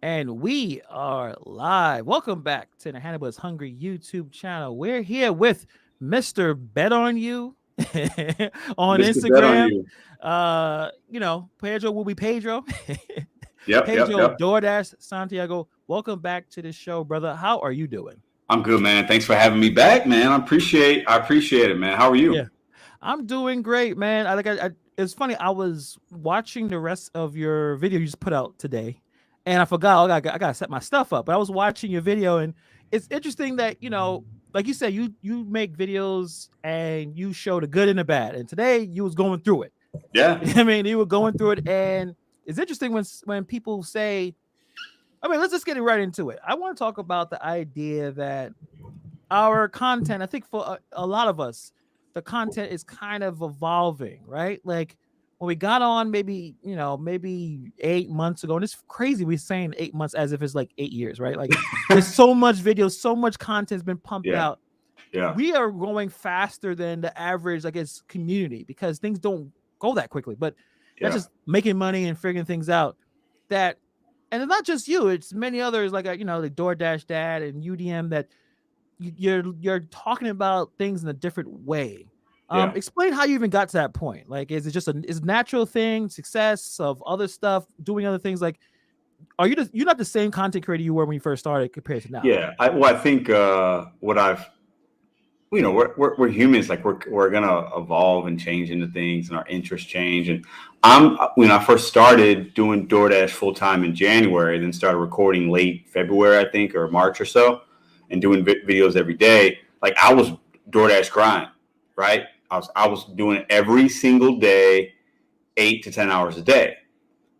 And we are live. Welcome back to the Hannibal's Hungry YouTube channel. We're here with Mr. Bet on You on Mr. Bet on Instagram. You. Pedro will be Pedro. Yep, yep, Pedro yep. DoorDash Santiago. Welcome back to the show, brother. How are you doing? I'm good, man. Thanks for having me back, man. I appreciate it, man. How are Yeah, you? I'm doing great, man. It's funny. I was watching the rest of your video you just put out today, and I forgot. I gotta set my stuff up. But I was watching your video, and it's interesting that like you said, you make videos and you show the good and the bad. And today you was going through it. Yeah, I mean, you were going through it, and it's interesting when people say, I mean, let's just get it right into it. I want to talk about the idea that our content, I think for a lot of us, the content is kind of evolving, right? Like when we got on maybe 8 months ago, and it's crazy we're saying 8 months as if it's like 8 years, right? Like there's so much video, so much content has been pumped yeah, out. yeah, We are growing faster than the average, I guess, community because things don't go that quickly. But that's yeah, just making money and figuring things out. That, and it's not just you; it's many others like the DoorDash Dad and UDM that you're talking about things in a different way. yeah. Explain how you even got to that point. Like, is it just is natural thing, success of other stuff, doing other things? Like, you're not the same content creator you were when you first started compared to now? Yeah. I think what I've, we're humans. Like we're gonna evolve and change into things, and our interests change. And I'm when I first started doing DoorDash full time in January, then started recording late February, I think, or March or so, and doing videos every day. Like I was DoorDash grind, right? I was doing it every single day, 8 to 10 hours a day.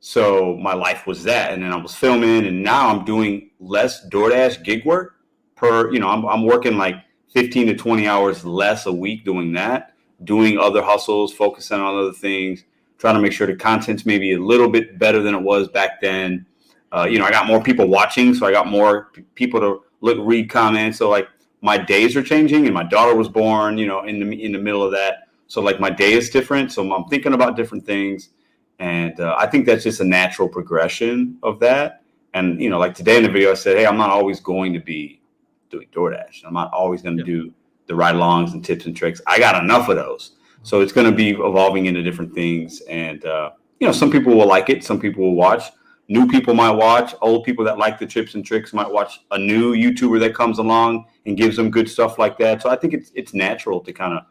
So my life was that, and then I was filming, and now I'm doing less DoorDash gig work per. I'm working like 15 to 20 hours less a week doing that, doing other hustles, focusing on other things, trying to make sure the content's maybe a little bit better than it was back then. I got more people watching, so I got more people to read comments. So like my days are changing, and my daughter was born, in the middle of that. So like my day is different. So I'm thinking about different things, and I think that's just a natural progression of that. And like today in the video, I said, hey, I'm not always going to be doing DoorDash. I'm not always going to Yeah. do the ride-alongs and tips and tricks. I got enough of those, so it's going to be evolving into different things. And some people will like it, some people will watch. New people might watch. Old people that like the tips and tricks might watch a new YouTuber that comes along and gives them good stuff like that. So I think it's natural to kind of,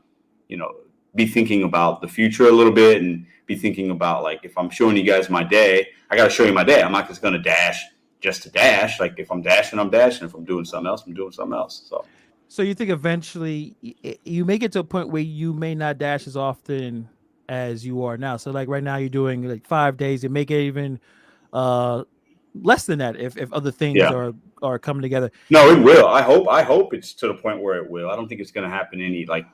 be thinking about the future a little bit, and be thinking about, like, if I'm showing you guys my day, I got to show you my day. I'm not just going to dash just to dash. Like if I'm dashing, I'm dashing. If I'm doing something else, I'm doing something else. So So you think eventually you may get to a point where you may not dash as often as you are now. So like right now you're doing like 5 days. You make it even uh less than that if other things yeah, are coming together. no, it will. I hope it's to the point where it will. I don't think it's going to happen any like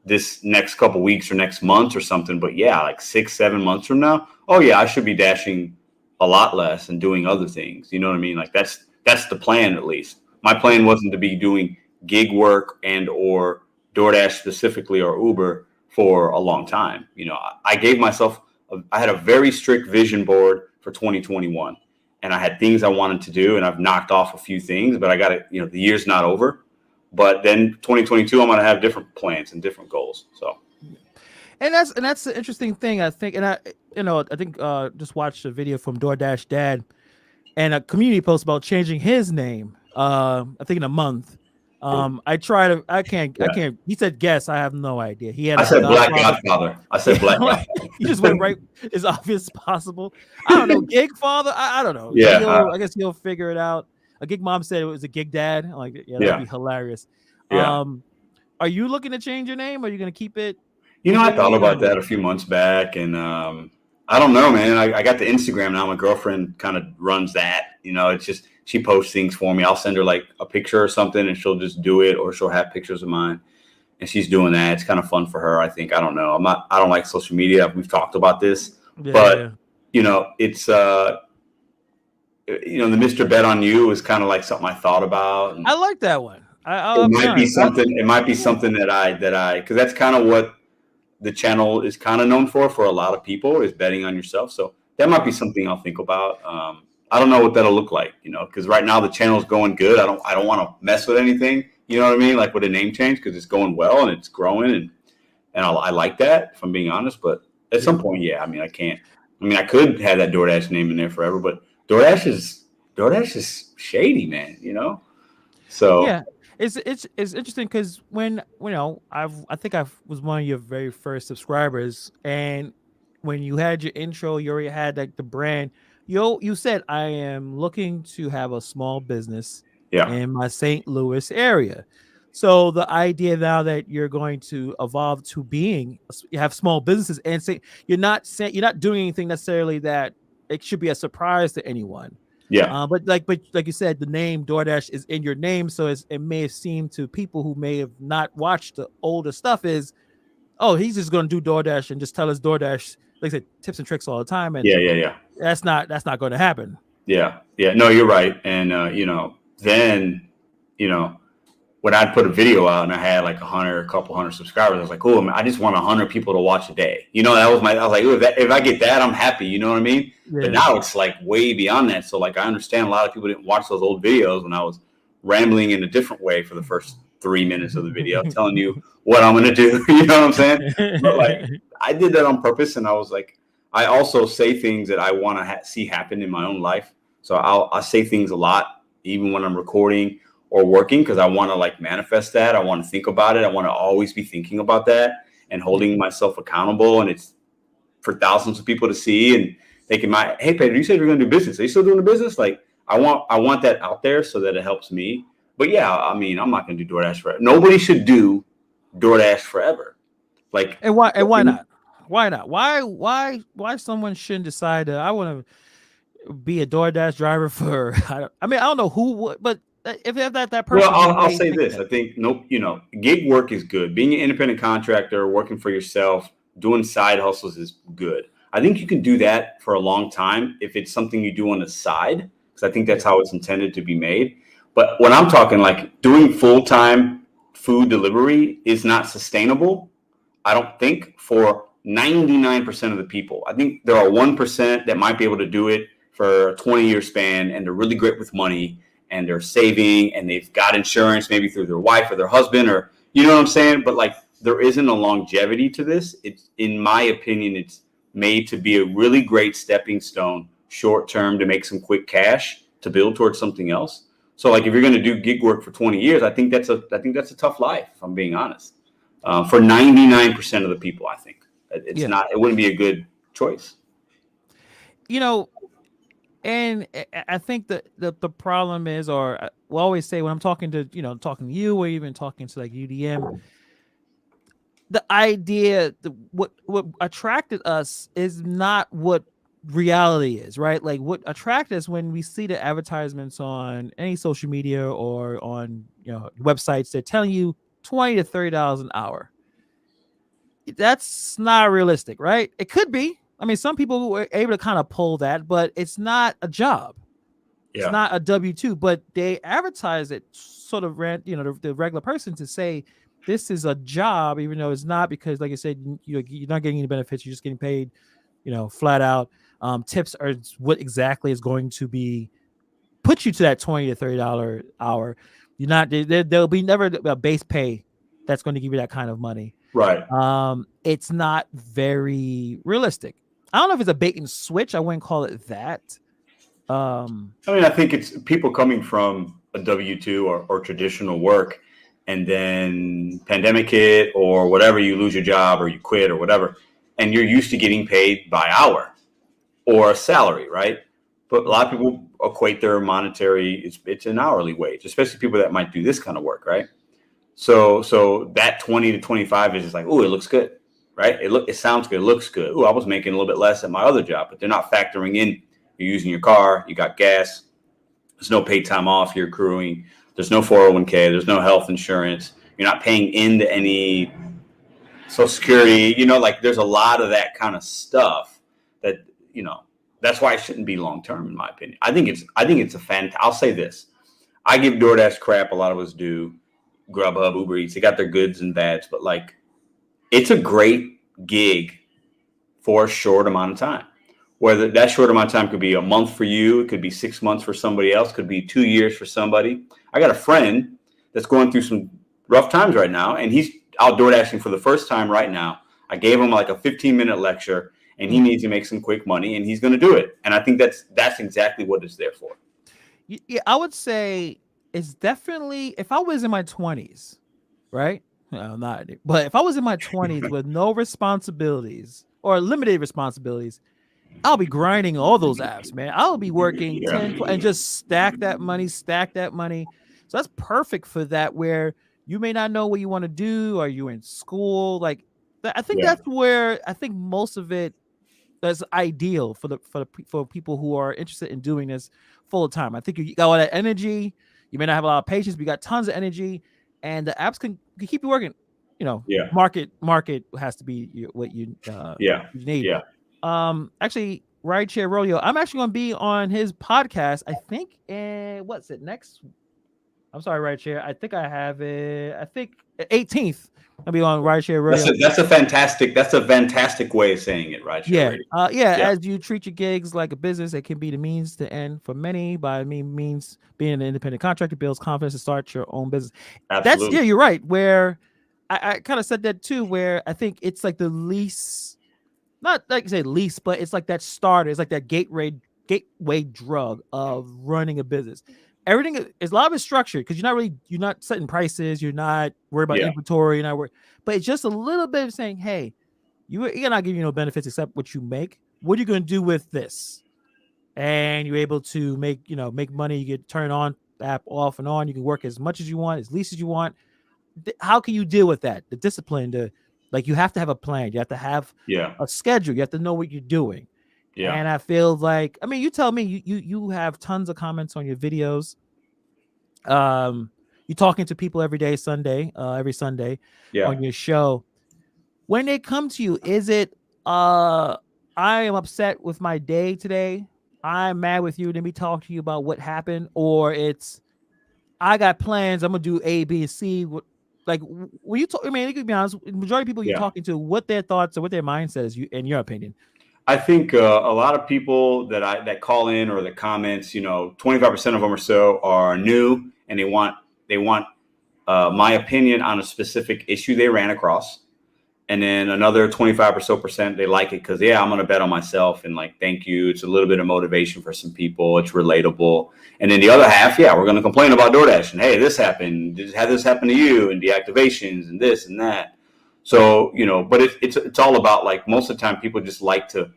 this next couple weeks or next month or something. But yeah, like 6, 7 months from now, oh yeah, I should be dashing a lot less and doing other things. You know what I mean? Like that's the plan, at least. My plan wasn't to be doing gig work and or DoorDash specifically or Uber for a long time. I gave myself I had a very strict vision board for 2021, and I had things I wanted to do, and I've knocked off a few things, but I got to, the year's not over. But then 2022, I'm going to have different plans and different goals. So And that's the interesting thing, I think. And I think just watched a video from DoorDash Dad and a community post about changing his name. I think in a month. I yeah, can't. He said guess. I have no idea. He had I like a said Black Godfather. Godfather. I said Yeah, Black like, you just went Godfather. right as obvious as possible. I don't know, gig father. I don't know. yeah, I guess he'll figure it out. A gig mom said it was a gig dad. I'm like, yeah, that'd yeah, be hilarious. yeah. Um, are you looking to change your name? Or are you gonna keep it I the way thought it about is? that a few months back, and I don't know, man. I got the Instagram now. My girlfriend kind of runs that. It's just she posts things for me. I'll send her like a picture or something, and she'll just do it, or she'll have pictures of mine, and she's doing that. It's kind of fun for her, I think. I don't know. I don't like social media. We've talked about this, Yeah, but yeah. it's the Mr. Bet on You is kind of like something I thought about, and I like that one. I'll it be might be honest. something. It might be something that I because that's kind of what the channel is kind of known for a lot of people, is betting on yourself. So that might be something I'll think about. I don't know what that'll look like, because right now the channel's going good. I don't want to mess with anything, you know what I mean? Like with a name change, because it's going well and it's growing, and I like that, if I'm being honest. But at some point, yeah, I mean, I can't. I mean, I could have that DoorDash name in there forever, but DoorDash is shady, man. So Yeah, it's interesting because when I think I was one of your very first subscribers, and when you had your intro, you already had like the brand. You said I am looking to have a small business yeah, in my St. Louis area. So the idea now that you're going to evolve to being you have small businesses and say you're not doing anything necessarily that it should be a surprise to anyone. yeah, But like you said, the name DoorDash is in your name, so it may have seemed to people who may have not watched the older stuff is, oh, he's just going to do DoorDash and just tell us DoorDash, like I said, tips and tricks all the time, and yeah. that's not going to happen. Yeah. No, you're right. And then when I'd put a video out and I had like a couple hundred subscribers, I was like, oh, I just want 100 people to watch a day. I was like, oh, if I get that, I'm happy. You know what I mean? Yeah. But now it's like way beyond that. So like, I understand a lot of people didn't watch those old videos when I was rambling in a different way for the first 3 minutes of the video, telling you what I'm going to do. You know what I'm saying? But like, I did that on purpose. And I was like, I also say things that I want to see happen in my own life. So I'll say things a lot, even when I'm recording or working, because I want to like manifest that. I want to think about it. I want to always be thinking about that and holding myself accountable. And it's for thousands of people to see and thinking, hey, Pedro, you said you're going to do business. Are you still doing the business? Like I want that out there so that it helps me. But yeah, I mean, I'm not going to do DoorDash forever. Nobody should do DoorDash forever. Like, and why not? Why not? Why someone shouldn't decide that I want to be a DoorDash driver for? I mean, I don't know who would, but if that person. Well, I'll say this. I think gig work is good. Being an independent contractor, working for yourself, doing side hustles is good. I think you can do that for a long time if it's something you do on the side, because I think that's how it's intended to be made. But when I'm talking like doing full-time food delivery is not sustainable, I don't think, for 99% of the people. I think there are 1% that might be able to do it for a 20-year span, and they're really great with money, and they're saving, and they've got insurance maybe through their wife or their husband, or you know what I'm saying? But like, there isn't a longevity to this. It's, in my opinion, it's made to be a really great stepping stone, short term, to make some quick cash to build towards something else. So like, if you're going to do gig work for 20 years, I think that's a tough life, if I'm being honest. For 99% of the people, I think it's not. It wouldn't be a good choice. And I think that the problem is, or we'll always say when I'm talking to you, or even talking to like UDM, the idea, what attracted us is not what reality is, right? Like what attracted us when we see the advertisements on any social media or on websites, they're telling you $20 to $30 an hour. That's not realistic, right? It could be. I mean, some people were able to kind of pull that, but it's not a job. Yeah. It's not a W-2, but they advertise it sort of the regular person to say this is a job, even though it's not, because like I said, you're not getting any benefits. You're just getting paid, flat out. Tips are what exactly is going to be put you to that $20 to $30 hour. You're not, there'll be never a base pay that's going to give you that kind of money. Right. It's not very realistic. I don't know if it's a bait and switch. I wouldn't call it that. I mean, I think it's people coming from a W-2 or traditional work, and then pandemic hit or whatever, you lose your job or you quit or whatever, and you're used to getting paid by hour or a salary, right? But a lot of people equate their monetary, it's an hourly wage, especially people that might do this kind of work, right? So that 20 to 25 is just like, oh, it looks good, right? It sounds good, it looks good. Oh, I was making a little bit less at my other job, but they're not factoring in. You're using your car, you got gas, there's no paid time off you're accruing, there's no 401k, there's no health insurance, you're not paying into any Social Security, like there's a lot of that kind of stuff that, that's why it shouldn't be long term, in my opinion. I think it's I'll say this. I give DoorDash crap, a lot of us do. Grubhub, Uber Eats, they got their goods and bads, but like, it's a great gig for a short amount of time. Whether that short amount of time could be a month for you, it could be 6 months for somebody else, could be 2 years for somebody. I got a friend that's going through some rough times right now, and he's outdoor dashing for the first time right now. I gave him like a 15-minute lecture, and he needs to make some quick money, and he's going to do it. And I think that's exactly what it's there for. Yeah, I would say it's definitely, if I was in my 20s, right? No, not, but if I was in my 20s with no responsibilities or limited responsibilities, I'll be grinding all those apps, man. I'll be working 10 and just stack that money. So that's perfect for that, where you may not know what you want to do, or you're in school. Like, I think that's where I think most of it that's ideal for people who are interested in doing this full time. I think you got all that energy. You may not have a lot of patience, but you got tons of energy, and the apps can keep you working. Market has to be what you need. Actually, Rideshare Rodeo, I'm actually going to be on his podcast, I think, and what's it next? I'm sorry, Rideshare. I think I have it. I think 18th. I'll be on Rideshare Rodeo. That's a fantastic way of saying it, Rideshare Radio. As you treat your gigs like a business, it can be the means to end for many. By means, being an independent contractor builds confidence to start your own business. Absolutely. You're right. Where I kind of said that too, where I think it's like the least, not like you say least, but it's like that starter. It's like that gateway drug of running a business. Everything is, a lot of it's structured because you're not setting prices, you're not worried about inventory, you're not worried, but it's just a little bit of saying, hey, you're not giving you no benefits except what you make. What are you going to do with this? And you're able to make money. You get turn on the app off and on. You can work as much as you want, as least as you want. How can you deal with that? The discipline you have to have a plan. You have to have a schedule. You have to know what you're doing. Yeah. And I feel like, I mean, you tell me, you have tons of comments on your videos. You're talking to people every Sunday on your show. When they come to you, is it, I am upset with my day today, I'm mad with you, let me talk to you about what happened, or it's, I got plans, I'm going to do A, B, and C. Like, when you talk, I mean, it could be honest, the majority of people you're talking to, what their thoughts or what their mindset is, in your opinion? I think a lot of people that call in or the comments, 25% of them or so are new, and they want my opinion on a specific issue they ran across. And then another 25% or so they like it because, I'm going to bet on myself and like, thank you. It's a little bit of motivation for some people. It's relatable. And then the other half, we're going to complain about DoorDash and, hey, this happened. Had this happen to you, and deactivations and this and that. So, but it's all about, like, most of the time people just like to,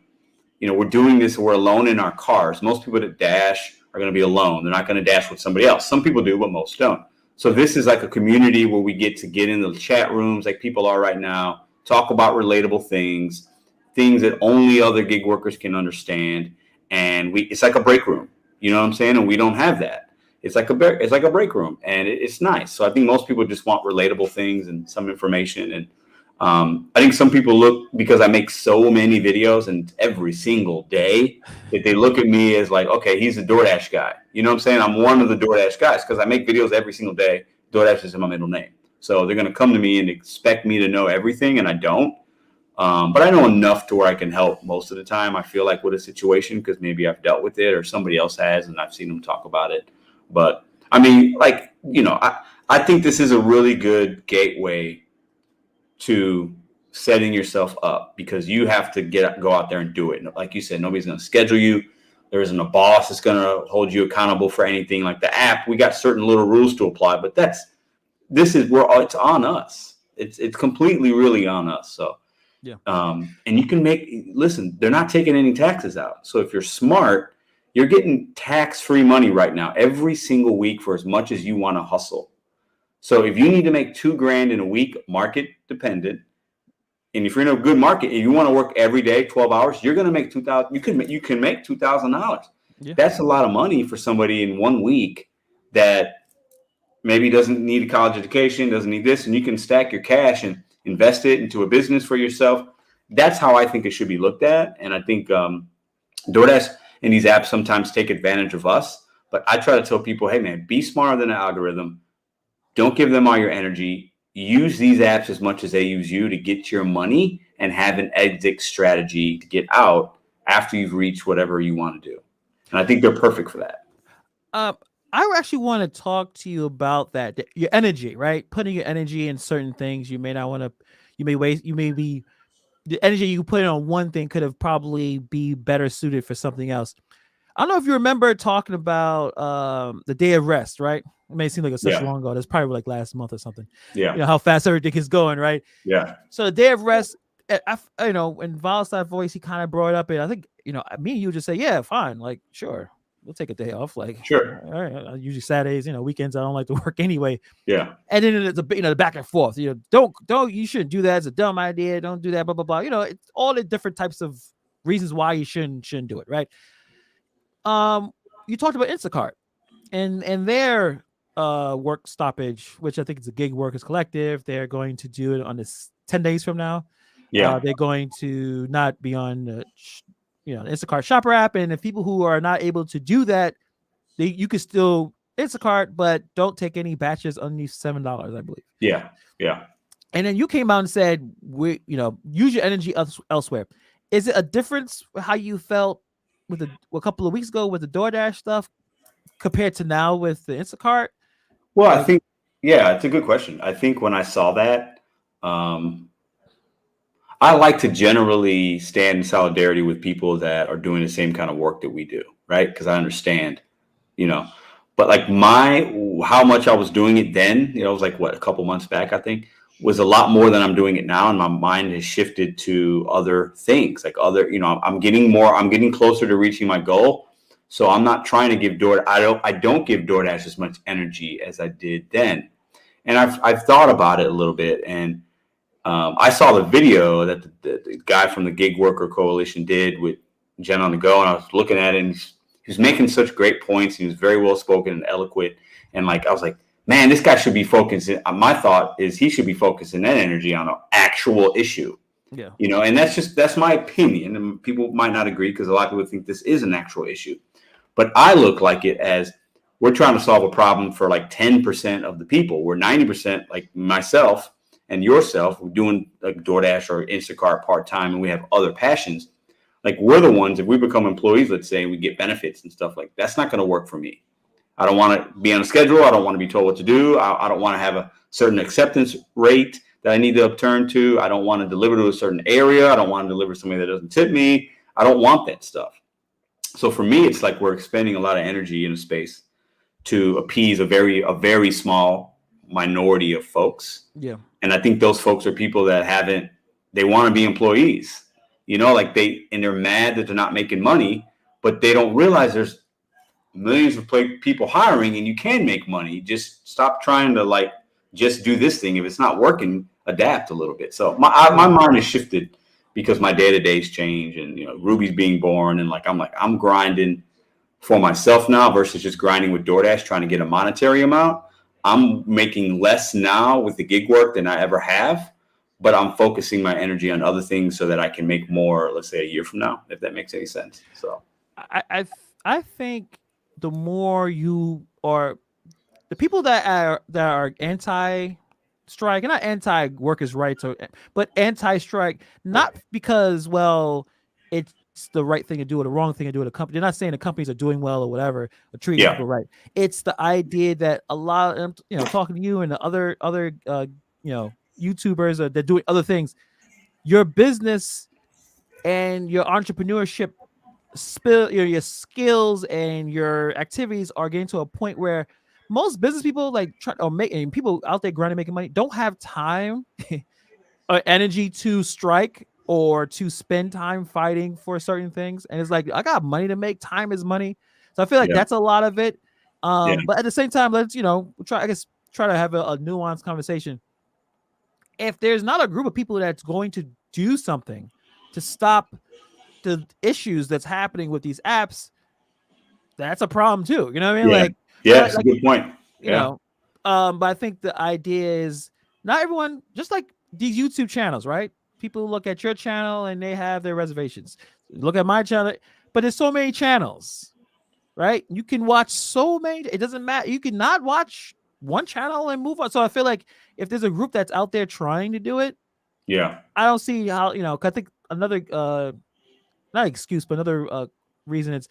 we're doing this, we're alone in our cars. Most people that dash are going to be alone. They're not going to dash with somebody else. Some people do, but most don't. So this is like a community where we get into the chat rooms like people are right now, talk about relatable things that only other gig workers can understand. And it's like a break room, you know what I'm saying? And we don't have that. It's like a break room, and it's nice. So I think most people just want relatable things and some information. And I think some people look, because I make so many videos and every single day, that they look at me as like, okay, he's a DoorDash guy. You know what I'm saying? I'm one of the DoorDash guys because I make videos every single day. DoorDash is in my middle name. So they're going to come to me and expect me to know everything, and I don't. But I know enough to where I can help most of the time, I feel like, with a situation, because maybe I've dealt with it or somebody else has and I've seen them talk about it. But I mean, like, I think this is a really good gateway to setting yourself up, because you have to go out there and do it. Like you said, nobody's going to schedule you. There isn't a boss that's going to hold you accountable for anything. Like the app, we got certain little rules to apply, but it's on us. It's completely really on us. So, and you can listen, they're not taking any taxes out. So if you're smart, you're getting tax-free money right now every single week for as much as you want to hustle. So if you need to make $2,000 in a week, market dependent, and if you're in a good market and you want to work every day, 12 hours, you're going to make $2,000. You can make $2,000. Yeah. That's a lot of money for somebody in 1 week that maybe doesn't need a college education, doesn't need this, and you can stack your cash and invest it into a business for yourself. That's how I think it should be looked at. And I think DoorDash and these apps sometimes take advantage of us. But I try to tell people, hey, man, be smarter than an algorithm. Don't give them all your energy. Use these apps as much as they use you to get your money, and have an exit strategy to get out after you've reached whatever you want to do. And I think they're perfect for that. Uh, I actually want to talk to you about that. Your energy, right? Putting your energy in certain things. You may not want to. You may waste. You may be the energy you put in on one thing could have probably be better suited for something else. I don't know if you remember talking about the day of rest, right? It may seem like it's such Yeah. long ago. That's probably like last month or something. Yeah. You know how fast everything is going, right? Yeah. So the day of rest, you know, in Val's voice, he kind of brought it up, and I think me and you just say, yeah, fine, like sure, we'll take a day off. Like, Sure. all right, usually Saturdays, weekends I don't like to work anyway. Yeah. And then it's a the back and forth. Don't you shouldn't do that. It's a dumb idea. Don't do that. Blah blah blah. It's all the different types of reasons why you shouldn't do it, right? You talked about Instacart and their work stoppage, which I think is a gig workers collective. They're going to do it on this 10 days from now. Yeah. They're going to not be on the Instacart shopper app, and if people who are not able to do that, you can still Instacart, but don't take any batches underneath $7, I believe. Yeah. Yeah. And then you came out and said, use your energy elsewhere. Is it a difference how you felt with a couple of weeks ago with the DoorDash stuff compared to now with the Instacart? Well, I think, it's a good question. I think when I saw that, I like to generally stand in solidarity with people that are doing the same kind of work that we do, right? Because I understand, but like how much I was doing it then, it was like a couple months back, I think, was a lot more than I'm doing it now. And my mind has shifted to other things, like I'm getting closer to reaching my goal. So I'm not trying to give I don't give DoorDash as much energy as I did then. And I've thought about it a little bit. And I saw the video that the guy from the Gig Worker Coalition did with Jen on the Go. And I was looking at it, and he was making such great points. He was very well spoken and eloquent. And I was like, man, this guy should be focusing. My thought is he should be focusing that energy on an actual issue. Yeah. And that's my opinion. And people might not agree because a lot of people think this is an actual issue. But I look like it as we're trying to solve a problem for like 10% of the people. We're 90%, like myself and yourself, we're doing like DoorDash or Instacart part-time, and we have other passions. Like we're the ones, if we become employees, let's say, and we get benefits and stuff like that's not going to work for me. I don't want to be on a schedule. I don't want to be told what to do. I don't want to have a certain acceptance rate that I need to upturn to. I don't want to deliver to a certain area. I don't want to deliver to somebody that doesn't tip me. I don't want that stuff. So for me, it's like we're expending a lot of energy in a space to appease a very small minority of folks. Yeah. And I think those folks are people that they want to be employees, they're mad that they're not making money, but they don't realize there's millions of people hiring and you can make money. Just stop trying to just do this thing. If it's not working, adapt a little bit. So my mind has shifted because my day-to-days change, and Ruby's being born, and I'm grinding for myself now versus just grinding with DoorDash trying to get a monetary amount. I'm making less now with the gig work than I ever have, but I'm focusing my energy on other things so that I can make more, let's say, a year from now, if that makes any sense. So I think the more you are, the people that are anti-strike and not anti-workers' rights, but anti-strike, not because it's the right thing to do or the wrong thing to do at a company. They're not saying the companies are doing well or whatever, or treating people right. It's the idea that a lot of talking to you and the other YouTubers they're doing other things. Your business and your entrepreneurship your skills and your activities are getting to a point where most business people people out there grinding making money don't have time or energy to strike or to spend time fighting for certain things. And it's like, I got money to make. Time is money. So I feel like that's a lot of it. But at the same time, let's try to have a nuanced conversation. If there's not a group of people that's going to do something to stop the issues that's happening with these apps, that's a problem too. You know what I mean? That's a good point. But I think the idea is not everyone, just like these YouTube channels, right? People look at your channel and they have their reservations. Look at my channel, but there's so many channels, right? You can watch so many. It doesn't matter. You can not watch one channel and move on. So I feel like if there's a group that's out there trying to do it, I don't see how, I think another not excuse, but another reason it's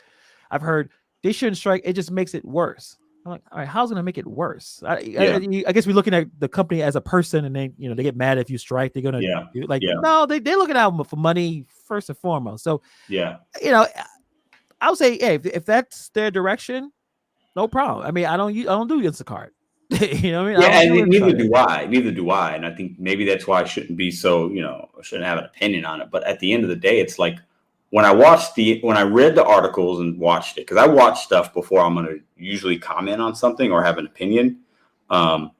I've heard they shouldn't strike. It just makes it worse. I'm like, all right, how's it gonna make it worse? Yeah, I guess we're looking at the company as a person, and they they get mad if you strike. They're gonna yeah, do like yeah, no, they're looking out for money first and foremost. So yeah. you know, I would say, hey, if that's their direction, no problem. I mean, I don't do Instacart. You know what I mean? I Yeah, don't do and neither Instacart. do I. Neither do I. And I think maybe that's why I shouldn't be so, I shouldn't have an opinion on it. But at the end of the day, it's like when I read the articles and watched it, because I watch stuff before I'm going to usually comment on something or have an opinion. Um,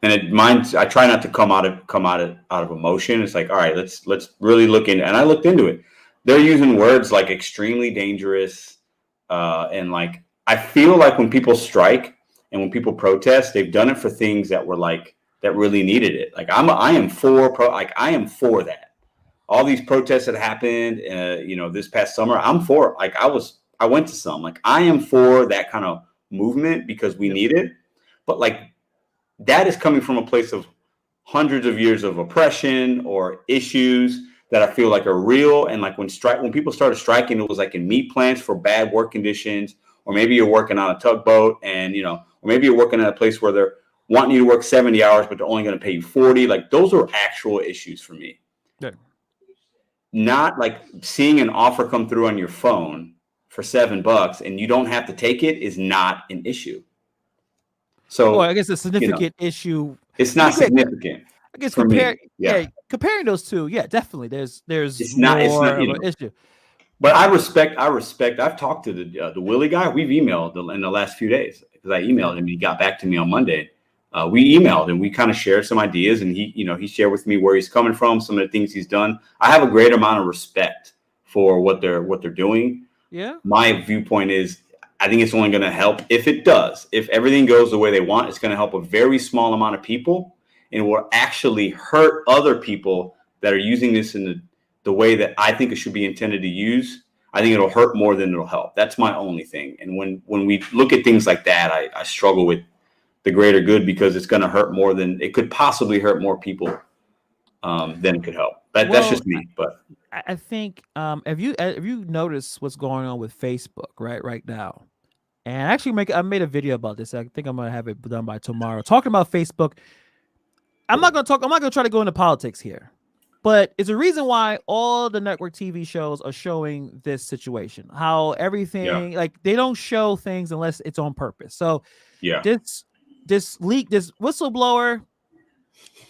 I try not to come out of emotion. It's like, all right, let's really look into, and I looked into it. They're using words like extremely dangerous, and like I feel like when people strike and when people protest, they've done it for things that were like that really needed it. Like I am for that. All these protests that happened, this past summer, I'm for. Like I went to some. Like I am for that kind of movement because we Yep. need it. But like that is coming from a place of hundreds of years of oppression or issues that I feel like are real. And like when people started striking, it was like in meat plants for bad work conditions, or maybe you're working on a tugboat and or maybe you're working at a place where they're wanting you to work 70 hours, but they're only going to pay you 40. Like those are actual issues for me. Yeah. Not like seeing an offer come through on your phone for $7 and you don't have to take it is not an issue. Well, So, I guess a significant issue. it's I not think we- significant I guess for me. comparing those two, yeah, definitely. There's It's not, more of an issue. but I respect. I've talked to the Willie guy. We've emailed in the last few days because I emailed him. And he got back to me on Monday. We emailed and we kind of shared some ideas, and he shared with me where he's coming from, some of the things he's done. I have a great amount of respect for what they're doing. Yeah. My viewpoint is, I think it's only going to help if it does. If everything goes the way they want, it's going to help a very small amount of people, and it will actually hurt other people that are using this in the way that I think it should be intended to use. I think it'll hurt more than it'll help. That's my only thing. And when we look at things like that, I struggle with the greater good because it's going to hurt more than it could possibly hurt more people than it could help. That's just me. But I think have you noticed what's going on with Facebook right now? And actually I made a video about this. I think I'm gonna have it done by tomorrow. Talking about Facebook. I'm not gonna try to go into politics here. But it's a reason why all the network TV shows are showing this situation. How everything like they don't show things unless it's on purpose. So yeah, this whistleblower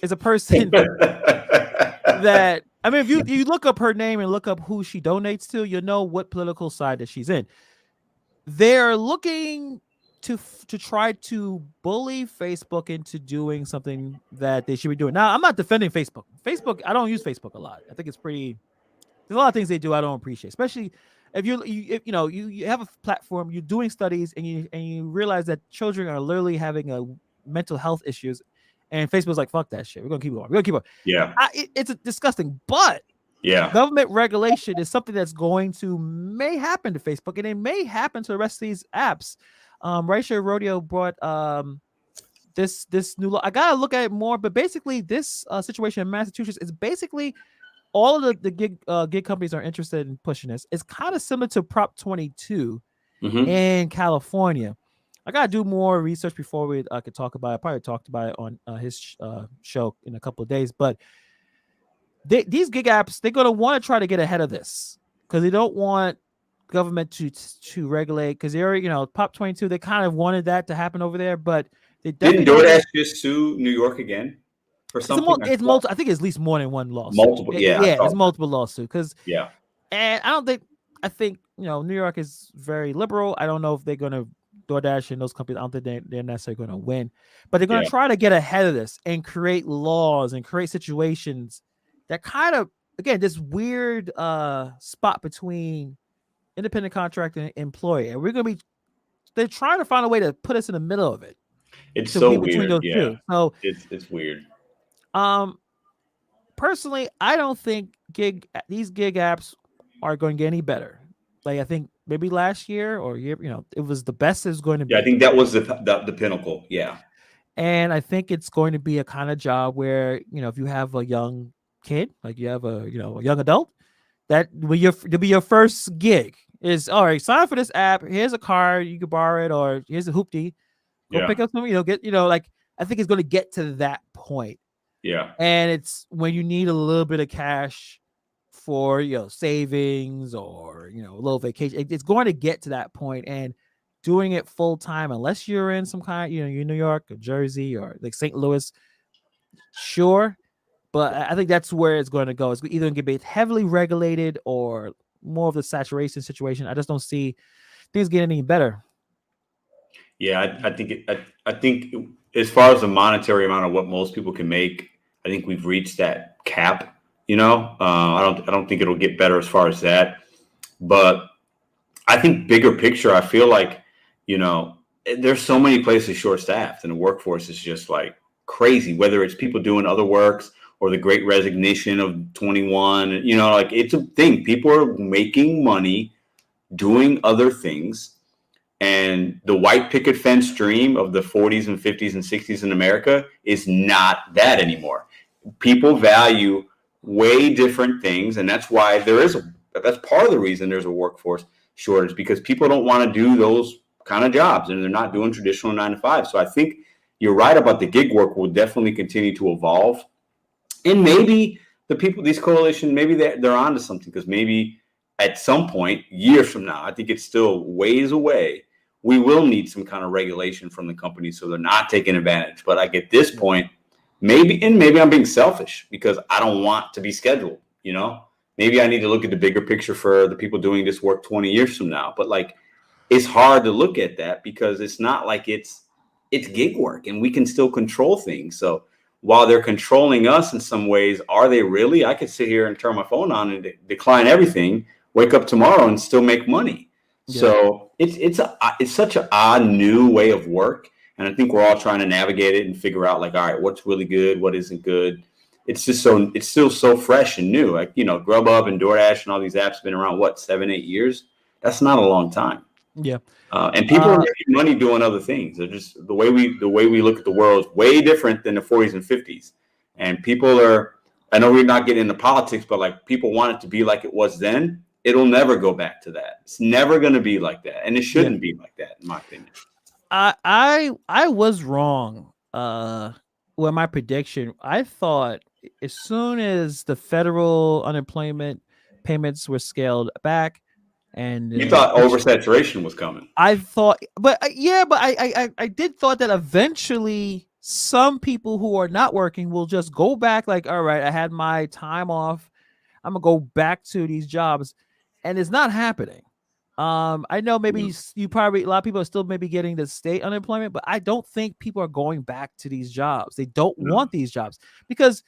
is a person that I mean, if you look up her name and look up who she donates to, you'll know what political side that she's in. They're looking to try to bully Facebook into doing something that they should be doing. Now, I'm not defending Facebook. I don't use Facebook a lot. I think it's pretty. There's a lot of things they do I don't appreciate, especially if you have a platform, you're doing studies, and you realize that children are literally having a mental health issues, and Facebook's like, fuck that shit. We're gonna keep going. Yeah, it's disgusting, but yeah, government regulation is something that's going to may happen to Facebook, and it may happen to the rest of these apps. Raisha Rodeo brought this new law. I gotta look at it more, but basically, this situation in Massachusetts is basically all of the gig companies are interested in pushing this. It's kind of similar to Prop 22 in California. I gotta do more research before we could talk about it. I probably talked about it on his show in a couple of days, but these gig apps, they're gonna want to try to get ahead of this because they don't want government to regulate, because they already, Prop 22, they kind of wanted that to happen over there, but they didn't DoorDash just sue New York again for something? It's multiple. I think it's at least more than one lawsuit. Multiple, yeah, it's multiple lawsuit because yeah. And I think New York is very liberal. I don't know if they're gonna DoorDash and those companies. I don't think they're necessarily gonna win, but they're gonna try to get ahead of this and create laws and create situations that kind of, again, this weird spot between independent contractor and employee, and they're trying to find a way to put us in the middle of it. It's so weird. Those two. So it's weird. Personally, I don't think these gig apps are going to get any better. Like, I think maybe last year or year, it was the best it's going to be. Yeah, I think that was the pinnacle. Yeah. And I think it's going to be a kind of job where, if you have a young kid, like you have a young adult That will to be your first gig is all right. Sign up for this app. Here's a card, you can borrow it, or here's a hoopty. Go Yeah. pick up some. Get like I think it's going to get to that point, Yeah. and it's when you need a little bit of cash for savings or a little vacation. It's going to get to that point, and doing it full time, unless you're in some kind, you're in New York or Jersey or like St. Louis, sure. But I think that's where it's going to go. It's either going to be heavily regulated or more of the saturation situation. I just don't see things getting any better. Yeah, I think as far as the monetary amount of what most people can make, I think we've reached that cap. I don't think it'll get better as far as that. But I think bigger picture, I feel like, there's so many places short staffed and the workforce is just like crazy, whether it's people doing other works or the great resignation of 21, like it's a thing. People are making money doing other things. And the white picket fence dream of the 40s and 50s and 60s in America is not that anymore. People value way different things. And that's why that's part of the reason there's a workforce shortage, because people don't want to do those kind of jobs and they're not doing traditional 9 to 5. So I think you're right about the gig work will definitely continue to evolve. And maybe these coalitions, maybe they're onto something, because maybe at some point, years from now, I think it's still ways away, we will need some kind of regulation from the companies so they're not taking advantage. But like at this point, maybe I'm being selfish because I don't want to be scheduled, Maybe I need to look at the bigger picture for the people doing this work 20 years from now. But like, it's hard to look at that because it's not like it's gig work and we can still control things. So while they're controlling us in some ways, are they really? I could sit here and turn my phone on and decline everything, wake up tomorrow and still make money. Yeah. So it's such an odd new way of work. And I think we're all trying to navigate it and figure out like, all right, what's really good, what isn't good. It's still so fresh and new. Like, Grubhub and DoorDash and all these apps have been around, 7-8 years? That's not a long time. Yeah. And people are making money doing other things. They're just the way we look at the world is way different than the 40s and 50s. And people I know we're not getting into politics, but like people want it to be like it was then. It'll never go back to that. It's never going to be like that. And it shouldn't be like that, in my opinion. I was wrong with my prediction. I thought as soon as the federal unemployment payments were scaled back, and you thought oversaturation was coming. I thought, but I did thought that eventually some people who are not working will just go back. Like, all right, I had my time off, I'm gonna go back to these jobs, and it's not happening. I know maybe a lot of people are still maybe getting the state unemployment, but I don't think people are going back to these jobs. They don't want these jobs because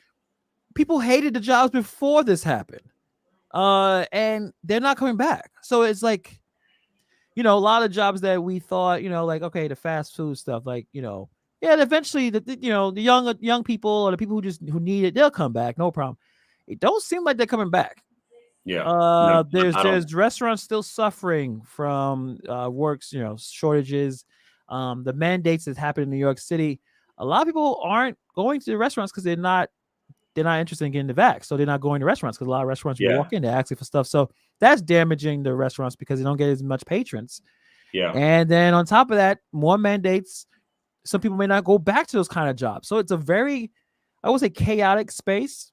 people hated the jobs before this happened. And they're not coming back. So it's like, a lot of jobs that we thought, like, okay, the fast food stuff, like, eventually the young people or the people who need it, they'll come back. No problem. It don't seem like they're coming back. Yeah. There's restaurants still suffering from works, shortages. The mandates that happen in New York City. A lot of people aren't going to the restaurants because they're not interested in getting the vax. So they're not going to restaurants because a lot of restaurants you walk in, they're asking for stuff. So that's damaging the restaurants because they don't get as much patrons. Yeah. And then on top of that, more mandates. Some people may not go back to those kind of jobs. So it's a very, I would say, chaotic space.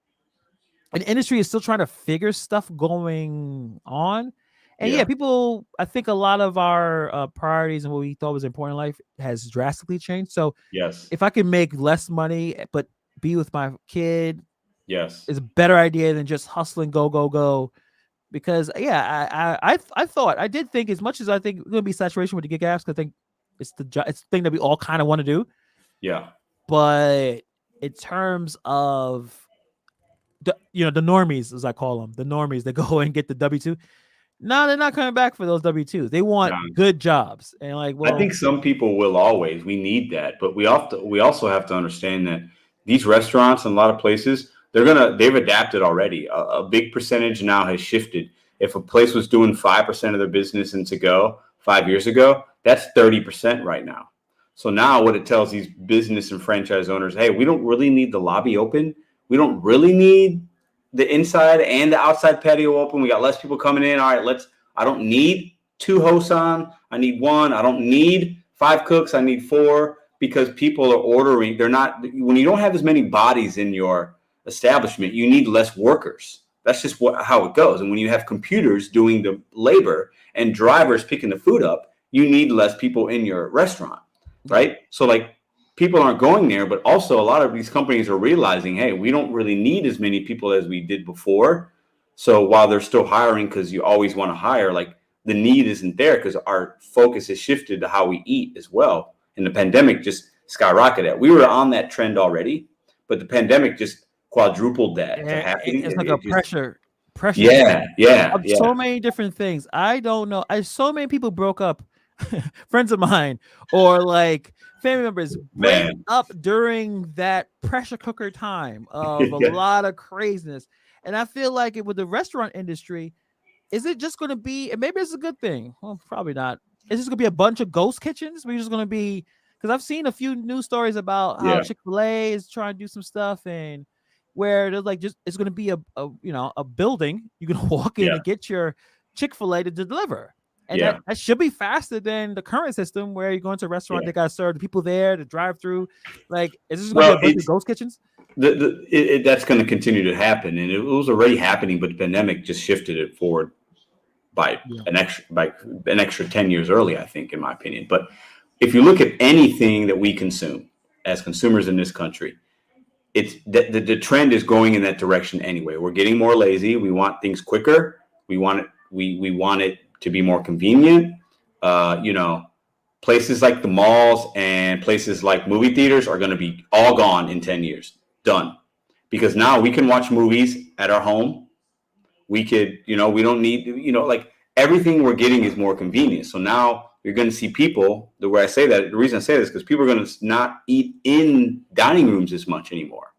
And the industry is still trying to figure stuff going on. And people, I think a lot of our priorities and what we thought was important in life has drastically changed. So if I can make less money, but be with my kid, is a better idea than just hustling, go. Because I thought, I did think, as much as I think it's going to be saturation with the gig apps, I think it's the thing that we all kind of want to do. Yeah. But in terms of the normies, as I call them, the normies that go and get the W-2, no, they're not coming back for those W-2s. They want good jobs. And like, well, I think some people will always. We need that, but we also have to understand that these restaurants and a lot of places, they've adapted already. A big percentage now has shifted. If a place was doing 5% of their business in to-go 5 years ago, that's 30% right now. So now what it tells these business and franchise owners, hey, we don't really need the lobby open. We don't really need the inside and the outside patio open. We got less people coming in. All right, I don't need 2 hosts on. I need 1. I don't need 5 cooks. I need 4, because people are ordering. They're not, when you don't have as many bodies in your establishment, you need less workers. That's just how it goes. And when you have computers doing the labor and drivers picking the food up, you need less people in your restaurant, right? So like, people aren't going there, but also a lot of these companies are realizing, hey, we don't really need as many people as we did before. So while they're still hiring, because you always want to hire, like the need isn't there because our focus has shifted to how we eat as well. And the pandemic just skyrocketed. We were on that trend already, but the pandemic just quadrupled that to happen. It's like a pressure. Yeah. So many different things. I don't know. So many people broke up, friends of mine, or like family members break up during that pressure cooker time of a lot of craziness. And I feel like with the restaurant industry, is it just going to be, and maybe it's a good thing. Well, probably not. It's just going to be a bunch of ghost kitchens. We're just going to be, because I've seen a few news stories about how Chick-fil-A is trying to do some stuff, and where there's like, just, it's going to be a building. You can walk in and get your Chick-fil-A to deliver. And that should be faster than the current system where you go into a restaurant, they got to serve the people there, the drive through. Like, is this going to be a bunch of ghost kitchens? That's going to continue to happen. And it was already happening, but the pandemic just shifted it forward by an extra 10 years early, I think, in my opinion. But if you look at anything that we consume as consumers in this country, it's the trend is going in that direction anyway. We're getting more lazy. We want things quicker. We want it. We want it to be more convenient. Places like the malls and places like movie theaters are going to be all gone in 10 years. Done. Because now we can watch movies at our home. We could, we don't need, like everything we're getting is more convenient. So now you're going to see people, the reason I say this, because people are going to not eat in dining rooms as much anymore.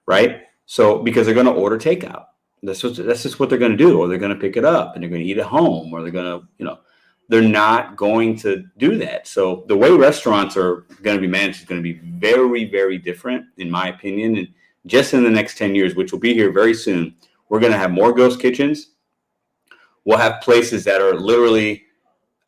Right. So because they're going to order takeout. That's just what they're going to do, or they're going to pick it up and they're going to eat at home, or they're going to, they're not going to do that. So the way restaurants are going to be managed is going to be very, very different, in my opinion. And just in the next 10 years, which will be here very soon, we're going to have more ghost kitchens. We'll have places that are literally,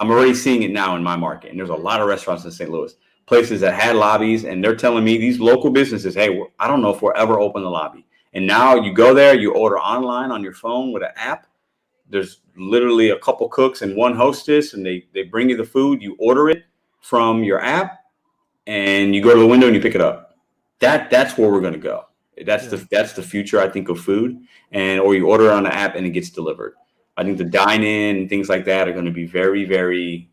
I'm already seeing it now in my market. And there's a lot of restaurants in St. Louis, places that had lobbies, and they're telling me, these local businesses, hey, I don't know if we'll ever open the lobby. And now you go there, you order online on your phone with an app. There's literally a couple cooks and one hostess, and they bring you the food. You order it from your app, and you go to the window and you pick it up. That's where we're going to go. That's the future, I think, of food. Or you order it on the app and it gets delivered. I think the dine-in and things like that are going to be very, very.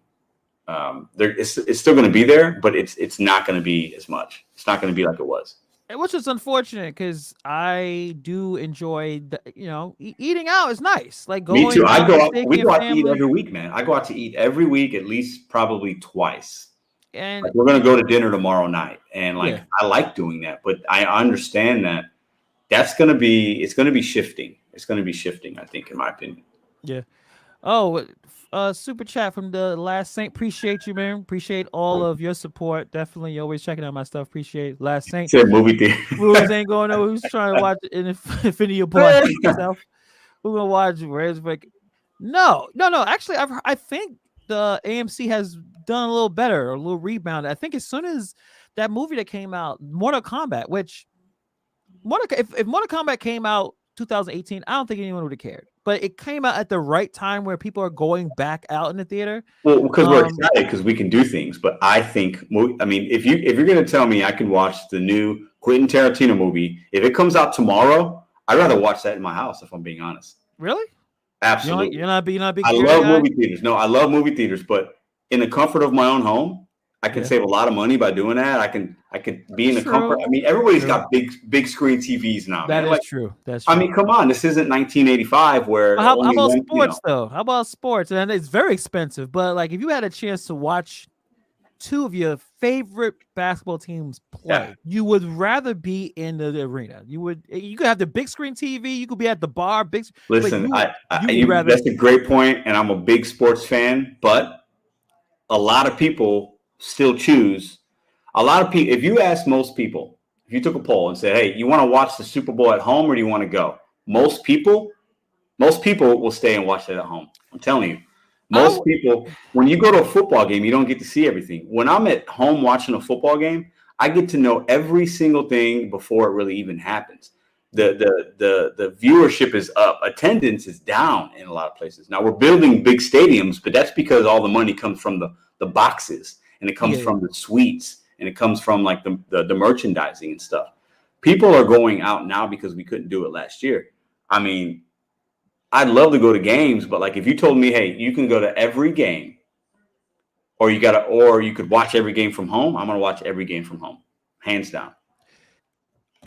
It's still going to be there, but it's not going to be as much. It's not going to be like it was. Which is unfortunate, because I do enjoy eating out is nice. Like going. Me too. I go out. We go out to eat every week, man. I go out to eat every week, at least probably twice. And we're gonna go to dinner tomorrow night, and I like doing that. But I understand that it's gonna be shifting. It's gonna be shifting, I think, in my opinion. Yeah. Oh, super chat from the Last Saint. Appreciate you, man. Appreciate all of your support. Definitely, you're always checking out my stuff. Appreciate Last Saint. Said movie theater. Rules ain't going nowhere. Who's trying to watch Infinity War yourself? We're gonna watch Where's Break. No. Actually, I think the AMC has done a little better, or a little rebound. I think as soon as that movie that came out, Mortal Kombat, if Mortal Kombat came out 2018, I don't think anyone would have cared. But it came out at the right time where people are going back out in the theater. Well, because we're excited because we can do things. But I think, if you're going to tell me I can watch the new Quentin Tarantino movie, if it comes out tomorrow, I'd rather watch that in my house, if I'm being honest. Really? Absolutely. You're not big. I love movie theaters. No, I love movie theaters, but in the comfort of my own home, I can save a lot of money by doing that. I could be in the comfort. I mean, everybody's got big screen TVs now. That is true. That's true. I mean, come on, this isn't 1985 where. How about sports though? How about sports? And it's very expensive, but like if you had a chance to watch two of your favorite basketball teams play, you would rather be in the arena. You could have the big screen TV. You could be at the bar. Listen, that's a great point, and I'm a big sports fan, but a lot of people still choose. A lot of people, if you ask most people, if you took a poll and said, hey, you want to watch the Super Bowl at home or do you want to go? most people, most people will stay and watch that at home. I'm telling you, I most people, when you go to a football game, you don't get to see everything. When I'm at home watching a football game, I get to know every single thing before it really even happens. The viewership is up. Attendance is down in a lot of places. Now we're building big stadiums, but that's because all the money comes from the boxes, and it comes yeah. from the suites, and it comes from like the merchandising and stuff. People are going out now because we couldn't do it last year. I mean, I'd love to go to games, but like if you told me, hey, you can go to every game, or you could watch every game from home, I'm gonna watch every game from home, hands down.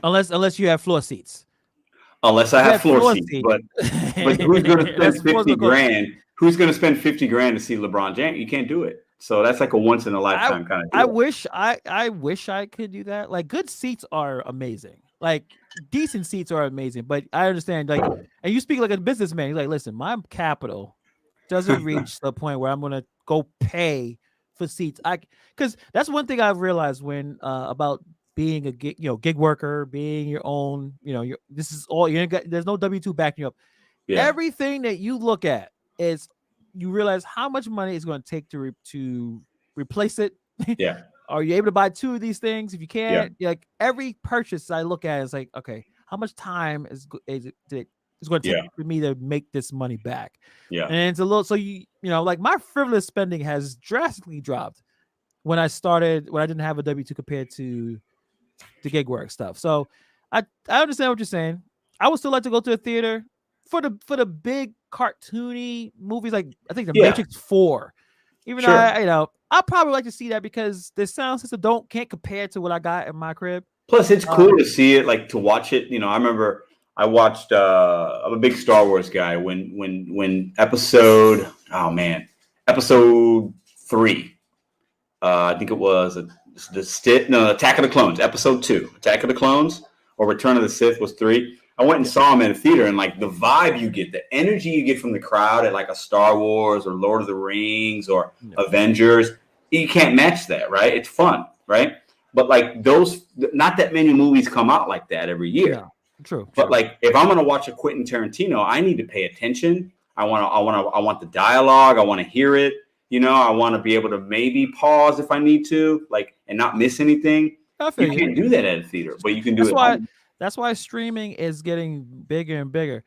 Unless you have floor seats. Unless I If you have had floor floor seats, seats, but who's gonna spend that's floor's 50 gonna go. grand? Who's gonna spend 50 grand to see LeBron James? You can't do it. So that's like a once in a I lifetime kind of I deal. wish I wish I could do that. Like good seats are amazing. Like decent seats are amazing. But I understand like and you speak like a businessman. You're like, listen, my capital doesn't reach the point where I'm gonna go pay for seats. I because that's one thing I've realized when about being a gig worker, being your own, this is all you ain't got. There's no W two backing you up. Yeah, Everything that you look at is you realize how much money it's going to take to replace it. yeah, Are you able to buy two of these things? If you yeah, can't, like every purchase I look at is like, okay, how much time is going to take yeah, for me to make this money back? yeah, And it's a little so like my frivolous spending has drastically dropped when I didn't have a W two compared to the gig work stuff. So I understand what you're saying. I would still like to go to a theater for the big cartoony movies like I think the yeah. Matrix 4. Even though Sure. I probably like to see that because the sound system can't compare to what I got in my crib. Plus, it's cool Um to see it, like to watch it. I remember I watched. I'm a big Star Wars guy. When episode, oh man, episode 3. I think it was Attack of the Clones, episode 2, Attack of the Clones, or Return of the Sith was 3. I went and yeah, saw them in a theater, and like the vibe you get, the energy you get from the crowd at like a Star Wars or Lord of the Rings or no, Avengers, you can't match that, right? It's fun, right? But like those, not that many movies come out like that every year. no. True, But true. like if I'm gonna watch a Quentin Tarantino, I need to pay attention. I want the dialogue. I want to hear it. I want to be able to maybe pause if I need to, like, and not miss anything. I You feel you. can't do that at a theater, but you can do That's it at why home. that's why streaming is getting bigger and bigger.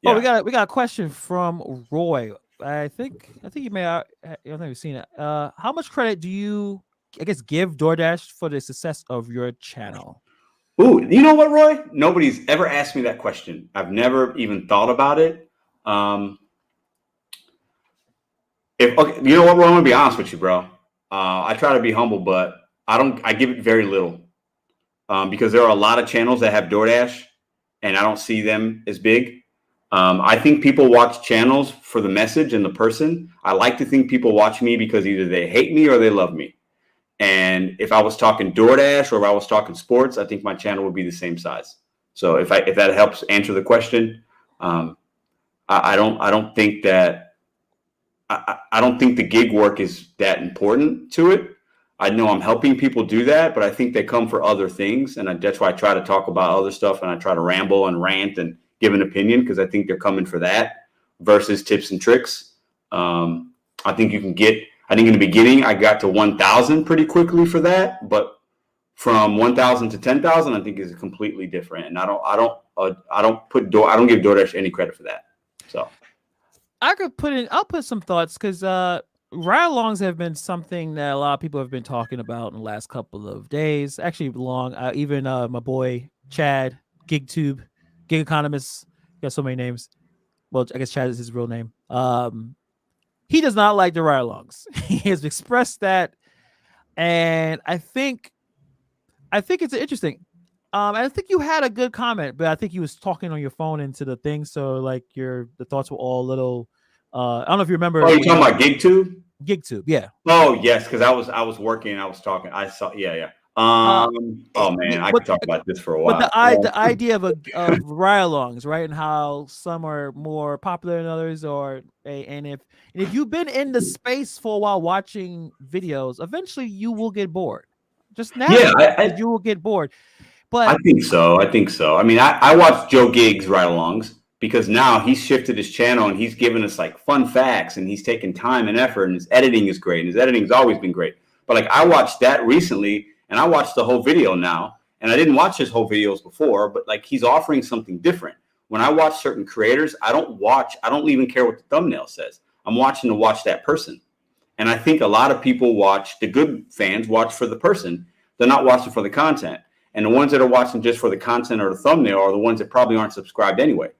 Oh, Yeah. we got a question from Roy. I think you may I don't think we've seen it. How much credit do you I guess give DoorDash for the success of your channel? Ooh, you know what, Roy? Nobody's ever asked me that question. I've never even thought about it. Um, if okay, you know what, Roy? I'm gonna be honest with you, bro. I try to be humble, but I don't. I give it very little. Because there are a lot of channels that have DoorDash, and I don't see them as big. I think people watch channels for the message and the person. I like to think people watch me because either they hate me or they love me. And if I was talking DoorDash or if I was talking sports, I think my channel would be the same size. So if that helps answer the question, um, I don't think that I don't think the gig work is that important to it. I know I'm helping people do that, but I think they come for other things, and that's why I try to talk about other stuff, and I try to ramble and rant and give an opinion because I think they're coming for that versus tips and tricks. I think you can get. I think in the beginning I got to 1,000 pretty quickly for that, but from 1,000 to 10,000, I think is completely different, and I don't give DoorDash any credit for that. So I'll put some thoughts because ride-alongs have been something that a lot of people have been talking about in the last couple of days. Actually, long. Even my boy Chad, GigTube, Gig Economist, got so many names. Well, I guess Chad is his real name. He does not like the ride-alongs. He has expressed that, and I think it's interesting. And I think you had a good comment, but I think you was talking on your phone into the thing, so like the thoughts were all a little. I don't know if you oh, remember you're when you talking about GigTube? GigTube, yeah. Oh yes, because I was working, I was talking. I saw, yeah, yeah. Uh, Oh man, I but could talk about this for a but while. the idea of ride-alongs, right, and how some are more popular than others, and if you've been in the space for a while watching videos, eventually you will get bored, just Yeah, naturally, because you will get bored. I But think so. I think so. I mean, I watch Joe Gigg's ride-alongs because now he's shifted his channel and he's given us like fun facts and he's taken time and effort and his editing is great and his editing's always been great. But like I watched that recently and I watched the whole video now and I didn't watch his whole videos before, but like he's offering something different. When I watch certain creators, I don't even care what the thumbnail says. I'm watching to watch that person. And I think a lot of people watch, the good fans watch for the person. They're not watching for the content. And the ones that are watching just for the content or the thumbnail are the ones that probably aren't subscribed anyway.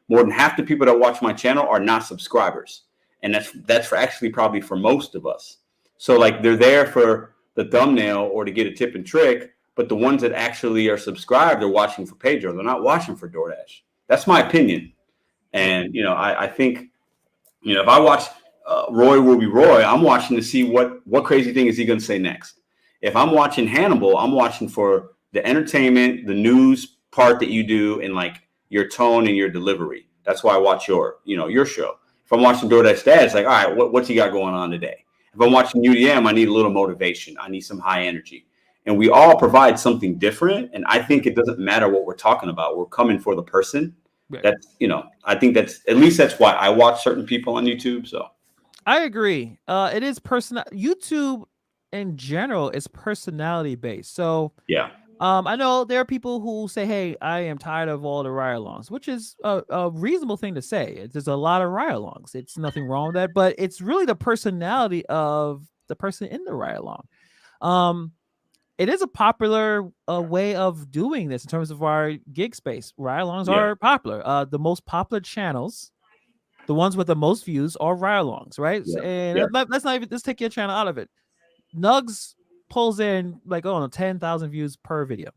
More than half the people that watch my channel are not subscribers. And that's for actually probably for most of us. So like they're there for the thumbnail or to get a tip and trick, but the ones that actually are subscribed are watching for Pedro. They're not watching for DoorDash. That's my opinion. And, I think, if I watch Roy Will Be Roy, I'm watching to see what crazy thing is he going to say next. If I'm watching Hannibal, I'm watching for the entertainment, the news part that you do, and like your tone and your delivery. That's why I watch your show. If I'm watching DoorDash Dad, it's like, all right, what's he got going on today? If I'm watching UDM, I need a little motivation. I need some high energy. And we all provide something different. And I think it doesn't matter what we're talking about. We're coming for the person. Right. That's, I think that's why I watch certain people on YouTube. So I agree. It is YouTube in general is personality based. So yeah. I know there are people who say, "Hey, I am tired of all the ride-alongs," which is a reasonable thing to say. There's a lot of ride-alongs. It's nothing wrong with that, but it's really the personality of the person in the ride-along. It is a popular way of doing this in terms of our gig space. Ride-alongs are popular. The most popular channels, the ones with the most views, are ride-alongs, right? Yeah. And let's take your channel out of it. Nugs pulls in like 10,000 views per video.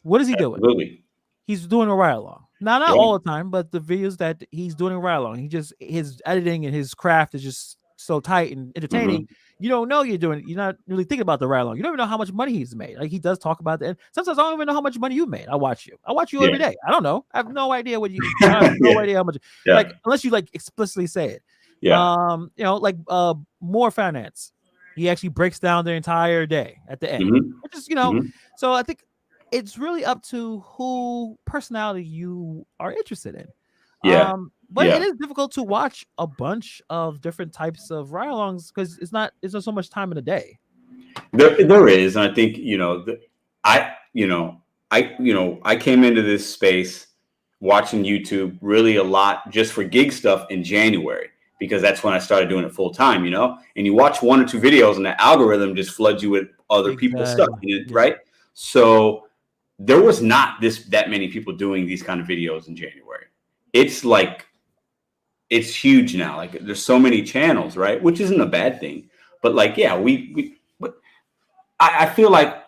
What is he doing? Absolutely. He's doing a ride along. Not all the time, but the videos that he's doing a ride along, his editing and his craft is just so tight and entertaining. Mm-hmm. You don't know you're not really thinking about the ride along. You don't even know how much money he's made. Like he does talk about that. Sometimes I don't even know how much money you made. I watch you every day. I don't know. I have no idea what you. I have no idea how much. Yeah. Like unless you like explicitly say it. Yeah. Like more finance. He actually breaks down the entire day at the end, which is, so I think it's really up to who personality you are interested in. Yeah. But it is difficult to watch a bunch of different types of ride-alongs because there's not so much time in a day. There is, and I think I came into this space watching YouTube really a lot just for gig stuff in January. Because that's when I started doing it full time, and you watch one or two videos and the algorithm just floods you with other people's stuff, right? So there was not that many people doing these kind of videos in January. It's like, it's huge now. Like there's so many channels, right? Which isn't a bad thing, but like, yeah, I feel like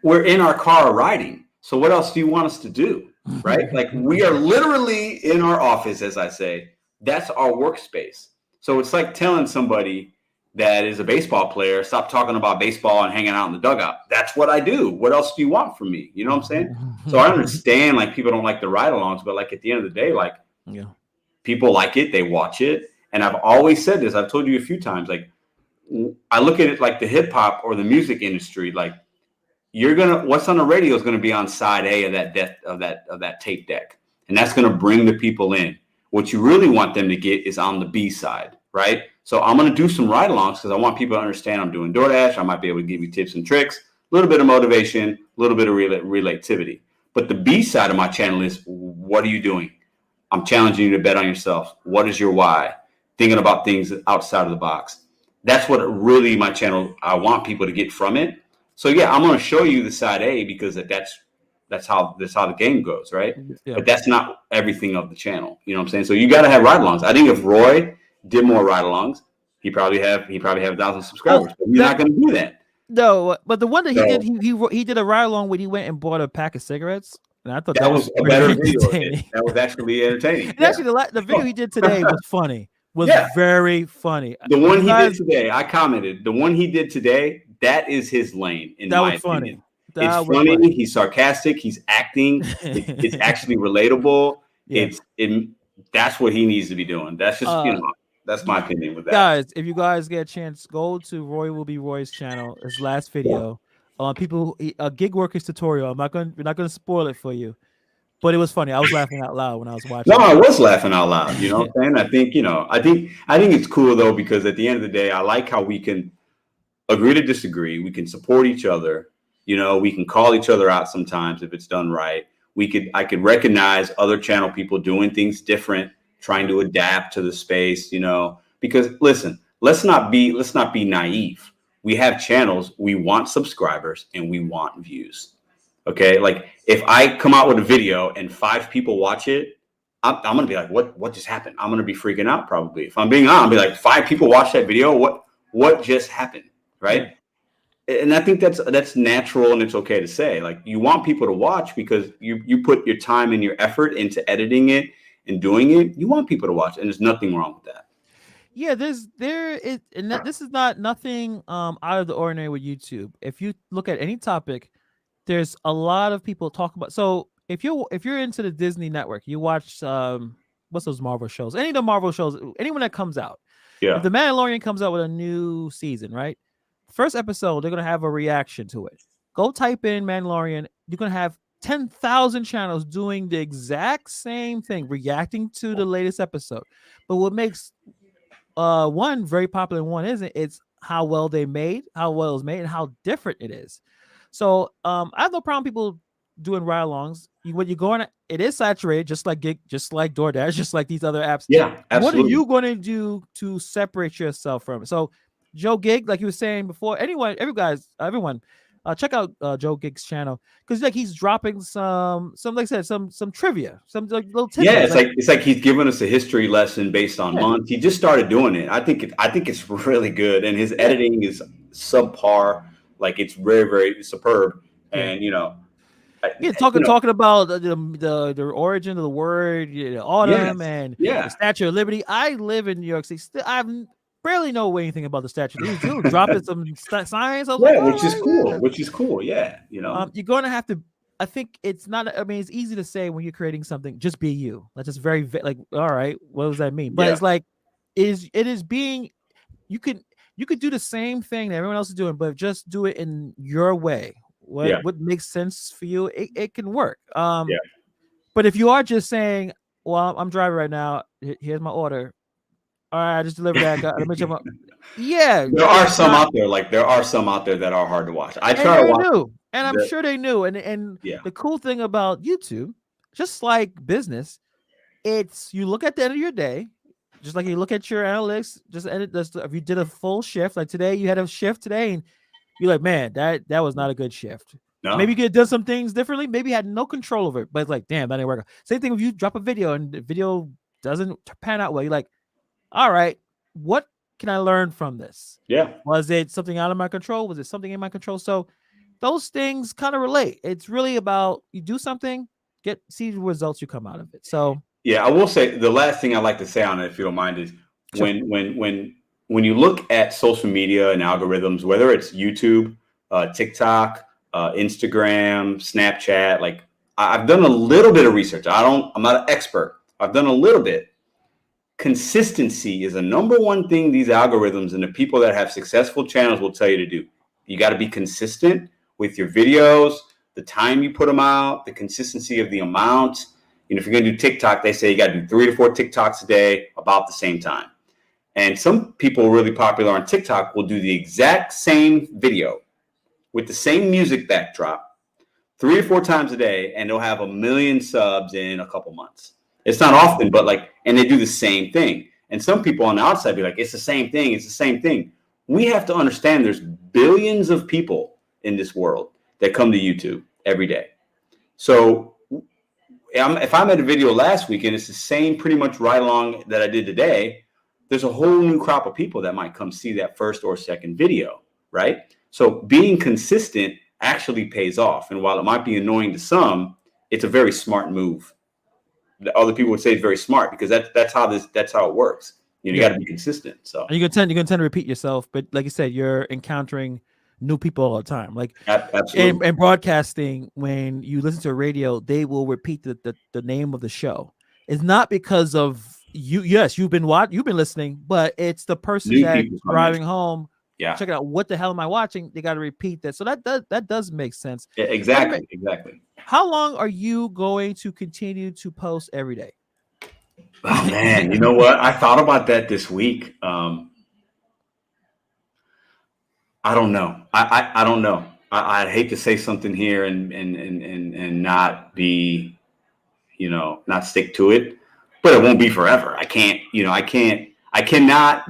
we're in our car riding. So what else do you want us to do? Right? Like we are literally in our office, as I say, that's our workspace. So it's like telling somebody that is a baseball player, stop talking about baseball and hanging out in the dugout. That's what I do. What else do you want from me? You know what I'm saying? So I understand like people don't like the ride-alongs, but like at the end of the day, like people like it, they watch it. And I've always said this, I've told you a few times, like I look at it like the hip hop or the music industry, like what's on the radio is going to be on side A of that tape deck. And that's going to bring the people in. What you really want them to get is on the B side, right? So I'm going to do some ride-alongs because I want people to understand I'm doing DoorDash. I might be able to give you tips and tricks, a little bit of motivation, a little bit of relativity. But the B side of my channel is, what are you doing? I'm challenging you to bet on yourself. What is your why? Thinking about things outside of the box. That's what really my channel, I want people to get from it. So yeah, I'm going to show you the side A because that's how the game goes, right? Yeah. But that's not everything of the channel. You know what I'm saying? So you got to have ride-alongs. I think if Roy did more ride-alongs, he probably have 1,000 subscribers. But he's not going to do that. No, but the one that he did, he did a ride-along when he went and bought a pack of cigarettes, and I thought that was a better video. That was actually entertaining. And actually, the video he did today was funny. Very funny. The one he did today, I commented. The one he did today, that is his lane. In my opinion. It's funny. He's sarcastic. He's acting. It's actually relatable. Yeah. That's what he needs to be doing. That's just that's my opinion with that. Guys, if you guys get a chance, go to Roy Will Be Roy's channel. His last video. people a gig workers tutorial. We're not gonna spoil it for you, but it was funny. I was laughing out loud when I was No, watching I it. was laughing out loud. You know what I'm saying? I think, I think it's cool though, because at the end of the day, I like how we can agree to disagree. We can support each other. We can call each other out sometimes if it's done right. I could recognize other channel people doing things different, trying to adapt to the space, because listen, let's not be naive. We have channels, we want subscribers and we want views. Okay. Like if I come out with a video and 5 people watch it, I'm gonna be like, what just happened? I'm gonna be freaking out probably. If I'm being honest, I'll be like, 5 people watch that video. What just happened? Yeah. Right. And I think that's natural and it's okay to say. Like you want people to watch because you put your time and your effort into editing it and doing it. You want people to watch, and there's nothing wrong with that. Yeah, this is not nothing out of the ordinary with YouTube. If you look at any topic, there's a lot of people talk about. So if you're into the Disney network, you watch what's those Marvel shows? Any of the Marvel shows, anyone that comes out. If Yeah. the Mandalorian comes out with a new season, right? First episode, they're gonna have a reaction to it. Go type in Mandalorian. You're gonna have 10,000 channels doing the exact same thing, reacting to the latest episode. But what makes one very popular and one isn't, it's how well how well it's made, and how different it is. So I have no problem people doing ride-alongs. When you go on, it is saturated, just like DoorDash, just like these other apps. Yeah, What are absolutely. you going to do to separate yourself from it? So Joe Gig, like you were saying before, everyone, check out Joe Gig's channel, because like he's dropping some like I said, some trivia, some like little Yeah, tidbits. Like it's like he's giving us a history lesson based on yeah, months. He just started doing it. I think it's really good, and his yeah, editing is subpar. Like it's very very superb, yeah. and I, Yeah, you know, talking about the origin of the word, autumn, yes, and the yeah, Statue of Liberty. I live in New York City. I barely know anything about the statue. He was dropping some science. I was like, yeah, all which is right, cool. yeah. Which is cool. Yeah, you know. You're going to have to. I think it's not. I mean, it's easy to say when you're creating something, just be you. That's just very like, all right, what does that mean? But Yeah, it's like, it is being. You could you could do the same thing that everyone else is doing, but just do it in your way. yeah, What makes sense for you? It can work. yeah. But if you are just saying, "Well, I'm driving right now. Here's my order. All right, I just delivered that. Let me check my." Yeah, There are it's some not, out there. Like there are some out there that are hard to watch. I and try to they're watch new, and I'm the. sure they knew. And Yeah, the cool thing about YouTube, just like business, it's you look at the end of your day, just like you look at your analytics. Just edit this. If you did a full shift, like today, you had a shift today, and you're like, man, that was not a good shift. Maybe you no, could have done some things differently. Maybe you had no control over it, but it's like, damn, that didn't work. Same thing if you drop a video and the video doesn't pan out well. You're like, all right, what can I learn from this? yeah. Was it something out of my control? Was it something in my control? So those things kind of relate. It's really about you do something, see the results you come out of it. So Yeah, I will say the last thing I'd like to say on it, if you don't mind, is sure. when you look at social media and algorithms, whether it's YouTube, TikTok, Instagram, Snapchat, like I've done a little bit of research. I'm not an expert. I've done a little bit. Consistency is the number one thing these algorithms and the people that have successful channels will tell you to do. You got to be consistent with your videos, the time you put them out, the consistency of the amount. If you're going to do TikTok, they say you got to do 3 to 4 TikToks a day about the same time. And some people really popular on TikTok will do the exact same video with the same music backdrop 3 to 4 times a day, and they'll have 1 million subs in a couple months. It's not often, but and they do the same thing. And some people on the outside be like, it's the same thing. It's the same thing. We have to understand there's billions of people in this world that come to YouTube every day. So if I made a video last week and it's the same pretty much right along that I did today, there's a whole new crop of people that might come see that first or second video, right? So being consistent actually pays off. And while it might be annoying to some, it's a very smart move. Other people would say it's very smart because that's how it works. You got to be consistent. So you're gonna tend to repeat yourself, but like you said, you're encountering new people all the time. Like absolutely. in broadcasting, when you listen to a radio, they will repeat the name of the show. It's not because of you. Yes, you've been listening, but it's the person New that's people come in. driving home Yeah. check it out. What the hell am I watching? They got to repeat that. So that does make sense. Exactly. How long are you going to continue to post every day? Oh man, you know what? I thought about that this week. I don't know. I don't know. I'd hate to say something here and not be, not stick to it, but it won't be forever. I can't, I cannot,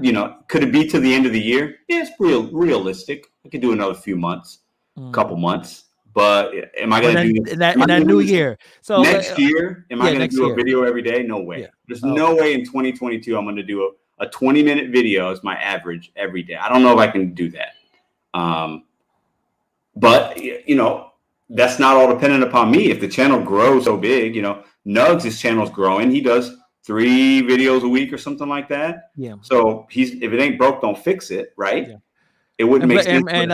could it be to the end of the year? Yeah, it's realistic. I could do another few months, couple months, but am I going to do this in that new year? So next year? Am I going to do a video every day? No way. Yeah. There's no way in 2022 I'm going to do a 20-minute video as my average every day. I don't know if I can do that. But that's not all dependent upon me. If the channel grows so big, Nugs' channel's growing. He does 3 videos a week or something like that. Yeah. So if it ain't broke, don't fix it, right? Yeah. It wouldn't make sense. And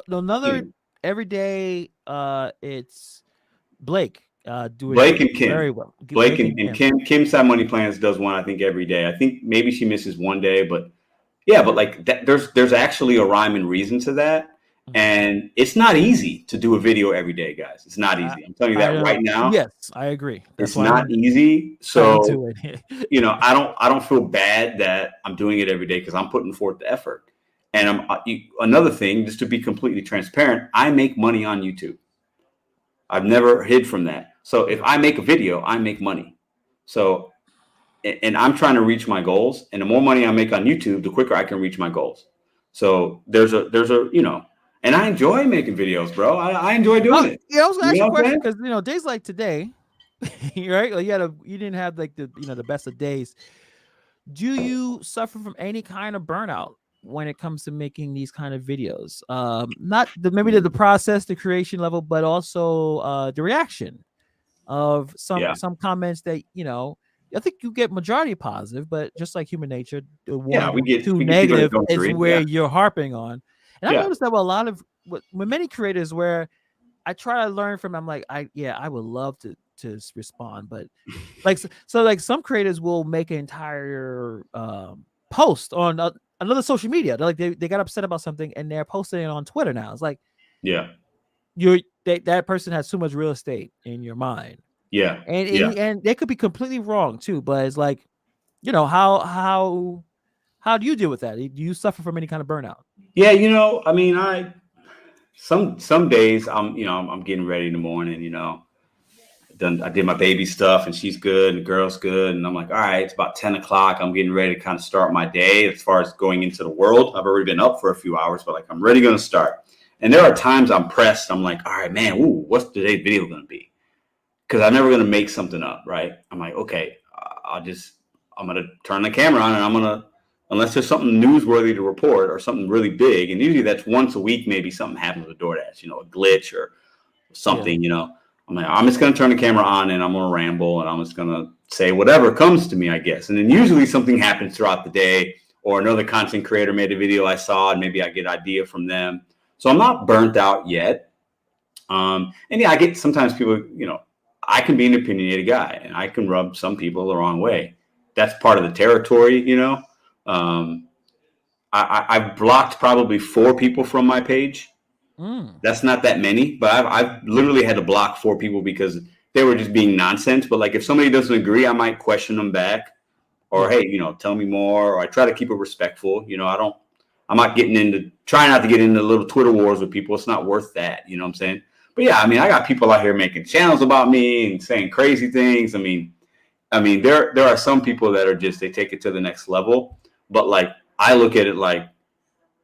another every day, it's Blake. Doing Blake and Kim. Very well. Blake and Kim. Kim Side Money Plans does one, I think, every day. I think maybe she misses one day, but yeah, but like that, there's actually a rhyme and reason to that. And it's not easy to do a video every day, guys. It's not easy. I'm telling you that right now. Yes, I agree. It's not easy. So, I don't feel bad that I'm doing it every day because I'm putting forth the effort. And another thing, just to be completely transparent, I make money on YouTube. I've never hid from that. So if I make a video, I make money. So, and I'm trying to reach my goals. And the more money I make on YouTube, the quicker I can reach my goals. So there's a and I enjoy making videos, bro. I enjoy doing it. Yeah, I was gonna ask you a question because days like today, right? Like you didn't have like the best of days. Do you suffer from any kind of burnout when it comes to making these kind of videos? Not maybe the process, the creation level, but also the reaction of some comments that I think you get majority positive, but just like human nature, the one we get too negative is where you're harping on. And I noticed that with a lot of with many creators where I try to learn from, I'm like, I would love to respond, but like some creators will make an entire post on another social media. They're like they got upset about something and they're posting it on Twitter now. It's like, that person has too much real estate in your mind. Yeah. And they could be completely wrong too, but it's like, how do you deal with that? Do you suffer from any kind of burnout? Yeah, I mean, some days I'm getting ready in the morning, I did my baby stuff and she's good and the girl's good. And I'm like, all right, it's about 10 o'clock. I'm getting ready to kind of start my day as far as going into the world. I've already been up for a few hours, but like, I'm really going to start. And there are times I'm pressed. I'm like, all right, man, what's today's video going to be? Because I'm never going to make something up, right? I'm like, okay, I'm going to turn the camera on and I'm going to, unless there's something newsworthy to report or something really big. And usually that's once a week, maybe something happens with DoorDash, a glitch or something, I'm like, I'm just going to turn the camera on and I'm going to ramble and I'm just going to say whatever comes to me, I guess. And then usually something happens throughout the day or another content creator made a video I saw and maybe I get an idea from them. So I'm not burnt out yet. And I get sometimes people, I can be an opinionated guy and I can rub some people the wrong way. That's part of the territory, I've blocked probably 4 people from my page. That's not that many, but I've literally had to block 4 people because they were just being nonsense. But like if somebody doesn't agree, I might question them back or, hey, tell me more. Or I try to keep it respectful. I'm not trying not to get into little Twitter wars with people. It's not worth that. You know what I'm saying? But yeah, I mean, I got people out here making channels about me and saying crazy things. I mean, there are some people that are they take it to the next level. But like, I look at it like,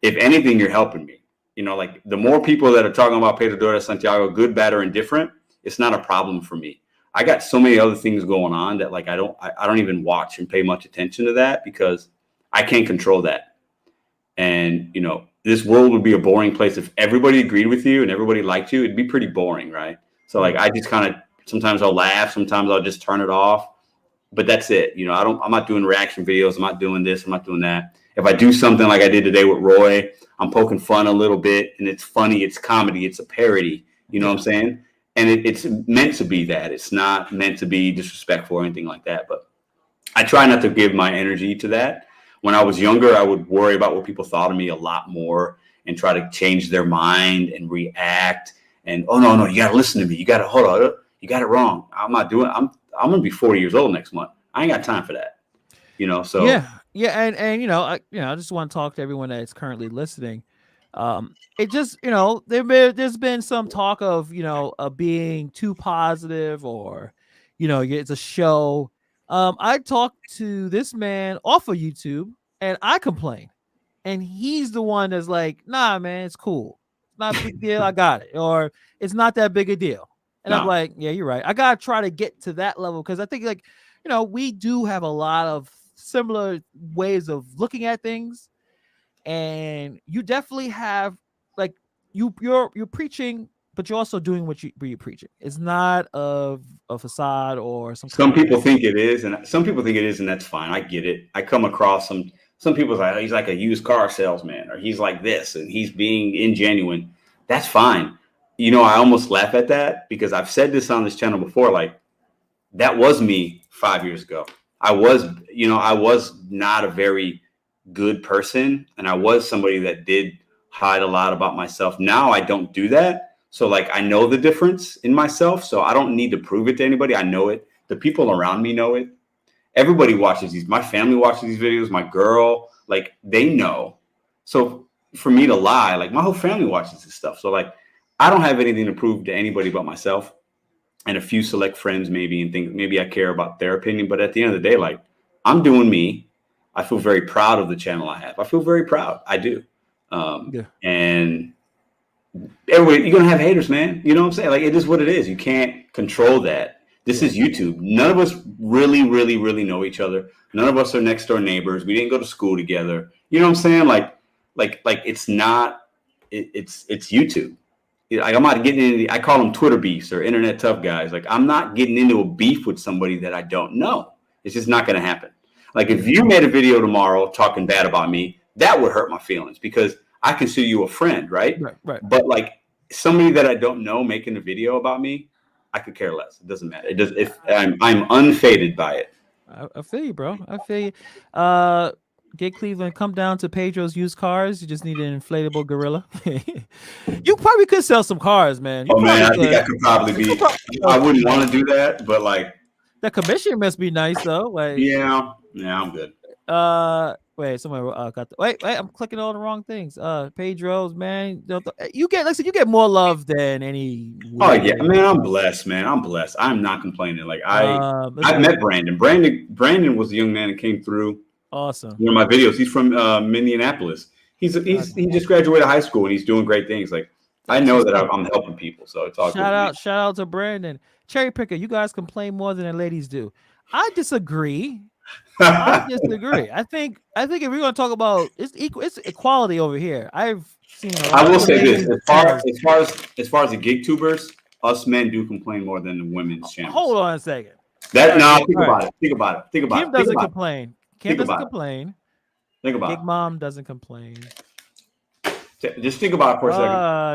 if anything, you're helping me. Like the more people that are talking about Pedro DoorDash Santiago, good, bad, or indifferent, it's not a problem for me. I got so many other things going on that like I don't even watch and pay much attention to that because I can't control that. And this world would be a boring place if everybody agreed with you and everybody liked you. It'd be pretty boring, right? So like I just kind of sometimes I'll laugh, sometimes I'll just turn it off. But that's it. I'm not doing reaction videos. I'm not doing this. I'm not doing that. If I do something like I did today with Roy, I'm poking fun a little bit and it's funny. It's comedy. It's a parody. You know what I'm saying? And it's meant to be that. It's not meant to be disrespectful or anything like that. But I try not to give my energy to that. When I was younger, I would worry about what people thought of me a lot more and try to change their mind and react. And oh no, you gotta listen to me. You gotta hold on. You got it wrong. I'm not doing. I'm gonna be 40 years old next month. I ain't got time for that. So Yeah, and I just want to talk to everyone that's currently listening. It just there's been some talk of being too positive, or it's a show. I talked to this man off of YouTube, and I complained, and he's the one that's like, nah, man, it's cool, it's not a big deal, I got it, or it's not that big a deal. And I'm no. like, yeah, you're right, I gotta try to get to that level, because I think, like, we do have a lot of similar ways of looking at things, and you definitely have, like, you're preaching, but you're also doing what you're preaching. It's not a facade or some Some kind of people think it is, and some people think it is, and that's fine. I get it. I come across some people like, oh, he's like a used car salesman, or he's like this, and he's being ingenuine. That's fine. I almost laugh at that, because I've said this on this channel before. Like, that was me 5 years ago. I was not a very good person, and I was somebody that did hide a lot about myself. Now I don't do that. So, like, I know the difference in myself, so I don't need to prove it to anybody. I know it. The people around me know it. Everybody watches these. My family watches these videos. My girl, like, they know. So for me to lie, like, my whole family watches this stuff. So, like, I don't have anything to prove to anybody but myself and a few select friends, maybe, and think maybe I care about their opinion. But at the end of the day, like, I'm doing me. I feel very proud of the channel I have. I feel very proud. I do. And everybody, you're gonna have haters, man. You know what I'm saying? Like, it is what it is. You can't control that. This is YouTube. None of us really know each other. None of us are next door neighbors. We didn't go to school together. You know what I'm saying? Like it's not. It's YouTube. Like, I'm not getting into. I call them Twitter beefs or internet tough guys. Like, I'm not getting into a beef with somebody that I don't know. It's just not going to happen. Like, if you made a video tomorrow talking bad about me, that would hurt my feelings, because I consider you a friend, right? Right. But, like, somebody that I don't know making a video about me, I could care less. It doesn't matter. It does. If I'm unfaded by it. I feel you, bro. I feel you. Get Cleveland, come down to Pedro's used cars. You just need an inflatable gorilla. You probably could sell some cars, man. I think I could probably be. I wouldn't want to do that, but, like, the commission must be nice though. Like, yeah, I'm good. Wait, somebody got the wait. I'm clicking all the wrong things. Pedro's, man, you get, like I said, you get more love than any. Oh yeah, man, I'm blessed, man. I'm blessed. I'm not complaining. Like, I met Brandon. Brandon was the young man that came through. Awesome. One of my videos. He's from Minneapolis. He just graduated high school, and he's doing great things. Like, I know that I'm helping people, so it's all shout out to Brandon. Cherry Picker, you guys complain more than the ladies do. I disagree. I think if we're gonna talk about it's equality over here. I've seen. I will say this: as far as the gig tubers, us men do complain more than the women's channels. Hold on a second. Think about it. Kim doesn't complain. Think about it. Big Mom doesn't complain. Just think about it for a second.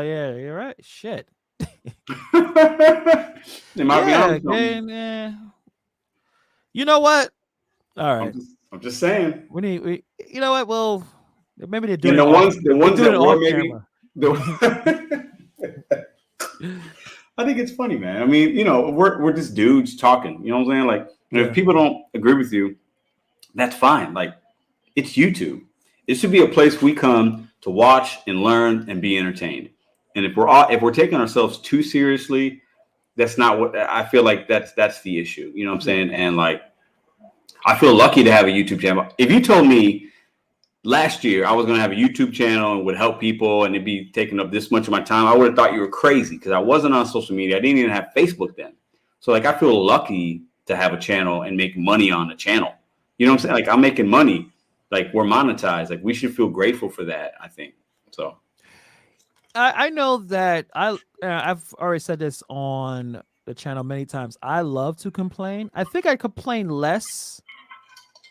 Yeah, you're right. Shit. It might be honest. You know what? All right. I'm just saying. We you know what? Well, maybe they're doing the ones that were maybe. I think it's funny, man. I mean, we're just dudes talking. You know what I'm saying? Like, if people don't agree with you, that's fine. Like, it's YouTube. It should be a place we come to watch and learn and be entertained. And if we're taking ourselves too seriously, that's not what I feel like. That's the issue. You know what I'm saying? And, like, I feel lucky to have a YouTube channel. If you told me last year I was going to have a YouTube channel and would help people and it'd be taking up this much of my time, I would have thought you were crazy, because I wasn't on social media. I didn't even have Facebook then. So, like, I feel lucky to have a channel and make money on the channel. You know what I'm saying? Like, I'm making money. Like, we're monetized. Like, we should feel grateful for that, I think. So I know that I've already said this on the channel many times. I love to complain. I think I complain less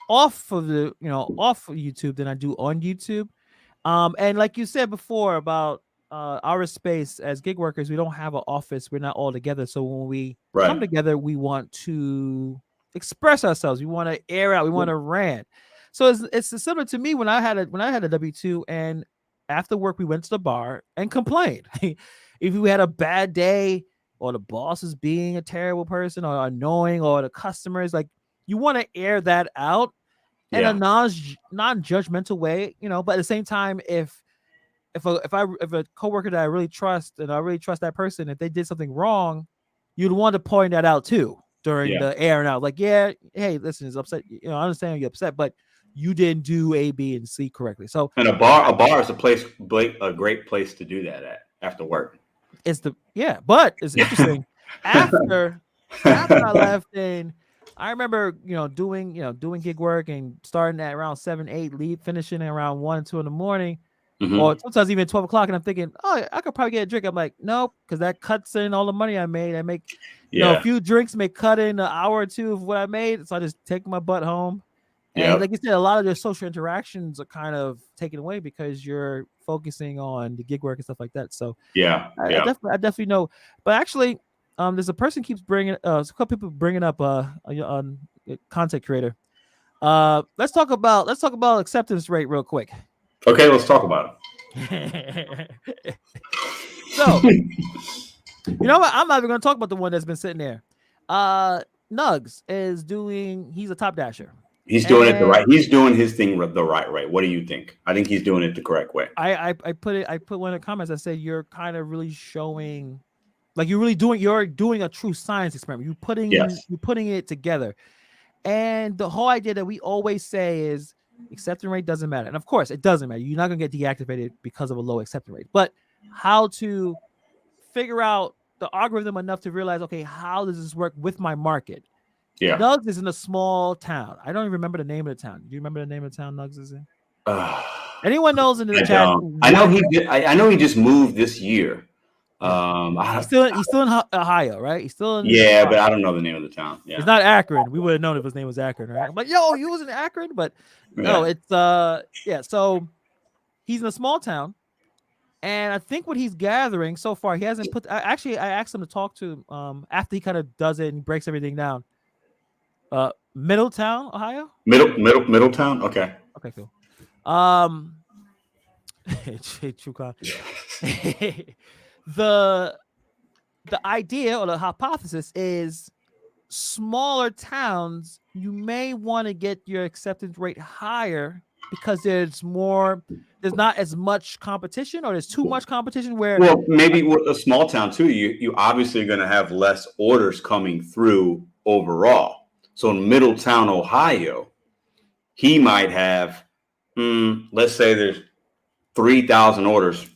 off of YouTube than I do on YouTube. And like you said before about our space as gig workers, we don't have an office. We're not all together. So when we come together, we want to express ourselves. We want to air out. We want to rant. So it's similar to me when I had a W-2, and after work we went to the bar and complained. If we had a bad day, or the boss is being a terrible person or annoying, or the customers, like, you want to air that out in a Yeah. non-judgmental way, but at the same time, if a coworker that I really trust, and I really trust that person, if they did something wrong, you'd want to point that out too during Yeah. the airing out. Like, yeah, hey, listen, it's upset. I understand you're upset, but you didn't do A, B, and C correctly. So And a bar is a great place to do that at after work. but it's interesting. After I left, and I remember, doing gig work and starting at around 7, 8, finishing at around 1, 2 in the morning, Hmm. or sometimes even 12 o'clock. And I'm thinking, oh, I could probably get a drink. I'm like, nope, because that cuts in all the money I made. I make, a Yeah. few drinks may cut in an hour or two of what I made. So I just take my butt home. And Yep. like you said, a lot of their social interactions are kind of taken away because you're focusing on the gig work and stuff like that. So Yeah. Yeah. I definitely know. But actually, there's a person keeps bringing, a couple people bringing up a content creator. Let's talk about acceptance rate real quick. Okay, let's talk about So, it. you know what? I'm not even going to talk about the one that's been sitting there. Nugs he's a top dasher. He's doing it the And right. He's doing his thing the right way. What do you think? I think he's doing it the correct way. I put one of the comments. I said, you're kind of really showing, like, you're doing a true science experiment. Yes. You're putting it together. And the whole idea that we always say is acceptance rate doesn't matter. And of course, it doesn't matter. You're not going to get deactivated because of a low acceptance rate. But how to figure out the algorithm enough to realize, okay, how does this work with my market? Yeah. Nugs is in a small town. I don't even remember the name of the town. Do you remember the name of the town Nugs is in? Uh, Anyone knows in the I chat? don't. I know he did. I know he just moved this year. Yeah. I, He's still in Ohio, right? He's still in. yeah, but I don't know the name of the town. Yeah. It's not Akron. We would have known if his name was Akron, right? I'm like, yo, you was in Akron, but no, Yeah. it's yeah. So he's in a small town, and I think what he's gathering so far, he hasn't put. I asked him to talk to after he kind of does it and breaks everything down. Middletown, Ohio. Middletown. Okay. Okay, cool. True con. the idea or the hypothesis is smaller towns, you may want to get your acceptance rate higher because there's not as much competition, or there's too much competition where Well, maybe with a small town too. You obviously are going to have less orders coming through overall. So in Middletown, Ohio, he might have, let's say there's 3,000 orders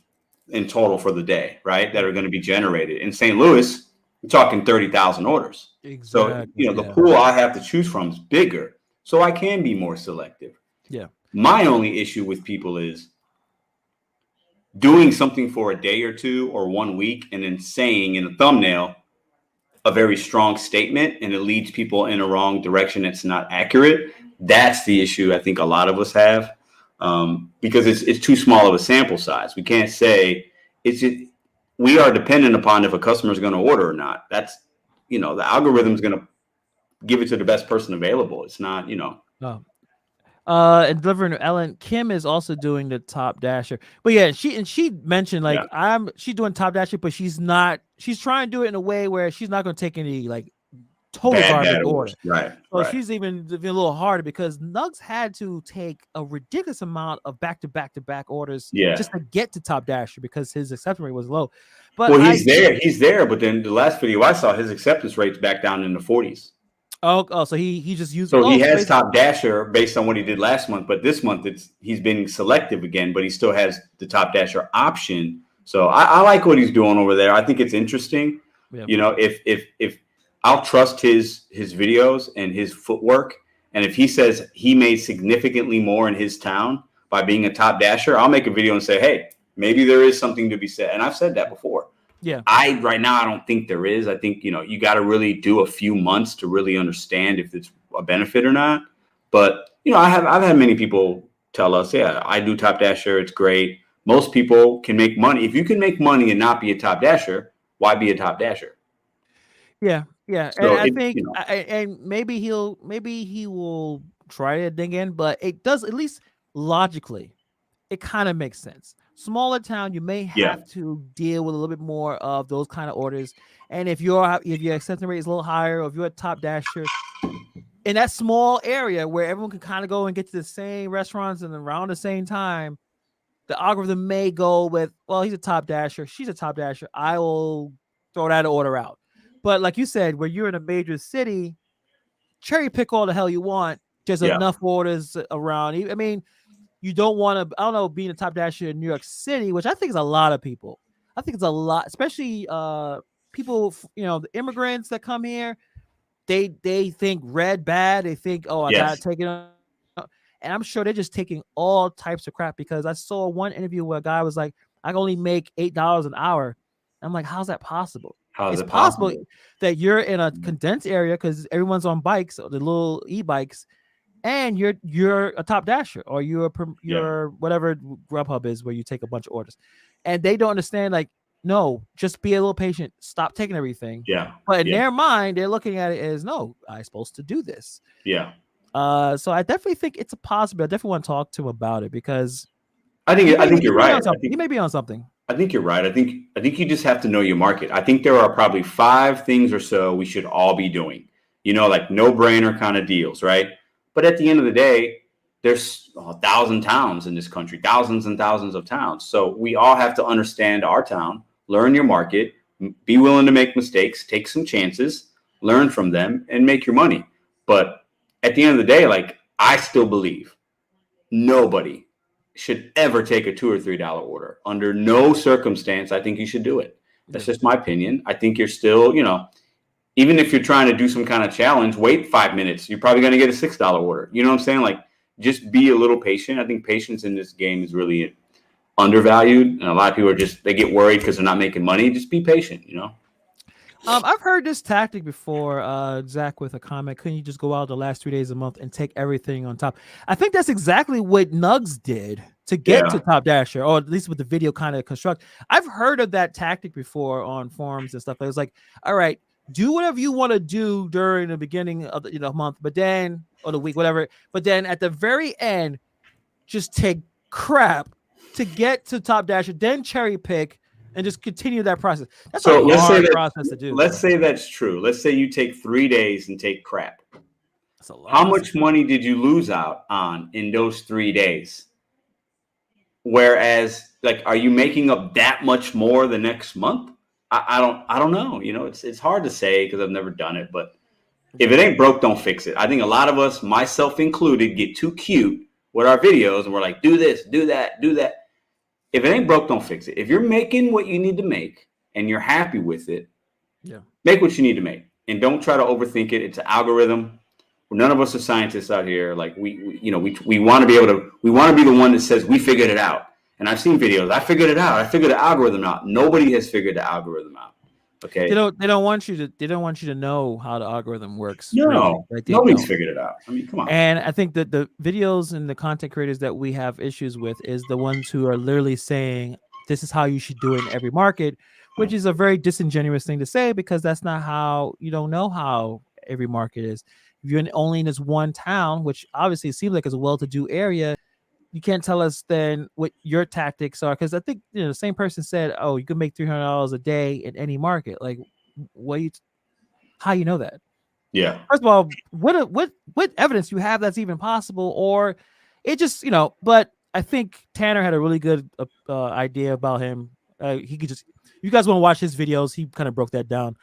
in total for the day, right? That are going to be generated. In St. Louis, we're talking 30,000 orders. exactly, So, the pool I have to choose from is bigger. So I can be more selective. yeah. My only issue with people is doing something for a day or two or 1 week and then saying in a thumbnail a very strong statement, and it leads people in a wrong direction. It's not accurate. That's the issue I think a lot of us have, because it's too small of a sample size. We can't say we are dependent upon if a customer is going to order or not. That's, the algorithm is going to give it to the best person available. It's not, No. And delivering to Ellen, Kim is also doing the top dasher. But yeah, she mentioned, like, she's doing top dasher, but she's trying to do it in a way where she's not going to take any, like, total garbage order. Right. So she's even a little harder because Nugs had to take a ridiculous amount of back-to-back orders just to get to top dasher because his acceptance rate was low. But he's there, but then the last video I saw, his acceptance rate's back down in the 40s. Oh, so he just used. So he has top dasher based on what he did last month, but this month he's been selective again, but he still has the top dasher option. So I like what he's doing over there. I think it's interesting. Yeah. If I'll trust his videos and his footwork, and if he says he made significantly more in his town by being a top dasher, I'll make a video and say, hey, maybe there is something to be said. And I've said that before. Yeah. Right now I don't think there is. I think, you got to really do a few months to really understand if it's a benefit or not. But, I've had many people tell us, yeah, I do top dasher. It's great. Most people can make money. If you can make money and not be a top dasher, why be a top dasher? Yeah. Yeah. So and I think and maybe he will try to dig in, but it does, at least logically, it kind of makes sense. Smaller town, you may Yeah. have to deal with a little bit more of those kind of orders. And if your acceptance rate is a little higher, or if you're a top dasher in that small area where everyone can kind of go and get to the same restaurants and around the same time, the algorithm may go with, well, he's a top dasher, she's a top dasher, I will throw that order out. But like you said, where you're in a major city, cherry pick all the hell you want. There's Yeah. enough orders around. I mean, you don't want to, I don't know, being a top dasher in New York City, which I think is a lot of people. I think it's a lot, especially people, the immigrants that come here. They think red bad. They think, oh, I gotta Yes. take it. And I'm sure they're just taking all types of crap, because I saw one interview where a guy was like, I can only make $8 an hour. I'm like, how's that possible? How is It's it possible possible? that you're in a condensed area because everyone's on bikes, or the little e-bikes, and you're a top dasher, or Yeah. you're whatever Grubhub is, where you take a bunch of orders, and they don't understand, like, no, just be a little patient, stop taking everything. Yeah. But in Yeah. their mind, they're looking at it as, no, I'm supposed to do this. Yeah. So I definitely think it's a possibility. I definitely want to talk to him about it, because I think you're right. he may be on something. I think you're right. I think you just have to know your market. I think there are probably 5 things or so we should all be doing. Like no-brainer kind of deals, right? But at the end of the day, there's 1,000 towns in this country, thousands and thousands of towns. So we all have to understand our town, learn your market, be willing to make mistakes, take some chances, learn from them, and make your money. But at the end of the day, like, I still believe nobody should ever take a $2 or $3 order. Under no circumstance, I think you should do it. That's just my opinion. I think you're still, even if you're trying to do some kind of challenge, wait 5 minutes. You're probably going to get a $6 order. You know what I'm saying? Like, just be a little patient. I think patience in this game is really undervalued. And a lot of people they get worried because they're not making money. Just be patient, I've heard this tactic before, Zach, with a comment. Couldn't you just go out the last 3 days a month and take everything on top? I think that's exactly what Nugs did to get to Top Dasher, or at least with the video kind of construct. I've heard of that tactic before on forums and stuff. It was like, all right, do whatever you want to do during the beginning of the month, but then, or the week, whatever. But then at the very end, just take crap to get to Top Dasher, then cherry pick, and just continue that process. That's a hard process to do. Let's say that's true. Let's say you take 3 days and take crap. That's a lot. How much money did you lose out on in those 3 days? Whereas, like, are you making up that much more the next month? I don't know. It's hard to say because I've never done it. But if it ain't broke, don't fix it. I think a lot of us, myself included, get too cute with our videos, and we're like, do this, do that, do that. If it ain't broke, don't fix it. If you're making what you need to make and you're happy with it, make what you need to make, and don't try to overthink it. It's an algorithm. None of us are scientists out here. Like, we want to be able to. We want to be the one that says we figured it out. And I've seen videos. I figured it out. I figured the algorithm out. Nobody has figured the algorithm out. Okay. They don't want you to know how the algorithm works. No, really. Like, nobody's figured it out. I mean, come on. And I think that the videos and the content creators that we have issues with is the ones who are literally saying this is how you should do it in every market, which is a very disingenuous thing to say, because that's not how. You don't know how every market is. If you're only in this one town, which obviously seems like it's a well-to-do area, you can't tell us then what your tactics are, because I think the same person said, "Oh, you can make $300 a day in any market." Like, how you know that? Yeah. First of all, what evidence you have that's even possible, or it just But I think Tanner had a really good idea about him. He could just. You guys want to watch his videos? He kind of broke that down.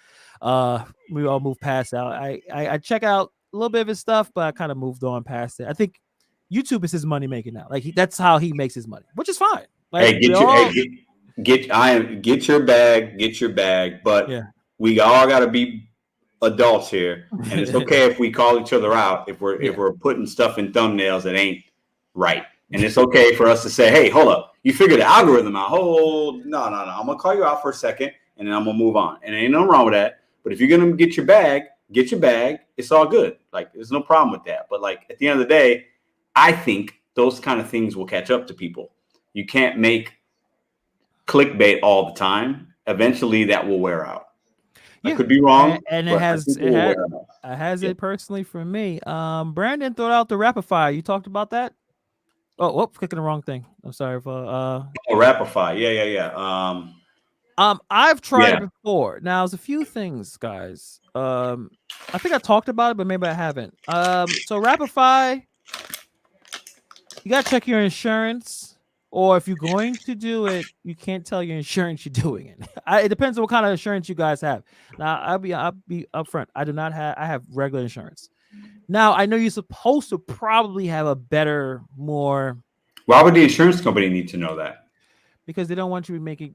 We all moved past that. I check out a little bit of his stuff, but I kind of moved on past it. I think YouTube is his money making now. Like, that's how he makes his money, which is fine. Like, get your bag. But we all got to be adults here, and it's okay if we call each other out if we're putting stuff in thumbnails that ain't right, and it's okay for us to say, "Hey, hold up, you figured the algorithm out." No, I'm gonna call you out for a second, and then I'm gonna move on. And ain't nothing wrong with that. But if you're gonna get your bag. It's all good. Like, there's no problem with that. But, like, at the end of the day, I think those kind of things will catch up to people. You can't make clickbait all the time. Eventually that will wear out. I Yeah, could be wrong, and but I think we're aware of that. it has Yeah. it personally for me. Brandon threw out the Rapify. You talked about that. Oh, whoop, clicking the wrong thing. I'm sorry for Oh, Rapify. Yeah. I've tried it Yeah. before. Now, there's a few things, guys. I think I talked about it, but maybe I haven't. So Rapify, you gotta check your insurance, or if you're going to do it, you can't tell your insurance you're doing it. It depends on what kind of insurance you guys have. Now, I'll be upfront. I do not have. I have regular insurance. Now, I know you're supposed to probably have a better, more Why would the insurance company need to know that? because they don't want you to be making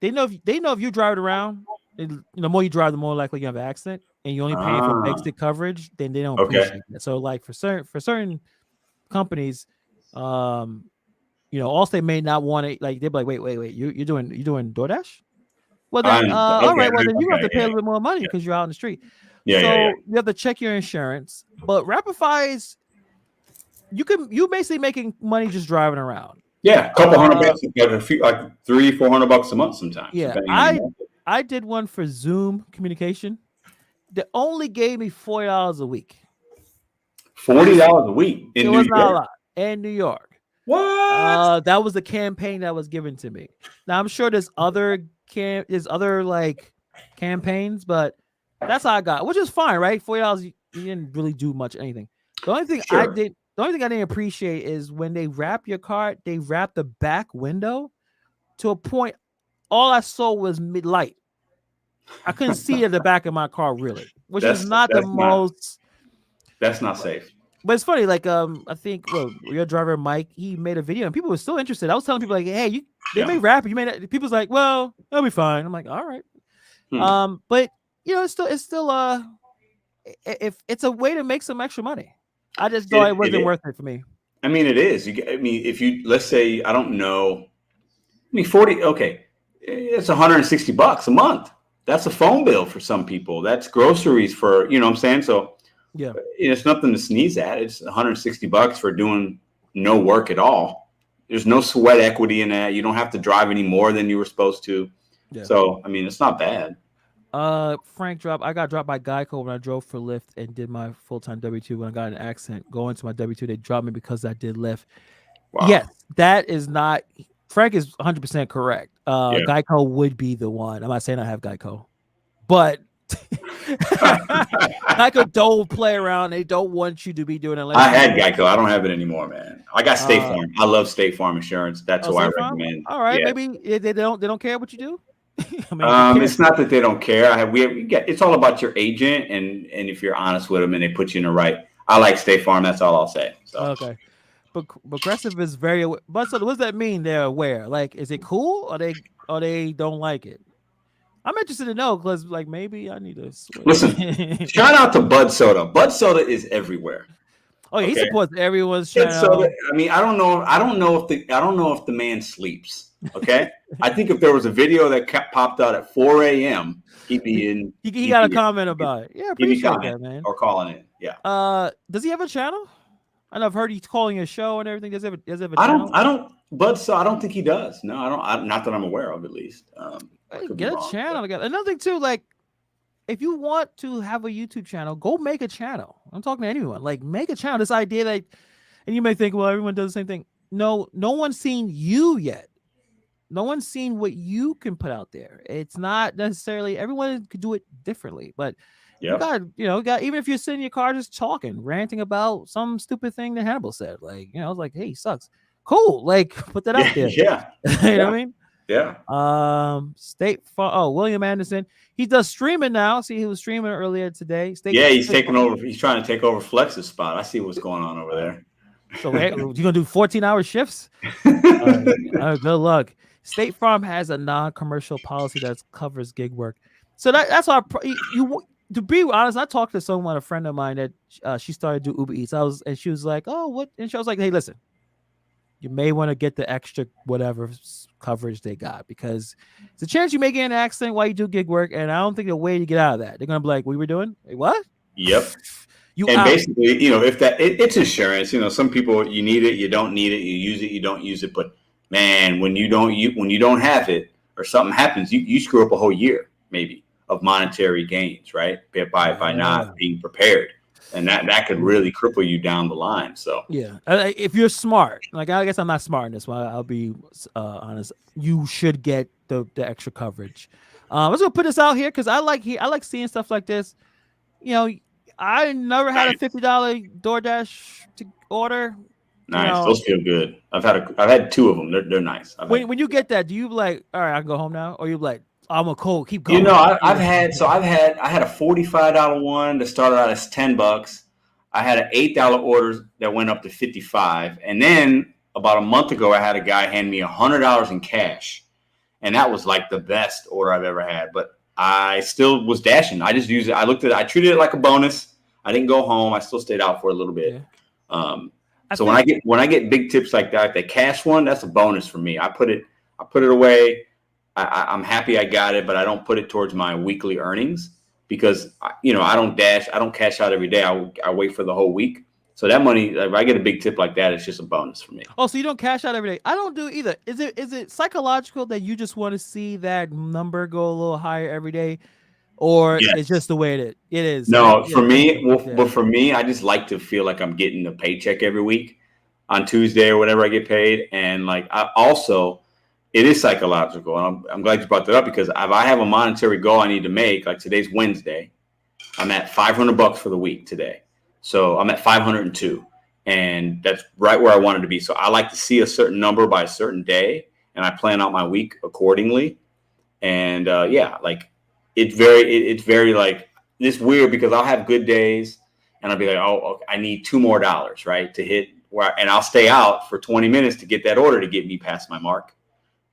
they know if you drive it around, the more you drive, the more likely you have an accident, and you're only paying for Ah, basic coverage. Then they don't okay. appreciate that. So, like for certain companies, Allstate may not want it. Like they'd be like, wait, you're doing DoorDash? Well I then, understand. all Okay. right, well then you have to pay a Yeah. little bit more money because you're out in the street. Yeah. So you have to check your insurance. But Rapify is you basically making money just driving around. Yeah. A couple $100, like a few, like $300-400 a month sometimes, Yeah, depending on the market. I did one for Zoom communication. They only gave me $40 a week. $40 a week in It New was not a York. lot in New York. What? That was the campaign that was given to me. Now I'm sure there's other like campaigns, but that's how I got, which is fine, right? $40 you didn't really do much anything. The only thing I Sure. didn't appreciate is when they wrap your card, they wrap the back window to a point. All I saw was mid-light. I couldn't see at the back of my car really, which is not the most. That's not safe. But it's funny, like I think your driver Mike, he made a video and people were still interested. I was telling people like, hey, they may rap it. You may not. People's like, well, that'll be fine. I'm like, all right. But it's still if it's a way to make some extra money. I just thought it wasn't worth it for me. I mean, it is. If you let's say I don't know. I mean, 40. Okay, it's $160 a month. That's a phone bill for some people. That's groceries for what I'm saying. So yeah, it's nothing to sneeze at. It's $160 for doing no work at all. There's no sweat equity in that. You don't have to drive any more than you were supposed to. Yeah. So I mean, it's not bad. Frank I got dropped by Geico when I drove for Lyft and did my full-time W-2. When I got in an accident going to my W-2, they dropped me because I did Lyft. Wow. Yes, that is not. Frank is 100% correct. Geico would be the one. I'm not saying I have Geico, but Geico don't play around. They don't want you to be doing it. I had Geico. I don't have it anymore, man. I got State Farm. I love State Farm insurance. That's who I recommend. All right, maybe they don't care what you do. It's not that they don't care. It's all about your agent and if you're honest with them and they put you in the right. I like State Farm. That's all I'll say. So. Okay. But Progressive is very. But so what does that mean? They're aware. Like, is it cool or they don't like it? I'm interested to know because like maybe I need to switch. Listen. Shout out to Bud Soda. Bud Soda is everywhere. Oh, yeah, he supports everyone's channel. Soda, I mean, I don't know if the man sleeps. Okay, I think if there was a video that popped out at 4 a.m., he'd be in. He got a comment about it. Yeah, appreciate that, man. Or calling it. Yeah. Does he have a channel? I know I've heard he's calling a show and everything. Does he have a channel? I don't think he does. No, I don't. Not that I'm aware of, at least. Get a channel together. Another thing too, like if you want to have a YouTube channel, go make a channel. I'm talking to anyone. Like make a channel. This idea that, and you may think, well, everyone does the same thing. No one's seen you yet. No one's seen what you can put out there. It's not necessarily everyone could do it differently, but you got even if you're sitting in your car just talking, ranting about some stupid thing that Hannibal said, like I was like, hey, he sucks. Cool, like put that out there. Yeah, you know what I mean? Yeah. State Farm. Oh, William Anderson. He does streaming now. See, he was streaming earlier today. He's taking over. He's trying to take over Flex's spot. I see what's going on over there. So you're gonna do 14-hour shifts? Good luck. State Farm has a non-commercial policy that covers gig work. So that's why to be honest, I talked to a friend of mine that she started to do Uber Eats. And she was like, oh, what? And she was like, hey, listen, you may want to get the extra whatever coverage they got because it's a chance you may get an accident while you do gig work. And I don't think the way to get out of that. They're going to be like, we were doing? Wait, what? Yep. Basically, if it's insurance, some people, you need it, you don't need it, you use it, you don't use it. But man, when you don't have it or something happens, you screw up a whole year, maybe. of monetary gains, right? By not being prepared. And that could really cripple you down the line. So if you're smart, like I guess I'm not smart in this one. I'll be honest. You should get the extra coverage. Let's go put this out here because I like seeing stuff like this. You know, I never had a $50 DoorDash to order. Nice, those feel good. I've had 2 of them. They're nice. When you get that, do you like, all right, I can go home now, or you like, I'm gonna keep going? I had a $45 one that started out as $10. I had an $8 order that went up to $55, and then about a month ago, I had a guy hand me $100 in cash, and that was like the best order I've ever had. But I still was dashing. I just used it. I treated it like a bonus. I didn't go home. I still stayed out for a little bit. Yeah. So when I get big tips like that, the cash one, that's a bonus for me. I put it away. I'm happy I got it, but I don't put it towards my weekly earnings because I don't cash out every day. I wait for the whole week. So that money, if I get a big tip like that, it's just a bonus for me. Oh, so you don't cash out every day? I don't do either. Is it psychological that you just want to see that number go a little higher every day? Or it's just the way it is. No, for me, but for me, I just like to feel like I'm getting a paycheck every week on Tuesday or whatever I get paid. And like it is psychological. And I'm glad you brought that up because if I have a monetary goal I need to make, like today's Wednesday, I'm at $500 for the week today. So I'm at 502, and that's right where I wanted to be. So I like to see a certain number by a certain day, and I plan out my week accordingly. And it's very like it's weird because I'll have good days and I'll be like, oh, I need $2 more, right, to hit and I'll stay out for 20 minutes to get that order to get me past my mark.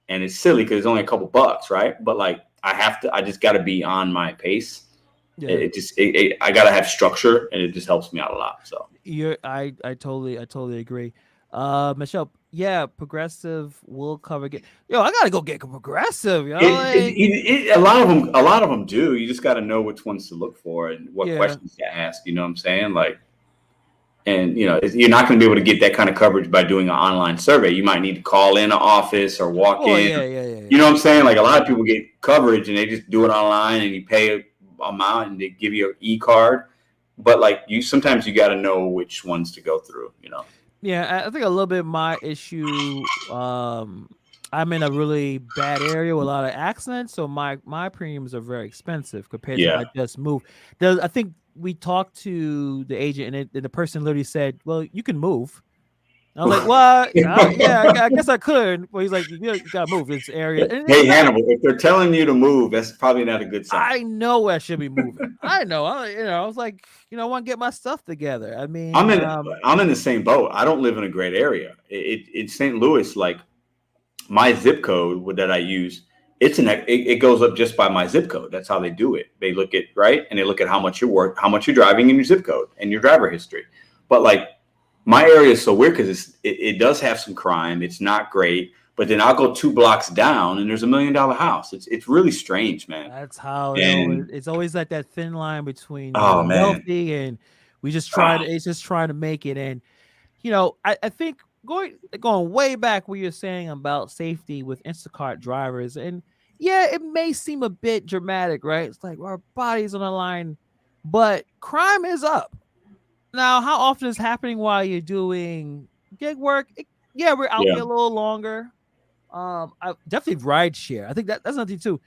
And it's silly because it's only a couple bucks, right? But like I just got to be on my pace. Yeah. I got to have structure, and it just helps me out a lot. So I totally agree. Michelle, Progressive will cover. I gotta go get Progressive. A lot of them do. You just got to know which ones to look for and what questions to ask. You know what I'm saying? Like, and you're not going to be able to get that kind of coverage by doing an online survey. You might need to call in an office or walk in. Yeah. You know what I'm saying? Like a lot of people get coverage and they just do it online, and you pay an amount and they give you an e-card. But like sometimes you got to know which ones to go through. Yeah, I think a little bit of my issue. I'm in a really bad area with a lot of accidents, so my premiums are very expensive compared to if I just move. I think we talked to the agent, and the person literally said, "Well, you can move." I was like, "What?" I guess I could. Well, he's like, "You gotta move this area." Hey, Hannibal, if they're telling you to move, that's probably not a good sign. I know I should be moving. I know. I was like, I want to get my stuff together. I mean, I'm in the same boat. I don't live in a great area. It's St. Louis. Like my zip code that I use, it goes up just by my zip code. That's how they do it. They look at and they look at how much you're worth, how much you're driving in your zip code and your driver history. But like my area is so weird because it does have some crime. It's not great. But then I'll go 2 blocks down and there's $1 million house. It's really strange, man. That's how it's always like that thin line between wealthy and we just try to. It's just trying to make it. And I think going way back, what you're saying about safety with Instacart drivers, and it may seem a bit dramatic, right? It's like our bodies on the line, but crime is up. Now, how often is happening while you're doing gig work? We're out there a little longer. I definitely ride share. I think that's nothing too.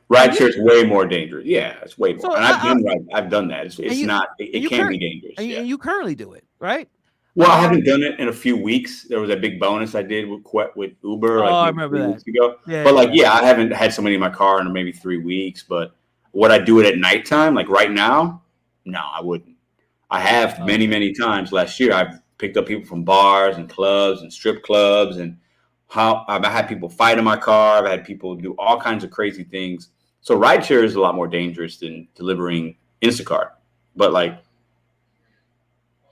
Ride share is way more dangerous. Yeah, it's way more. So and I've done that. It can be dangerous. And you currently do it, right? Well, I haven't done it in a few weeks. There was a big bonus I did with Uber. I remember that. Weeks ago. I haven't had somebody in my car in maybe 3 weeks. But would I do it at nighttime? Like right now? No, I wouldn't. I have many times last year. I've picked up people from bars and clubs and strip clubs, and I've had people fight in my car. I've had people do all kinds of crazy things. So rideshare is a lot more dangerous than delivering Instacart. But like,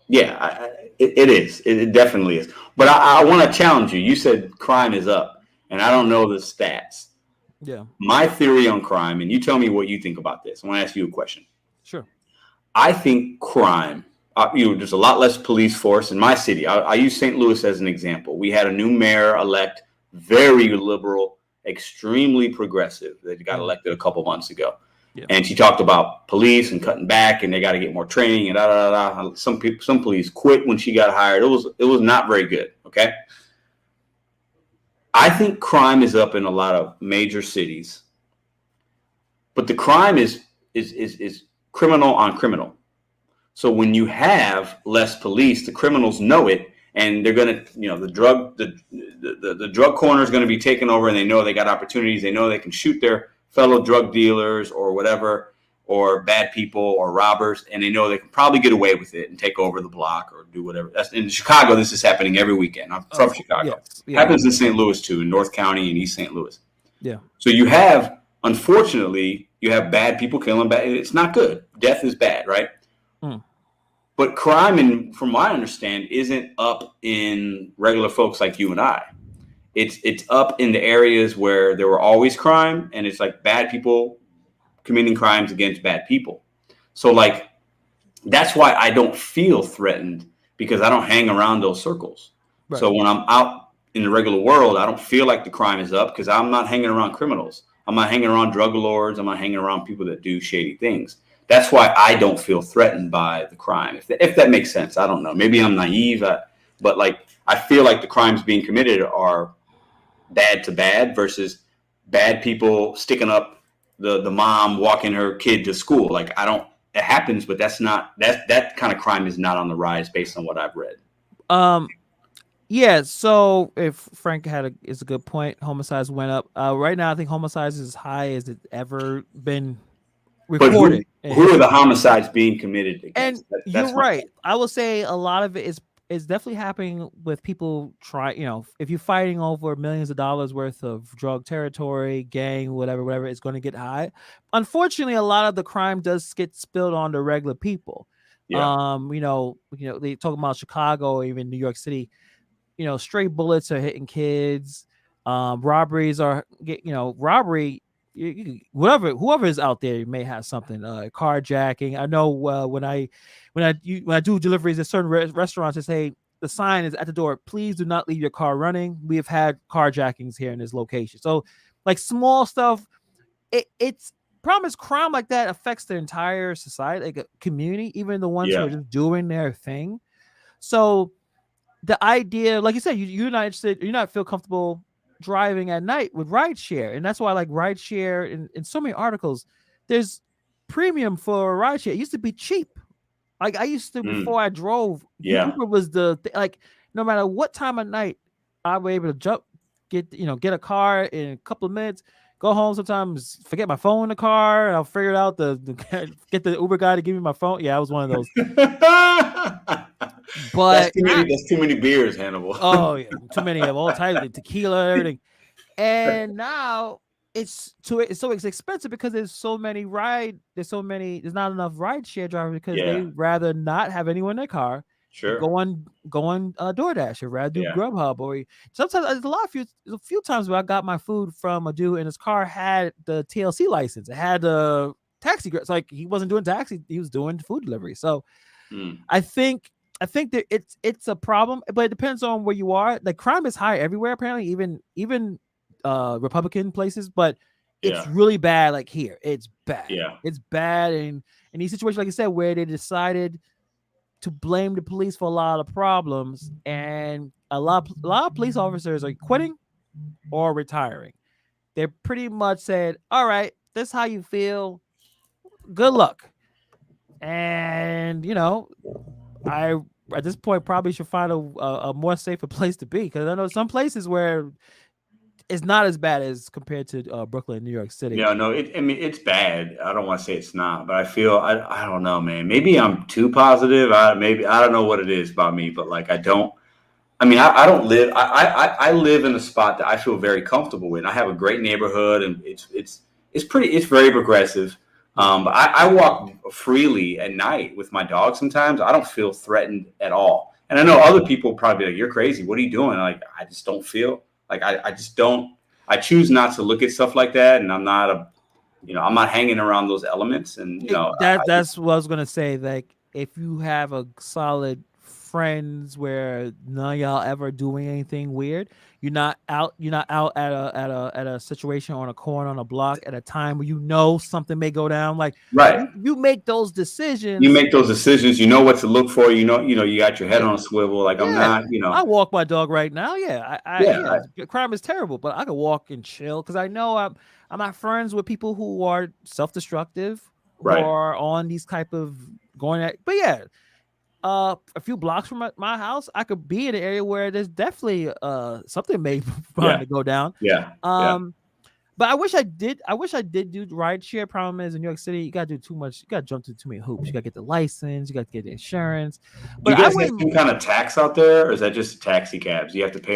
it is. It definitely is. But I want to challenge you. You said crime is up, and I don't know the stats. Yeah. My theory on crime, and you tell me what you think about this. I want to ask you a question. Sure. I think crime. There's a lot less police force in my city. I use St. Louis as an example. We had a new mayor-elect, very liberal, extremely progressive, that got elected a couple months ago. Yeah. And she talked about police and cutting back, and they got to get more training and da da da. Some people, some police quit when she got hired. It was not very good. Okay, I think crime is up in a lot of major cities, but the crime is criminal on criminal. So when you have less police, the criminals know it, and they're gonna, the drug corner is gonna be taken over, and they know they got opportunities. They know they can shoot their fellow drug dealers or whatever, or bad people or robbers, and they know they can probably get away with it and take over the block or do whatever. That's in Chicago. This is happening every weekend. I'm from Chicago. Yes. Yeah. Happens in St. Louis too, in North County and East St. Louis. Yeah. So you have, unfortunately, you have bad people killing bad. It's not good. Death is bad, right? Mm. But crime, and from what I understand, isn't up in regular folks like you and I. It's up in the areas where there were always crime, and it's like bad people committing crimes against bad people. So like that's why I don't feel threatened, because I don't hang around those circles. Right. So when I'm out in the regular world, I don't feel like the crime is up because I'm not hanging around criminals. I'm not hanging around drug lords. I'm not hanging around people that do shady things. That's why I don't feel threatened by the crime. If that makes sense, I don't know. Maybe I'm naive, but like I feel like the crimes being committed are bad to bad versus bad people sticking up the mom walking her kid to school. Like I don't. It happens, but that's not that kind of crime is not on the rise based on what I've read. Yeah. So if Frank is a good point, homicides went up. Right now, I think homicides is as high as it's ever been recorded. But who are the homicides being committed against? And you're right. I will say a lot of it is definitely happening with people if you're fighting over millions of dollars worth of drug territory, gang, whatever, it's going to get high. Unfortunately, a lot of the crime does get spilled on the regular people. Yeah. They talk about Chicago or even New York City. Stray bullets are hitting kids. Robberies are robbery. Whoever is out there may have something. Carjacking. I know when I do deliveries at certain restaurants, they say the sign is at the door. Please do not leave your car running. We have had carjackings here in this location. So, like small stuff. It's problem is crime like that affects the entire society, like a community, even the ones who are just doing their thing. So, the idea, like you said, you're not feel comfortable driving at night with rideshare, and that's why I like rideshare. In so many articles, there's premium for rideshare. It used to be cheap. Like I used to before I drove. Uber was like no matter what time of night, I was able to get a car in a couple of minutes. Go home. Sometimes forget my phone in the car, and I'll figure it out. Get the Uber guy to give me my phone. Yeah, I was one of those. But that's too many beers, Hannibal. Oh yeah, too many of all types of tequila, everything. And now it's so expensive because there's not enough rideshare drivers because they rather not have anyone in their car. Sure. Go on DoorDash or rather do Grubhub, or sometimes a few times where I got my food from a dude and his car had the TLC license. It had the taxi. It's like he wasn't doing taxi, he was doing food delivery. So I think that it's a problem, but it depends on where you are. Like crime is high everywhere, apparently, even Republican places, but it's really bad. Like here, it's bad. Yeah, it's bad, and in these situations, like I said, where they decided to blame the police for a lot of problems, and a lot of police officers are quitting or retiring. They pretty much said, "All right, this is how you feel. Good luck." And I at this point probably should find a more safer place to be, because I know some places where it's not as bad as compared to Brooklyn, New York City. Yeah, no, it's bad. I don't want to say it's not, but I feel I don't know, man. Maybe I'm too positive. I don't know what it is about me, but like I don't live. I live in a spot that I feel very comfortable in. I have a great neighborhood, and it's very progressive. But I walk freely at night with my dog sometimes. I don't feel threatened at all. And I know other people probably be like, "You're crazy. What are you doing?" Like, I just don't feel like I just don't. I choose not to look at stuff like that, and I'm not hanging around those elements. And that's what I was gonna say. Like, if you have a solid friends where none of y'all ever doing anything weird, You're not out at a situation on a corner on a block at a time where you know something may go down. Like Right. you make those You decisions. make those decisions. You know what to look for. You got your head Yeah, on a swivel. Like I'm yeah. not. I walk my dog right now. Yeah, Yeah. yeah. Crime is terrible, but I could walk and chill because I know I'm not friends with people who are self-destructive, who Right. are on these type of going at. But yeah, a few blocks from my house, I could be in an area where there's definitely something may bound Yeah. to go down. Yeah. Yeah. Um, but I wish I did do ride share. Problem is in New York City, you gotta do too much. You gotta jump through too many hoops. You gotta get the license. You gotta get the insurance. Do But you I guys get wouldn't. some kind of tax out there, or is that just taxi cabs? You have to pay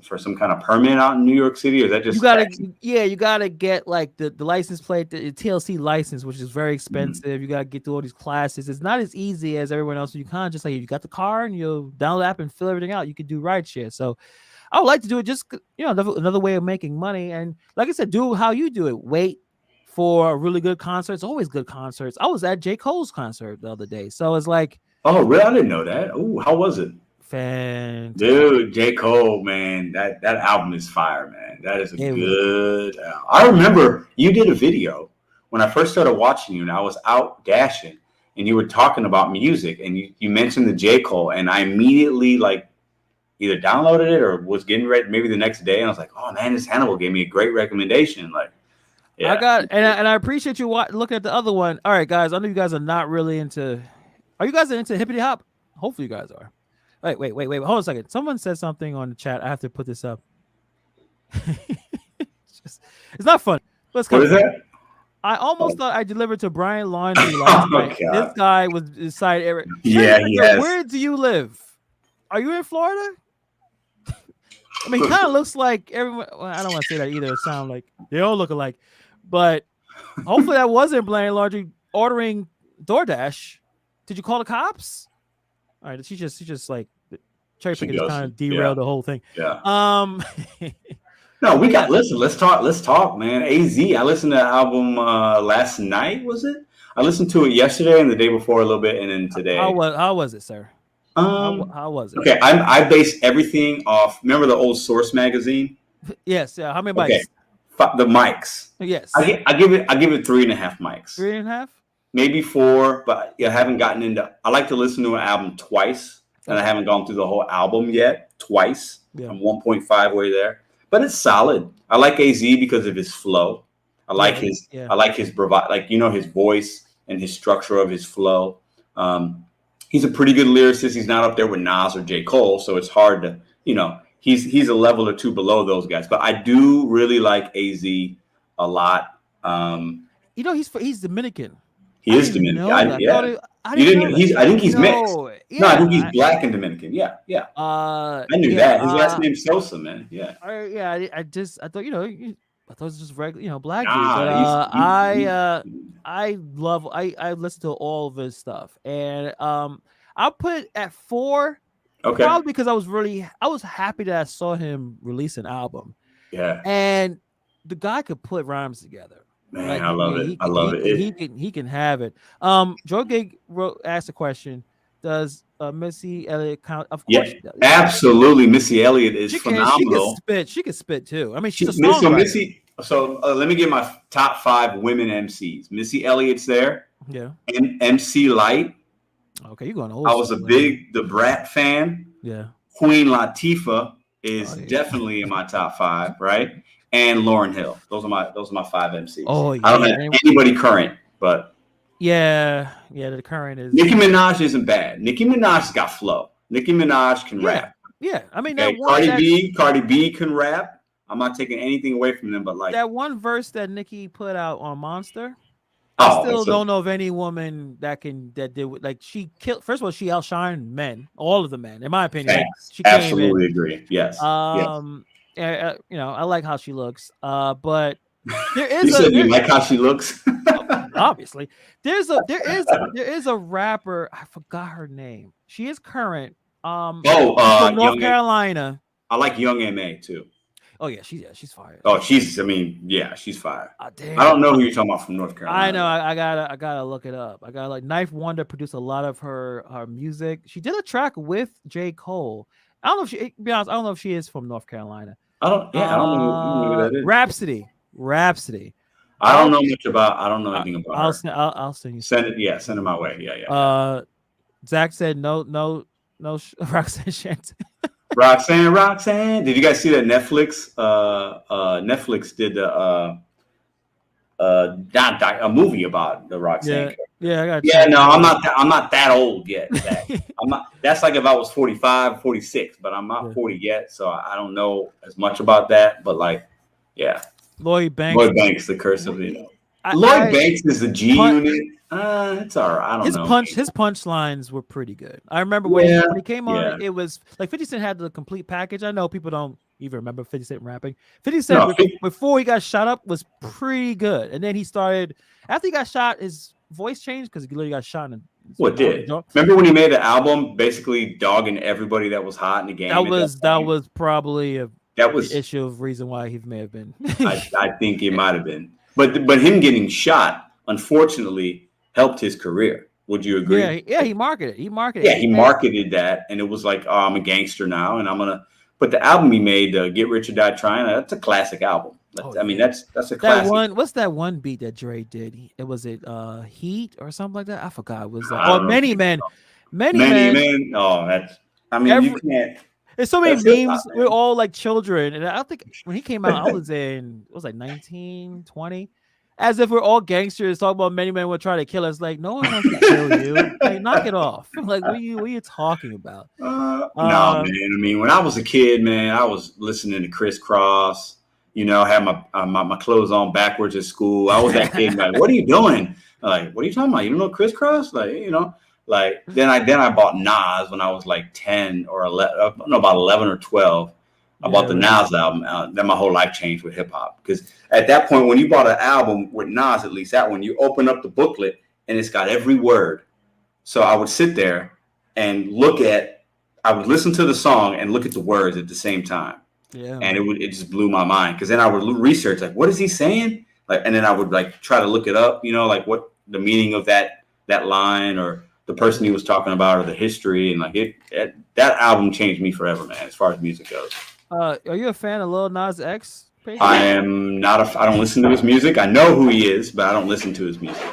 for some kind of permit out in New York City, or is that You just gotta, taxi? yeah, you gotta get like the license plate, the TLC license, which is very Mhm. expensive. You gotta get through all these classes. It's not as easy as everyone else. You can't just like you got the car and you'll download the app and fill everything out. You can do ride share. So I would like to do it just another way of making money. And like I said, do how you do it. Wait for a really good concert. It's always good concerts. I was at J. Cole's concert the other day, so it's like Oh, really? I didn't know that. Oh, how was it? fantastic. Dude, J. Cole, man, that album is fire, man. That is a It was good album. I remember you did a video when I first started watching you, and I was out dashing, and you were talking about music, and you mentioned the J. Cole, and I immediately like either downloaded it or was getting ready maybe the next day, and I was like, oh man, this Hannibal gave me a great recommendation. Like, I yeah. got and I appreciate you looking at the other one. All right, guys, I know you guys are not really into. Are you guys into hippity hop? Hopefully, you guys are. Wait. Hold on a second. Someone said something on the chat. I have to put this up. It's not funny, but it's What kind is of funny. that? I almost Oh, thought I delivered to Brian laundry last oh night. This God. guy was inside area. Yeah, he has. Where do you live? Are you in Florida? I mean, he kind of looks like everyone. Well, I don't want to say that either. It sounds like they all look alike. But hopefully that wasn't Brian laundry ordering DoorDash. Did you call the cops? All right, she just like cherry She picking just goes. kind of Yeah. derailed the whole thing. Yeah. Um, No, we yeah. got listen, let's talk, man. AZ. I listened to the album last night, was it? I listened to it yesterday and the day before a little bit and then today. How was it, sir? Um How was it? okay, I base everything off, remember the old Source magazine? Yes. Yeah. How many Okay. bikes? The mics. Yes. I give it 3.5 mics. 3.5. Maybe 4, but I haven't gotten into I like to listen to an album twice, and I Okay. haven't gone through the whole album yet. Twice. Yeah. I'm 1.5 way there. But it's solid. I like AZ because of his flow. I like Yeah. his bravado, like his voice and his structure of his flow. He's a pretty good lyricist. He's not up there with Nas or J. Cole, so it's hard to, he's a level or two below those guys. But I do really like AZ a lot. He's Dominican. He I is didn't even Dominican. know that. Yeah. I You didn't didn't know he's that. I think he's mixed. No. No, I Yeah. think he's black and Dominican. Yeah, yeah. I knew Yeah. that. His last name's Sosa, man. Yeah. I thought I thought it was just regular black dude. But Nah, I love I listen to all of his stuff, and I'll put it at 4. okay. Probably because I was happy that I saw him release an album, Yeah. and the guy could put rhymes together. Man, Like I love it. I love it. he can have it. Joe Gig asked a question. Does Missy Elliott count? Of Yeah, course she does. absolutely. Missy Elliott is phenomenal. She can spit too. I mean, she's a songwriter. Let me give my top 5 women MCs. Missy Elliott's there. Yeah. And MC Light. Okay, you're going old. I was a big The Brat fan. Yeah. Queen Latifah is definitely in my top 5, right? And Lauryn Hill. Those are my 5 MCs. Oh, I don't have anybody current, but yeah, the current is Nicki Minaj isn't bad. Nicki Minaj's got flow. Nicki Minaj can rap. Yeah, I mean Okay, Cardi B can rap. I'm not taking anything away from them, but like that one verse that Nicki put out on Monster. I still don't know of any woman that did like she killed. First of all, she outshined men, all of the men, in my opinion. Like, she absolutely agree. Yes. I like how she looks. But there is you said you like how she looks. Obviously, there is a rapper. I forgot her name. She is current. From North Carolina. I like Young M.A. too. Oh yeah, she's fire. Oh, she's fire. Damn. I don't know who you're talking about from North Carolina. I know. I gotta look it up. Knife Wonder produced a lot of her music. She did a track with J. Cole, I don't know if she. Be honest, I don't know if she is from North Carolina. I don't. Yeah, I don't know who that is. Rhapsody. I don't I'll know much about. I don't know anything about I'll her. I'll send you. Send it. Yeah, send it my way. Yeah. Zach said no. Roxanne Shanty. Roxanne. Did you guys see that Netflix? Netflix did a movie about the Roxanne. Yeah, I got. Yeah, no, I'm not that old yet. I'm not. That's like if I was 45, 46, but I'm not 40 yet, so I don't know as much about that. But like, yeah, Lloyd Banks, the curse of Lloyd Banks is the G Unit. It's all right. I don't know. His punchlines were pretty good. I remember when he came on, it was like 50 Cent had the complete package. I know people don't even remember 50 Cent rapping. 50 Cent before he got shot up was pretty good, and then he started after he got shot. His voice changed because he literally got shot. What did? Remember when he made the album, basically dogging everybody that was hot in the game? That was probably an issue of reason why he may have been. I think it might have been, but him getting shot, unfortunately, helped his career. Would you agree? Yeah, he marketed. Yeah, he marketed that, and it was like, oh, I'm a gangster now, and I'm gonna. But the album he made, "Get Rich or Die Trying," that's a classic album. I mean, that's a classic. What's that one beat that Dre did? Was it Heat or something like that? I forgot. It was Many Men. Oh, that's. I mean, you can't. There's so many memes. We're all like children, and I think when he came out, I was like 19, 20. As if we're all gangsters talking about many men will try to kill us. Like, no one wants to kill you. Like, knock it off. Like, what are you talking about? No, man. I mean, when I was a kid, man, I was listening to Criss Cross. You know, had my clothes on backwards at school. I was that kid like, what are you doing? Like, what are you talking about? You don't know Criss Cross? Like, you know, like then I bought Nas when I was like 10 or 11. No, about 11 or 12. I bought the Nas album. Then my whole life changed with hip hop because at that point, when you bought an album with Nas, at least that one, you open up the booklet and it's got every word. So I would sit there and I would listen to the song and look at the words at the same time. Yeah, and it just blew my mind because then I would research like, what is he saying? Like, and then I would like try to look it up, you know, like what the meaning of that line or the person he was talking about or the history, and like that album changed me forever, man. As far as music goes. Are you a fan of Lil Nas X? I am not. I don't listen to his music. I know who he is, but I don't listen to his music.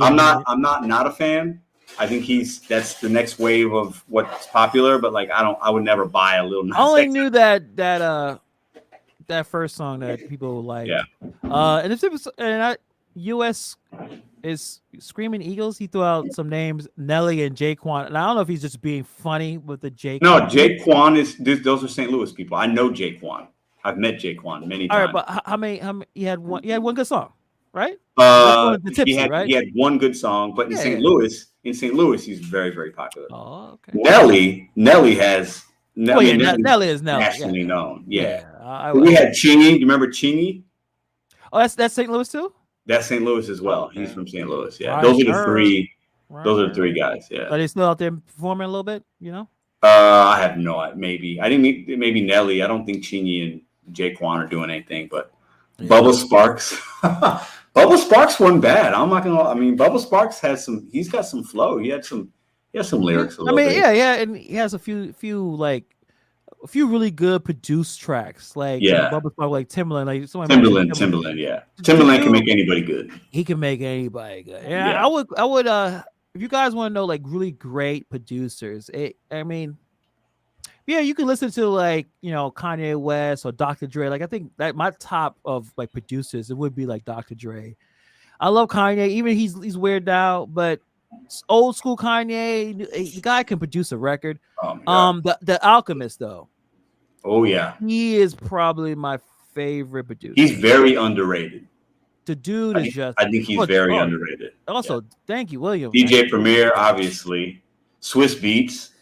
I'm not a fan. I think that's the next wave of what's popular, but like I would never buy a Lil Nas. I only knew that first song that people like. Yeah. And if it was US is Screaming Eagles, he threw out some names, Nelly and Jaquan. And I don't know if he's just being funny with the Jaquan. No, Jaquan those are St. Louis people. I know Jaquan. I've met Jaquan many times. All right, but how many he had one good song, right? He had one good song, but in St. Louis, he's very, very popular. Oh, okay. Nelly has Nelly is nationally known. Yeah. We had Chingy. Do you remember Chingy? Oh, that's St. Louis too? That's St. Louis as well. Okay. He's from St. Louis. Yeah. Those are the three. Those are the three guys. Yeah. Are they still out there performing a little bit? You know? I have no idea. Maybe Nelly. I don't think Chingy and Jaquan are doing anything, but Bubba Sparks. Bubba Sparks wasn't bad. I'm not gonna. I mean, Bubba Sparks he's got some flow. He has some lyrics. Yeah, and he has a few really good produced tracks. Like Bubba Sparks, like Timbaland, Timbaland, yeah. Timbaland can make anybody good. He can make anybody good. Yeah, I would. If you guys want to know like really great producers, you can listen to like, you know, Kanye West or Dr. Dre. Like I think that my top of like producers, it would be like Dr. Dre. I love Kanye, even he's weird now, but old school Kanye, the guy can produce a record. The Alchemist though. Oh yeah. He is probably my favorite producer. He's very underrated. The dude is just. I think he's very underrated. Also, thank you, William. DJ Premier, obviously. Swiss Beats.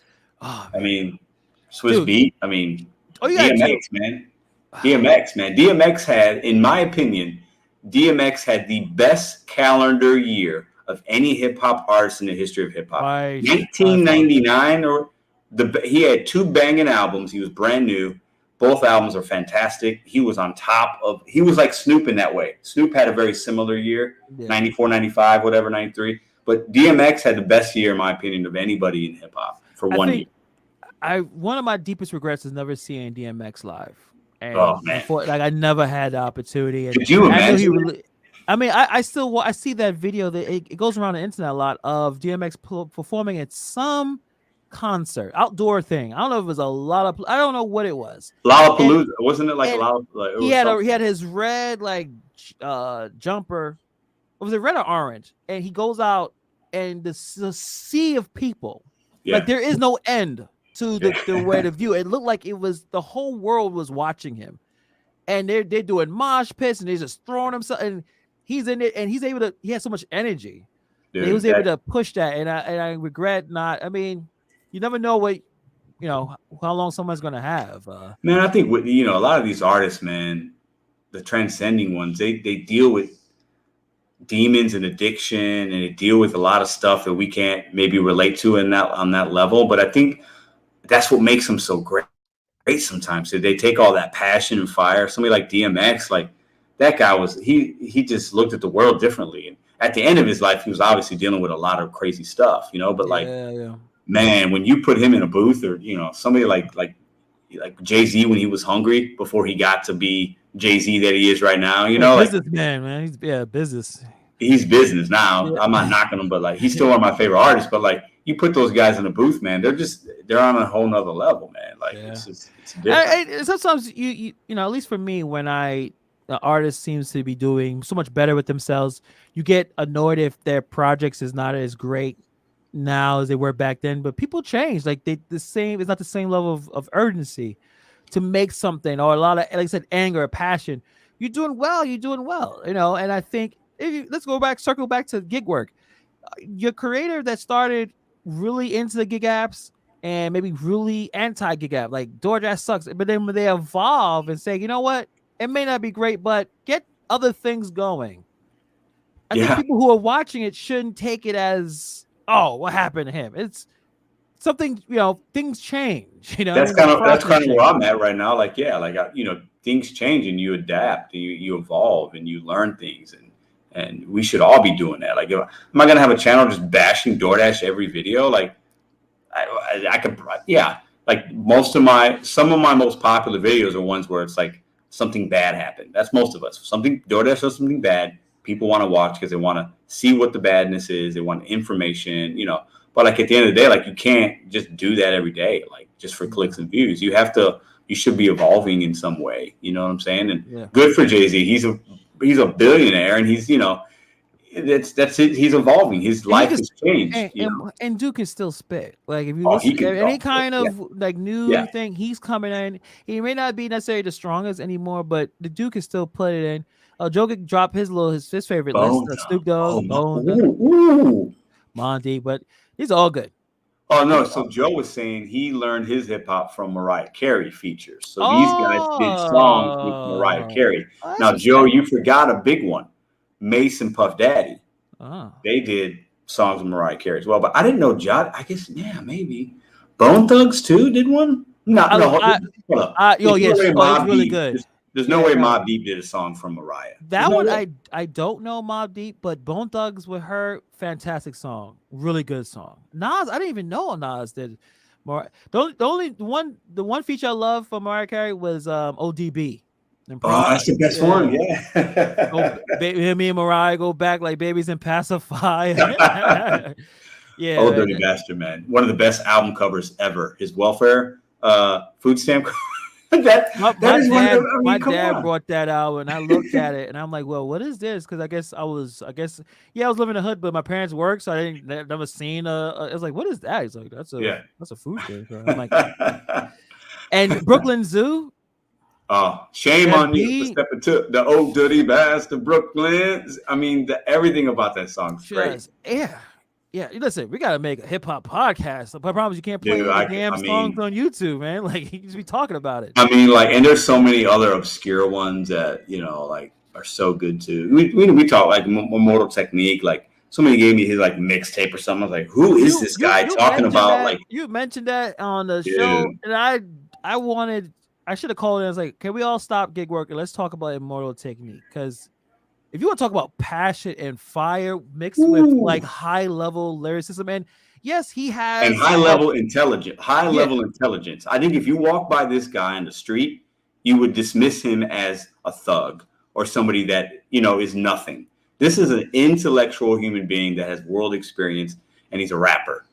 Oh, Beat. I mean, DMX, man. DMX, man. DMX had, in my opinion, the best calendar year of any hip hop artist in the history of hip hop. 1999, he had two banging albums. He was brand new. Both albums are fantastic. He was on top he was like Snoop in that way. Snoop had a very similar year, 94, 95, whatever, 93. But DMX had the best year, in my opinion, of anybody in hip hop for 1 year. one of my deepest regrets is never seeing DMX live, Oh and man, like I never had the opportunity, and could you I knew he imagine? really. I mean, I still I see that video that it goes around the internet a lot of DMX performing at some concert, outdoor thing. I don't know if it was a lot of, I don't know what it was, and Lollapalooza, wasn't it like and Like it was he had something. his red like jumper. Was it red or orange? And he goes out, and the sea of people, like Yeah, there is no end to the way yeah, to view. It looked like it was the whole world was watching him, and they're doing mosh pits, and they're just throwing himself, and he's in it, and he has so much energy that he was dude. able That to push that. And I regret not. I mean, you never know what how long someone's gonna have. man, I think a lot of these artists, man, the transcending ones, they deal with demons and addiction, and they deal with a lot of stuff that we can't maybe relate to in that on that level. But I think that's what makes them so great. Sometimes so they take all that passion and fire. Somebody like DMX, like that guy was he just looked at the world differently. And at the end of his life, he was obviously dealing with a lot of crazy stuff, But like, Yeah. man, when you put him in a booth, or somebody like Jay-Z when he was hungry before he got to be Jay-Z that he is right now, like Businessman, man. He's business. he's business now. I'm not Yeah. knocking him, but like he's still one of my favorite artists. But like you put those guys in a booth, man, they're on a whole nother level, man. Like Yeah. it's different. Sometimes you at least for me, when the artist seems to be doing so much better with themselves, you get annoyed if their projects is not as great now as they were back then. But people change. Like it's not the same level of urgency to make something, or a lot of, like I said, anger or passion. You're doing well, and I think let's circle back to gig work. Your creator that started really into the gig apps and maybe really anti gig app, like DoorDash sucks, but then when they evolve and say, you know what, it may not be great, but get other things going. I think Yeah. people who are watching it shouldn't take it as, oh, what happened to him? It's something, things change, the That's process kind of where changes. I'm at right now. Like, yeah, like things change and you adapt and you evolve and you learn things, and we should all be doing that. Like, am I gonna have a channel just bashing DoorDash every video? Like, I could, yeah. Like some of my most popular videos are ones where it's like something bad happened. That's most of us. DoorDash does something bad. People want to watch because they want to see what the badness is. They want information, But like at the end of the day, like you can't just do that every day, like just for clicks and views. You should be evolving in some way. You know what I'm saying? And Yeah. good for Jay-Z. He's a billionaire, and he's that's it. He's evolving. His And he life can, has changed. and Duke can still spit. Like if you Oh, listen he to can. any Oh, kind yeah, of like new yeah. thing, he's coming in. He may not be necessarily the strongest anymore, but the Duke can still put it in. Joe could drop his favorite list. Bone Snoop Thugs. Oh Dogg, my. Bone, Ooh. Monty, but these are all good. Oh no! These So are, Joe was saying he learned his hip hop from Mariah Carey features. So these guys did songs with Mariah oh, Carey. that's Now, what's Joe, up. you forgot a big one. Mace and Puff Daddy. Oh. They did songs with Mariah Carey as well. But I didn't know I guess maybe Bone Thugs too did one. No, no. Hold up. There's no Yes. way Oh, it's Mobb really Deep. good. There's no Yeah, way no. Mobb Deep did a song from Mariah. There's That no one way. I don't know Mobb Deep, but Bone Thugs with her, fantastic song, really good song. Nas, I didn't even know Nas did more. The one feature I love for Mariah Carey was ODB and Oh, Prada. that's the best one. Yeah, Yeah. me and Mariah go back like babies in pacifier. Oh, Yeah, Dirty Bastard, man. One of the best album covers ever. His welfare food stamp. that is one of the, I my mean, come dad on. brought that out, and I looked at it, and I'm like, "Well, what is this?" Because yeah, I was living in the hood, but my parents worked, so I didn't never seen I was like, "What is that?" He's like, Yeah. that's a food thing." I'm like, and Brooklyn Zoo, Oh, shame that on you for beat, stepping to the old dirty bastard Brooklyn. I mean, everything about that song's great. just yeah. Listen, we gotta make a hip hop podcast. But I promise you can't play Dude, any I damn songs mean, on YouTube, man. Like you just be talking about it. like, and there's so many other obscure ones that like are so good too. We talk like Mortal Technique. Like somebody gave me his like mixtape or something. I was like, who is this guy talking about? Like, You mentioned that on the show, dude, and I should have called in. I was like, can we all stop gig work and let's talk about Immortal Technique? Because if you want to talk about passion and fire mixed with ooh, like high level lyricism, and Yes, he and has high level intelligence. High yeah. level intelligence. I think if you walk by this guy on the street, you would dismiss him as a thug or somebody that is nothing. This is an intellectual human being that has world experience, and he's a rapper.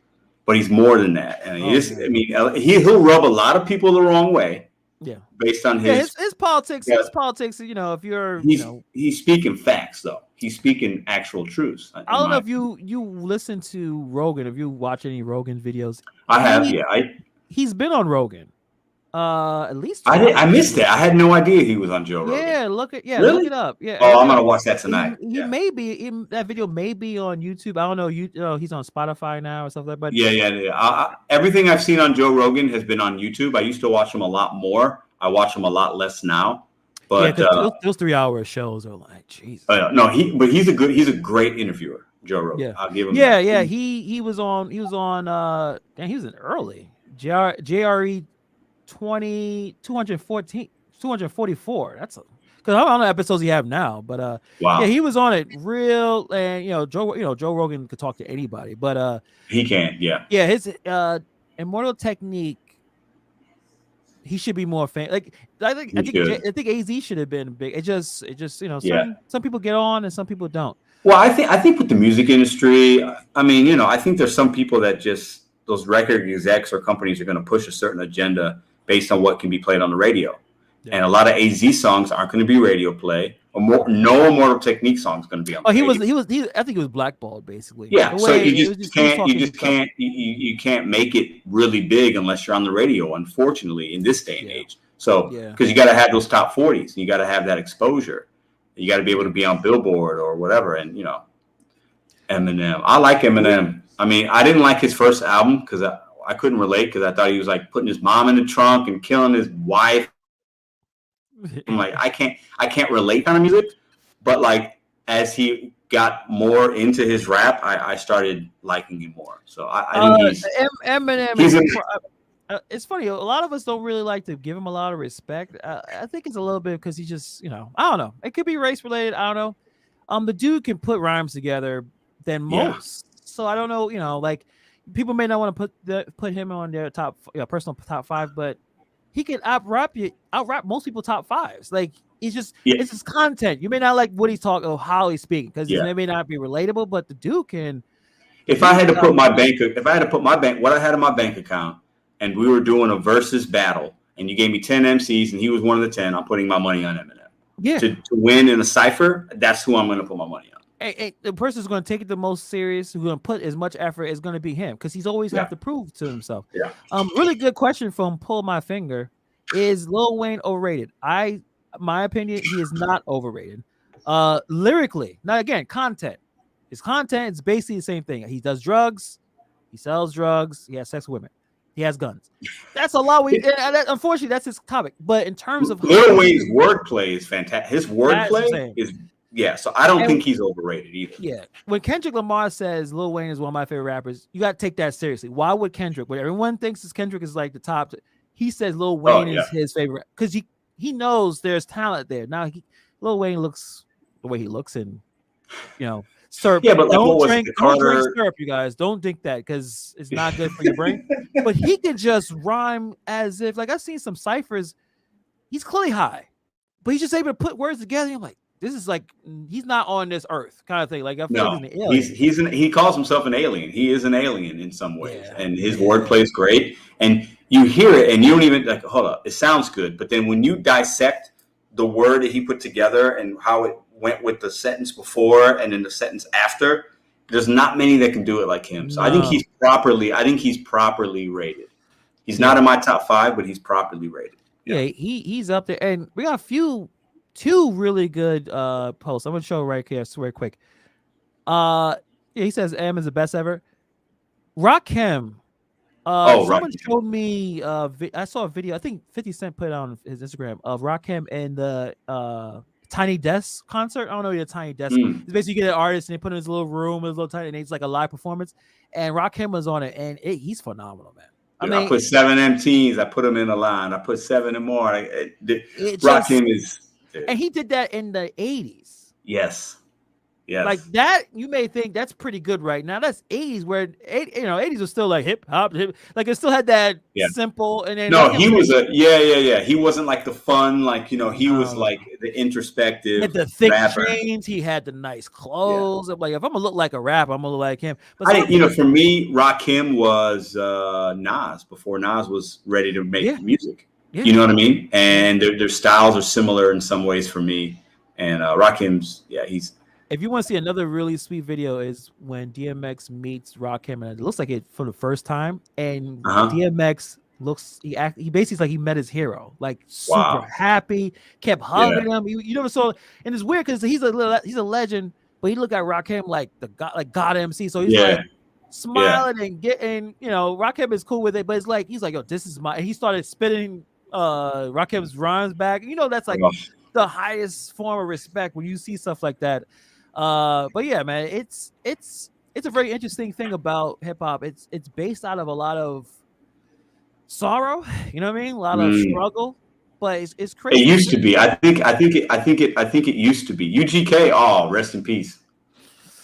But he's more than that. And he'll rub a lot of people the wrong way. Yeah. Based on his politics. Yeah, his politics. If you're he's speaking facts though. He's speaking actual truths. I don't know if you listen to Rogan, if you watch any Rogan videos. I have, yeah. He's been on Rogan. At least I missed it. I had no idea he was on Joe Rogan. Yeah, look it up. Yeah. Oh, I'm gonna watch that tonight. He may be that video may be on YouTube. I don't know. He's on Spotify now or something like that. But yeah. Everything I've seen on Joe Rogan has been on YouTube. I used to watch him a lot more. I watch him a lot less now. But those 3-hour shows are like, Jesus. No, he's a great interviewer, Joe Rogan. Yeah. I'll give him. Yeah, that. He was on. He was in early JRE 244. That's because I don't know how episodes you have now, but wow. Yeah, he was on it real, and Joe Rogan could talk to anybody, but he can, yeah. His Immortal Technique, he should be more famous. Like I think AZ should have been big. It just some people get on and some people don't. Well, I think with the music industry, I think there's some people that just those record execs or companies are going to push a certain agenda based on what can be played on the radio. Yeah. And a lot of AZ songs aren't going to be radio play. No Immortal Technique song is going to be on the radio. I think he was blackballed basically. Yeah, so you can't make it really big unless you're on the radio, unfortunately, in this day and age. So, because you got to have those top 40s, you got to have that exposure. You got to be able to be on Billboard or whatever. And, Eminem. I like Eminem. I didn't like his first album because I couldn't relate because I thought he was like putting his mom in the trunk and killing his wife. I'm like, I can't relate kind of music. But like as he got more into his rap, I started liking him more. So I think Eminem. It's funny. A lot of us don't really like to give him a lot of respect. I think it's a little bit because he just, I don't know. It could be race related. I don't know. The dude can put rhymes together than most. So I don't know. Like people may not want to put him on their top, personal top 5, but he can out rap most people top 5s. Like it's just it's his content. You may not like what he's talking or how he's speaking because it may not be relatable, but the dude can. If I had to put what I had in my bank account, and we were doing a versus battle, and you gave me 10 MCs, and he was one of the 10, I'm putting my money on Eminem. Yeah. To win in a cipher, that's who I'm going to put my money on. The person who's going to take it the most serious, who's going to put as much effort, is going to be him because he's always have to prove to himself. Yeah. Really good question from Pull My Finger. Is Lil Wayne overrated? My opinion, he is not overrated. Lyrically, now again, content. His content is basically the same thing. He does drugs, he sells drugs, he has sex with women, he has guns. That's a lot. Unfortunately, that's his topic. But in terms of Lil Wayne's wordplay is fantastic. His wordplay is. Yeah, so I don't think he's overrated either. Yeah, when Kendrick Lamar says Lil Wayne is one of my favorite rappers, you got to take that seriously. Why would Kendrick? When everyone thinks Kendrick is like the top, he says Lil Wayne is his favorite because he knows there's talent there. Now Lil Wayne looks the way he looks, and syrup. Yeah, but don't drink syrup, you guys. Don't drink that because it's not good for your brain. But he can just rhyme as if I've seen some ciphers. He's clearly high, but he's just able to put words together. I'm like. This is like he's not on this earth kind of thing. Like I feel like he's an alien. He calls himself an alien. He is an alien in some ways, and his wordplay is great. And you hear it, and you don't even hold up. It sounds good, but then when you dissect the word that he put together and how it went with the sentence before and then the sentence after, there's not many that can do it like him. So I think he's properly rated. He's not in my top 5, but he's properly rated. Yeah, he's up there, and we got two really good posts. I'm gonna show right here, very quick. He says M is the best ever. Rakim. Someone showed me. I saw a video. I think 50 Cent put it on his Instagram of Rakim and the Tiny Desk concert. I don't know your Tiny Desk. It's basically you get an artist and they put him in his little room, his little tiny, and it's like a live performance. And Rakim was on it, and he's phenomenal, man. I put 7 MTs. I put them in a line. I put 7 and more. Rakim is. And he did that in the 80s. Yes. Like Yes. that, you may think that's pretty good right now. That's 80s where 80s was still like hip hop, like it still had that Yeah. simple. And then No, Rakim he was like, was yeah. He wasn't like the fun, like, he was no, like the he had introspective the thick rapper. chains, he had the nice Yeah. clothes. I'm like, if I'm gonna look like a rapper, I'm gonna look like him. But I some didn't, people, for me, Rakim was Nas before Nas was ready to yeah, make music. yeah, You know what I mean? yeah. And their styles are similar in some ways for me. And Rakim's, he's If you want to see another really sweet video, is when DMX meets Rakim, and it looks like it for the first time, and uh-huh. DMX he basically like he met his hero, like super Wow. happy, kept Yeah. hugging him. You never saw, and it's weird because he's a legend, but he looked at Rakim like the God MC, so he's Yeah. like Yeah. smiling and getting, Rakim is cool with it, but it's like he's like, yo, this is my. And he started spitting Rakim's rhymes back. That's like Oh, the highest form of respect when you see stuff like that. But yeah, man, it's a very interesting thing about hip hop. It's based out of a lot of sorrow, you know what I mean? A lot of mm. struggle, but it's It crazy. used to be. I think it used to be. UGK, rest in peace.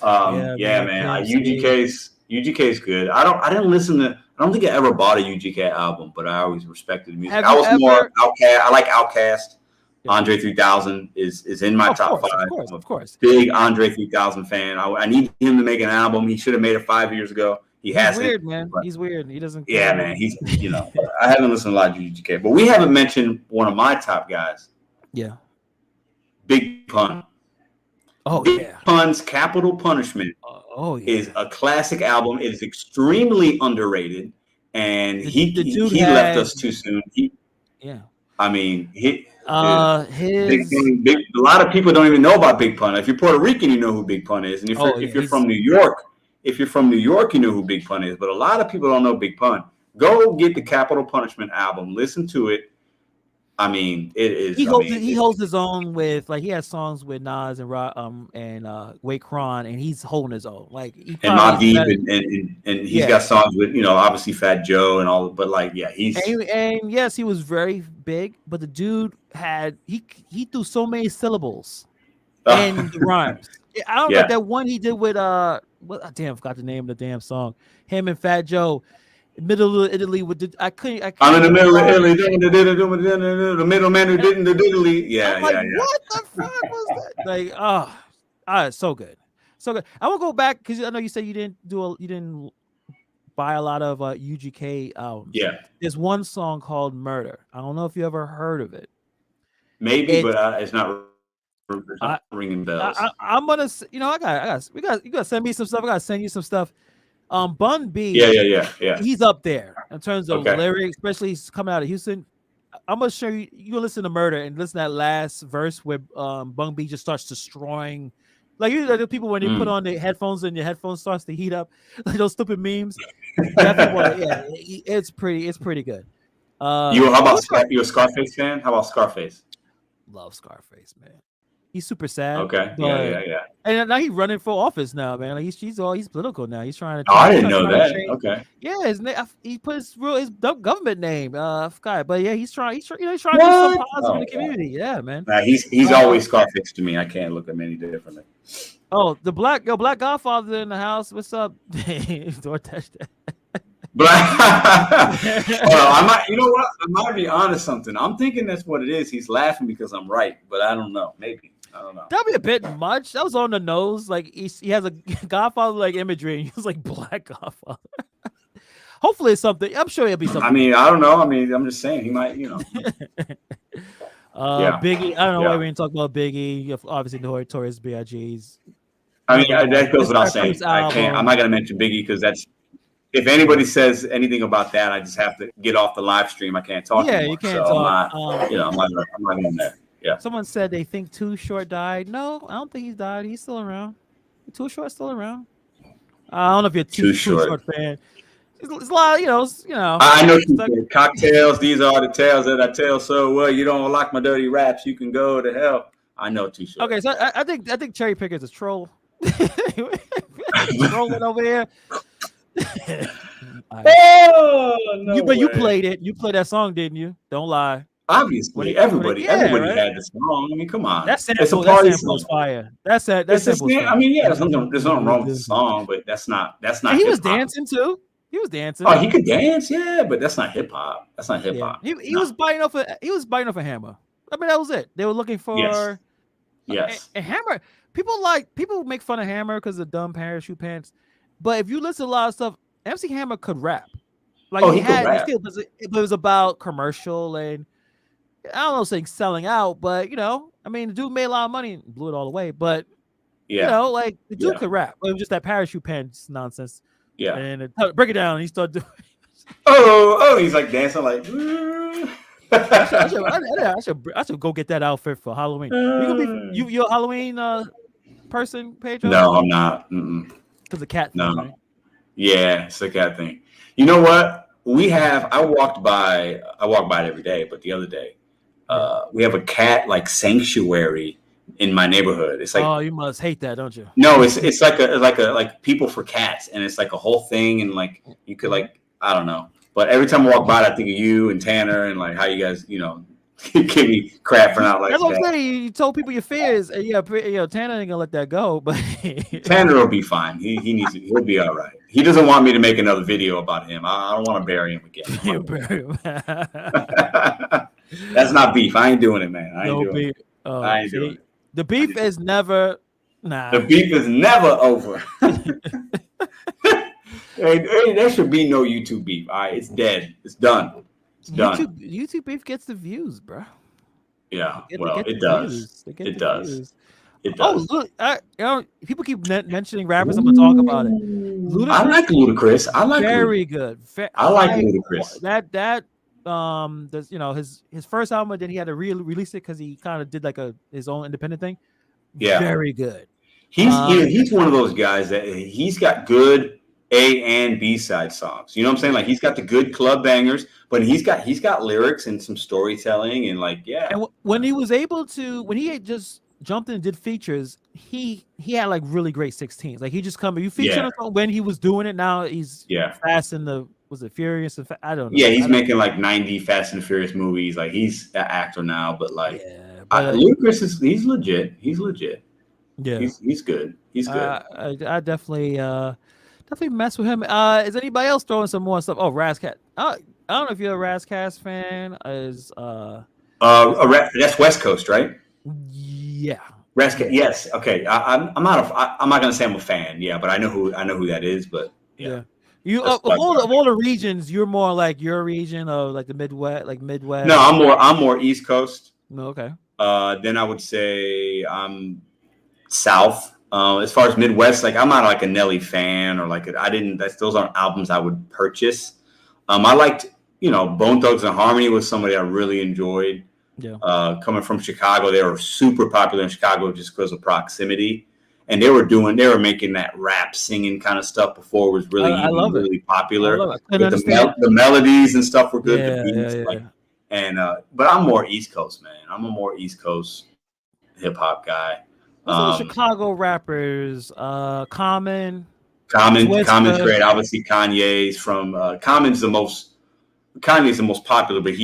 Yeah, Yeah, man, man. Pimp C. UGK's good. I didn't listen to. I don't think I ever bought a UGK album, but I always respected the music. Have I you was more ever? Outkast. I like Outkast. Yeah. Andre 3000 is in my Of top course, of five. course, I'm a of course. big Andre 3000 fan. I need him to make an album. He should have made it 5 years ago. He He's hasn't. weird, man. But He's weird. He doesn't yeah, care. man. I haven't listened to a lot of UGK, but we haven't mentioned one of my top guys, Yeah. Big Pun. Oh Big yeah. Pun's Capital Punishment Oh is yeah. a classic album. It is extremely underrated, and The dude he left had, us too soon. yeah. I mean, dude, His. a lot of people don't even know about Big Pun. If you're Puerto Rican, you know who Big Pun is, and Oh if yeah. you're from New York, you know who Big Pun is. But a lot of people don't know Big Pun. Go get the Capital Punishment album. Listen to it. I mean, it is. He holds his own with, like, he has songs with Nas and Raekwon, and he's holding his own. Like, he And probably Mobb is Deep, better. and he's Yeah. got songs with obviously Fat Joe and all. But like, yeah, he's And yes, he was very big, but the dude had he threw so many syllables and the rhymes. I don't like yeah. that one he did with I forgot the name of the damn song. Him and Fat Joe, middle of Italy with I can't I'm in the remember the middle of line. Italy, the middleman who didn't do diddly. I'm Yeah, like, yeah, yeah. what the fuck was that? Like, it's so good, so good. I will go back because I know you said you didn't buy a lot of UGK albums. Yeah, There's one song called "Murder." I don't know if you ever heard of it. maybe, It's but it's not ringing bells. I'm gonna, you gotta send me some stuff. I gotta send you some stuff. Bun B, Yeah. he's up there in terms of Okay. lyrics, especially he's coming out of Houston. I'm gonna show you. You listen to "Murder" and listen to that last verse where Bun B just starts destroying. Like, the people when they put on the headphones and your headphones starts to heat up, like those stupid memes. Definitely, yeah, it's pretty good. How about you a Scarface fan? How about Scarface? Love Scarface, man. He's super sad. Okay. But Yeah. and now he's running for office now, man. Like, he's political now. He's trying to Oh, I he's didn't know trying to that. change. Okay. Yeah, his name, he put his government name. I forgot, but yeah, he's trying to do some positive in the community. Yeah, man. Nah, he's always Scarface to me. I can't look at him any differently. Oh, the Black Godfather in the house. What's up? DoorDash. But I might, you know what? I might be honest something. I'm thinking that's what it is. He's laughing because I'm right, but I don't know. Maybe. I don't know. That'd be a bit much. That was on the nose. Like, he has a Godfather like imagery, and he was like Black Godfather. Hopefully it's something. I'm sure it'll be something. I mean, I don't know. I mean, I'm just saying he might, Yeah. Yeah. Biggie. I don't know why we didn't talk about Biggie. You have obviously Notorious B.I.G.'s. I mean, that goes without Mr. saying. Cruz I can't. album. I'm not going to mention Biggie because that's. If anybody says anything about that, I just have to get off the live stream. I can't talk anymore. You can't so talk. I'm not in there. Yeah. Someone said they think Too Short died. No, I don't think he's died. He's still around. Too Short's still around. I don't know if you're Too Short fan. It's a lot, I know cocktails. These are the tales that I tell so well. You don't like my dirty raps. You can go to hell. I know Too Short. Okay, so I think Cherry Picker's a troll. Trolling over here. Oh no! But you played it. You played that song, didn't you? Don't lie. Obviously, everybody right. had the song. I mean, come on, That it's a that party sample is song. fire. That It's a sample is I fire. mean, yeah, there's nothing wrong with the song, but that's And not he hip was hop. dancing too. He was dancing. Oh, he could dance, yeah, but that's not hip hop. That's not hip Yeah, hop. It's he not. was biting off a hammer. I mean, that was it. They were looking Yes, for yes. a hammer. People make fun of Hammer because of dumb parachute pants, but if you listen to a lot of stuff, MC Hammer could rap. Like Oh, he he could had the rap. skill, but it was about commercial and I don't know, saying selling out, but I mean, the dude made a lot of money and blew it all away. But Yeah, like the dude yeah, could rap. It was just that parachute pants nonsense. yeah. And break it down. And he started doing. Oh, he's like dancing like. I should go get that outfit for Halloween. You gonna be you a Halloween person, Pedro? No, I'm not. Mm-mm. Because the cat thing, No. right? Yeah, it's the cat thing. You know what? We have. I walk by it every day, but the other day, we have a cat like sanctuary in my neighborhood. It's like, Oh, you must hate that, don't you? no, it's like people for cats, and it's like a whole thing, and like you could like, I don't know. But every time I walk by it, I think of you and Tanner and like how you guys, give me crap for not like That's what I'm that. saying. You told people your fears. And Tanner ain't gonna let that go. But Tanner will be fine. He'll be all right. He doesn't want me to make another video about him. I don't want to bury him again. That's not beef. I ain't doing it, man. I ain't doing it. I ain't doing it. The beef is never. Nah. The beef is never over. Hey, there should be no YouTube beef. All right, it's dead. It's done. It's done. YouTube beef gets the views, bro. Yeah, well, it does. It does. It does. Oh, look! People keep mentioning rappers. I'm gonna talk about it. Ludacris, I like Ludacris. I like very good. I like Ludacris. His first album, and then he had to release it because he kind of did like his own independent thing. Yeah, very good. He's one of those guys that he's got good A and B side songs. You know what I'm saying? Like he's got the good club bangers, but he's got lyrics and some storytelling and like And when he was able to, when he had just jumped in and did features, he had like really great 16s. Like he just you featured him when he was doing it. Now he's Fast and Furious? I don't know. Yeah, he's making like 90 Fast and Furious movies. Like he's an actor now, but like Ludacris he's legit. He's legit. Yeah, he's good. He's good. I definitely mess with him. Is anybody else throwing some more stuff? Oh, Razcat. I don't know if you're a Razcast fan. That's West Coast, right? Yeah. Razcat. Yes. Okay. I'm not gonna say I'm a fan. Yeah, but I know who that is. But yeah. You of all the regions, you're more like your region of like the Midwest, No, I'm more East Coast. Okay. Then I would say I'm South. As far as Midwest, like I'm not like a Nelly fan or like those aren't albums I would purchase. I liked, Bone Thugs and Harmony was somebody I really enjoyed. Yeah. Coming from Chicago, they were super popular in Chicago just because of proximity, and they were making that rap singing kind of stuff before it was really really popular. The melodies and stuff were good. Yeah, the beats, but I'm more East Coast, man. I'm a more East Coast hip hop guy. The Chicago rappers, Common's great. Obviously, Kanye's from Kanye's the most popular, but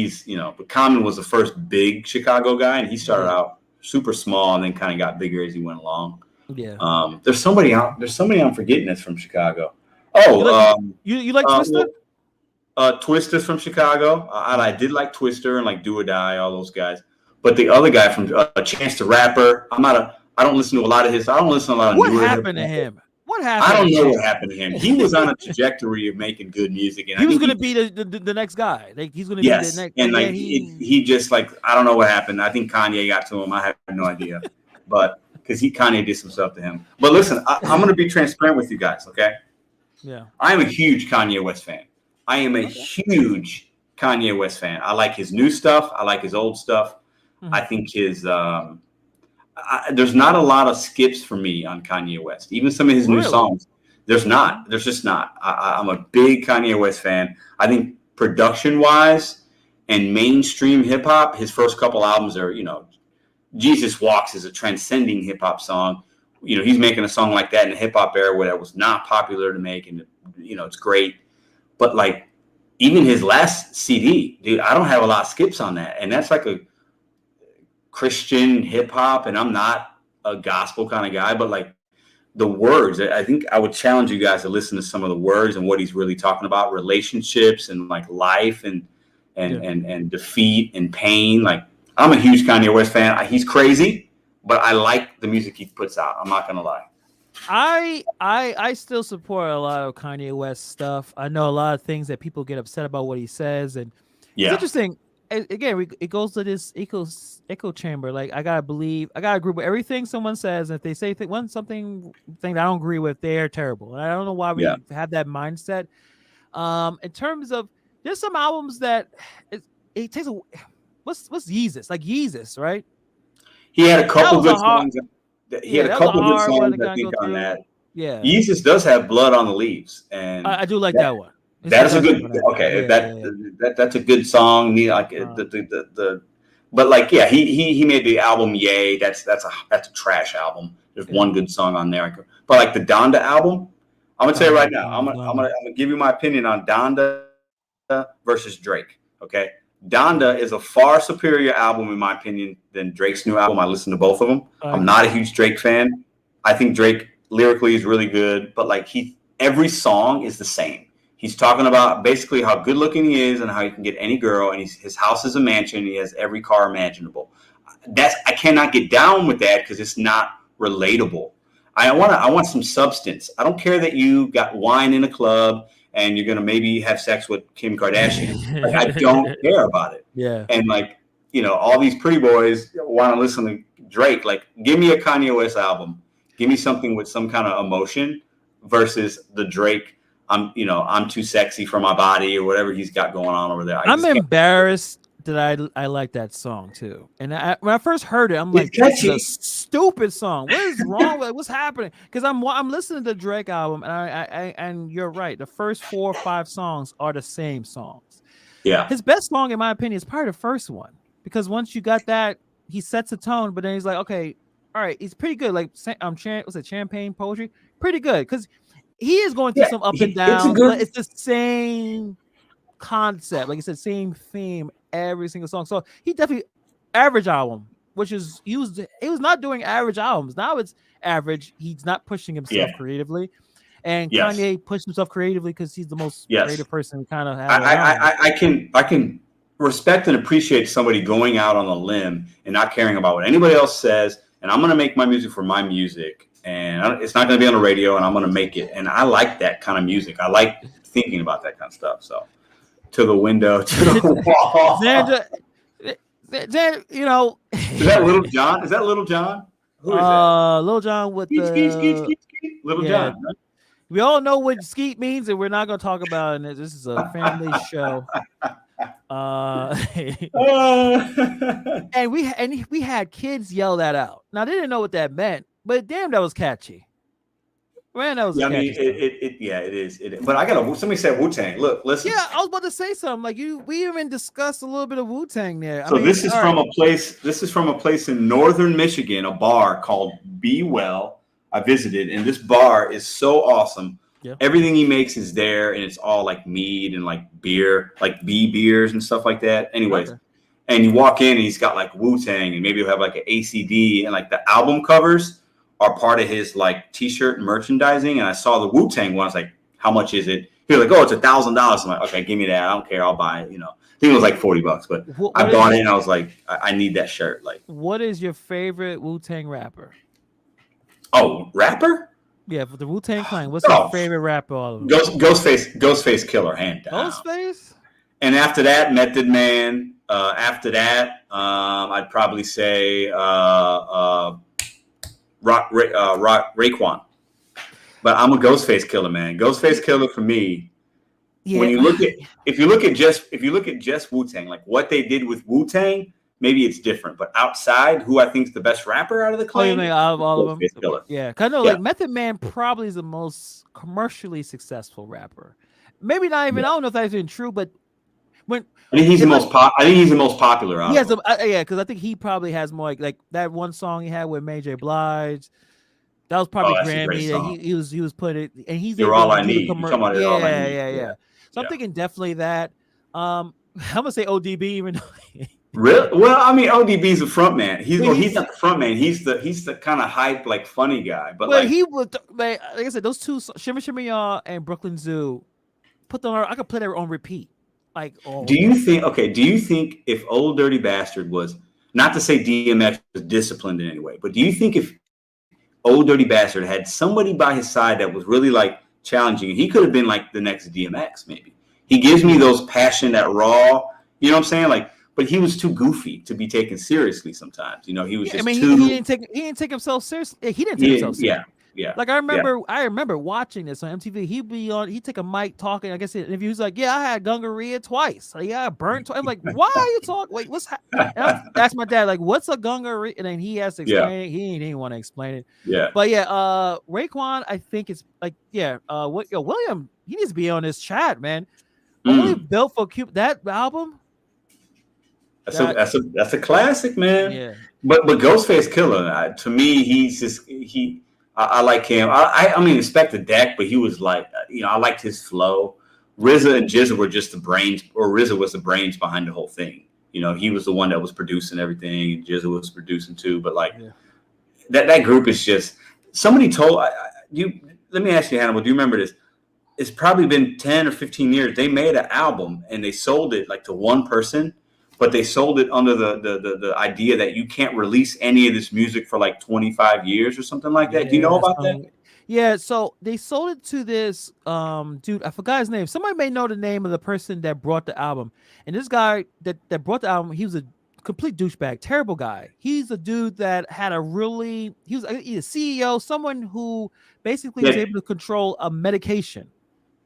but Common was the first big Chicago guy, and he started out super small and then kind of got bigger as he went along. Yeah. There's somebody I'm forgetting that's from Chicago. Oh, you like Twister? Twister's from Chicago. I did like Twister and like Do or Die, all those guys. But the other guy from Chance the Rapper, I don't listen to a lot of his. I don't listen to a lot of. What happened to him? What happened? I don't know what happened to him. He was on a trajectory of making good music, and he was going to be the next guy. Like he's going to be the next. And like he just like I don't know what happened. I think Kanye got to him. I have no idea, but because Kanye did some stuff to him. But listen, I'm going to be transparent with you guys, okay? Yeah. I am a huge Kanye West fan. I am a huge Kanye West fan. I like his new stuff. I like his old stuff. Mm-hmm. I think his there's not a lot of skips for me on Kanye West. Even some of his new songs, there's just not. I'm a big Kanye West fan. I think production-wise and mainstream hip-hop, his first couple albums are, Jesus Walks is a transcending hip-hop song. He's making a song like that in the hip-hop era where that was not popular to make, and, it's great. But, like, even his last CD, dude, I don't have a lot of skips on that, and that's like a Christian hip hop, and I'm not a gospel kind of guy, but like the words, I think I would challenge you guys to listen to some of the words and what he's really talking about, relationships and like life and defeat and pain. Like, I'm a huge Kanye West fan. He's crazy, but I like the music he puts out. I'm not gonna lie. I still support a lot of Kanye West stuff. I know a lot of things that people get upset about what he says, and it's interesting. Again, it goes to this echo chamber. Like, I gotta agree with everything someone says. And if they say something that I don't agree with, they're terrible. And I don't know why we have that mindset. In terms of, there's some albums that it takes a what's Yeezus, like Yeezus, right? He had a couple good songs. He had a couple good songs, I think, on that. Yeah, Yeezus does have Blood on the Leaves, and I do like that one. That is a good. Okay, that's a good song. Like but like, yeah, he made the album. Yay, that's a trash album. There's one good song on there. But like the Donda album, I'm gonna tell you right now. I'm gonna give you my opinion on Donda versus Drake. Okay, Donda is a far superior album in my opinion than Drake's new album. I listened to both of them. I'm not a huge Drake fan. I think Drake lyrically is really good, but like every song is the same. He's talking about basically how good looking he is and how he can get any girl, and his house is a mansion. He has every car imaginable. I cannot get down with that because it's not relatable. I want some substance. I don't care that you got wine in a club and you're gonna maybe have sex with Kim Kardashian. Like, I don't care about it. Yeah. And like, all these pretty boys want to listen to Drake. Like, give me a Kanye West album. Give me something with some kind of emotion versus the Drake. I'm too sexy for my body or whatever he's got going on over there. I'm embarrassed that I like that song too. And when I first heard it, I'm like, this is a stupid song. What is wrong with it? What's happening? Because I'm listening to the Drake album, and and you're right. The first 4 or 5 songs are the same songs. Yeah. His best song, in my opinion, is probably the first one, because once you got that, he sets a tone. But then he's like, okay, all right, he's pretty good. Like, was it Champagne Poetry? Pretty good, because he is going through some up and down. It's the same concept. Like I said, same theme every single song. So he definitely average album, which is he was not doing average albums. Now it's average. He's not pushing himself creatively. And Kanye pushed himself creatively because he's the most creative person we kind of have. I can respect and appreciate somebody going out on a limb and not caring about what anybody else says. And I'm going to make my music for my music. And it's not going to be on the radio, and I'm going to make it. And I like that kind of music. I like thinking about that kind of stuff. So, to the window, to the wall. Xander, Is that Little John? Is that Little John? Who is that? Little John with Skeet. Little John. Right? We all know what skeet means, and we're not going to talk about it. This is a family show. And we had kids yell that out. Now, they didn't know what that meant. But damn, that was catchy. Man, that was catchy. It is. But somebody said Wu-Tang. Look, listen. Yeah, I was about to say something. Like, we even discussed a little bit of Wu-Tang there. This is from a place. This is from a place in northern Michigan, a bar called Be Well. I visited, and this bar is so awesome. Yeah. Everything he makes is there, and it's all like mead and like beer, like bee beers and stuff like that. Anyways. Okay. And you walk in, and he's got like Wu-Tang, and maybe he'll have like an ACD, and like the album covers are part of his like t-shirt merchandising. And I saw the Wu-Tang one. I was like, how much is it? He was like, oh, it's $1,000. I'm like, okay, give me that. I don't care. I'll buy it. I think it was like $40, but I bought it and I was like, I need that shirt. Like, what is your favorite Wu-Tang rapper? Oh, rapper? Yeah, for the Wu-Tang Clan. What's your favorite rapper? All of them? Ghostface Killer, hand down. Ghostface? And after that, Method Man. After that, I'd probably say Raekwon, but I'm a Ghostface Killer, man. Ghostface Killer for me. Yeah. When if you look at just Wu-Tang, like what they did with Wu-Tang, maybe it's different. But outside, who I think is the best rapper out of the clan? Out of all of them, Killer. Yeah, because I know like Method Man probably is the most commercially successful rapper. Maybe not even. I don't know if that's even true, but I think he's the most popular. Out because I think he probably has more like that one song he had with Mary J. Blige. That was probably that's a great Grammy that song. he was putting, and he's You're able all to I do the need. You're commercial. talking about You're All I Need. Yeah. So I'm thinking definitely that. I'm gonna say ODB, even though Really? Well, I mean, ODB's a front man. He's he's not the front man. He's the kind of hype, like funny guy. But well, like he would, man, like I said, those two, Shimmy Shimmy Y'all and Brooklyn Zoo, put them on. I could play that on repeat. Like, oh, do you think? Okay, do you think if Old Dirty Bastard was, not to say DMX was disciplined in any way, but do you think if Old Dirty Bastard had somebody by his side that was really like challenging, he could have been like the next DMX? Maybe he gives me those passion, that raw. You know what I'm saying? Like, but he was too goofy to be taken seriously sometimes. You know, he was just too. He didn't take himself seriously. He didn't take himself seriously. Yeah. Like I remember watching this on MTV. He'd take a mic talking. I guess if he was like, "Yeah, I had gonnorrhea twice. Like, yeah, I burnt twice." I'm like, "Why are you talking? Wait, what's?" I asked my dad, like, "What's a gonnorrhea?" And then he has to explain it. He didn't want to explain it. Yeah. But yeah, Raekwon, I think it's like, William, he needs to be on this chat, man. Only built for Cube. That album. That's a classic, man. Yeah. But Ghostface Killer, to me, he's just I like him. I mean, Inspector Deck, but he was like, I liked his flow. RZA and GZA were just the brains, or RZA was the brains behind the whole thing. He was the one that was producing everything, and GZA was producing too. But like that group is just, somebody told you. Let me ask you, Hannibal, do you remember this? It's probably been 10 or 15 years. They made an album and they sold it like to one person. But they sold it under the idea that you can't release any of this music for like 25 years or something like that. Do you know about that? Yeah, so they sold it to this dude. I forgot his name. Somebody may know the name of the person that brought the album. And this guy that brought the album, he was a complete douchebag, terrible guy. He's a dude that had he was a CEO, someone who basically was able to control a medication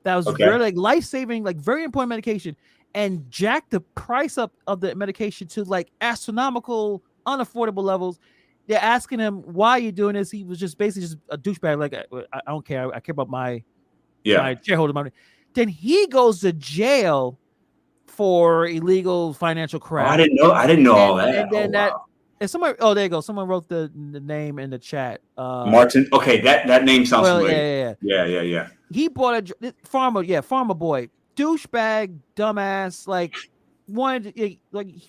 that was very like life-saving, like very important medication, and jack the price up of the medication to like astronomical, unaffordable levels. They're asking him, why are you doing this? He was just basically just a douchebag. Like, I don't care. I care about my shareholder money. Then he goes to jail for illegal financial crap. Oh, I didn't know all that. And then and somebody, there you go. Someone wrote the name in the chat. Martin. Okay, that name sounds familiar. Yeah. He bought a farmer boy. Douchebag, dumbass, like he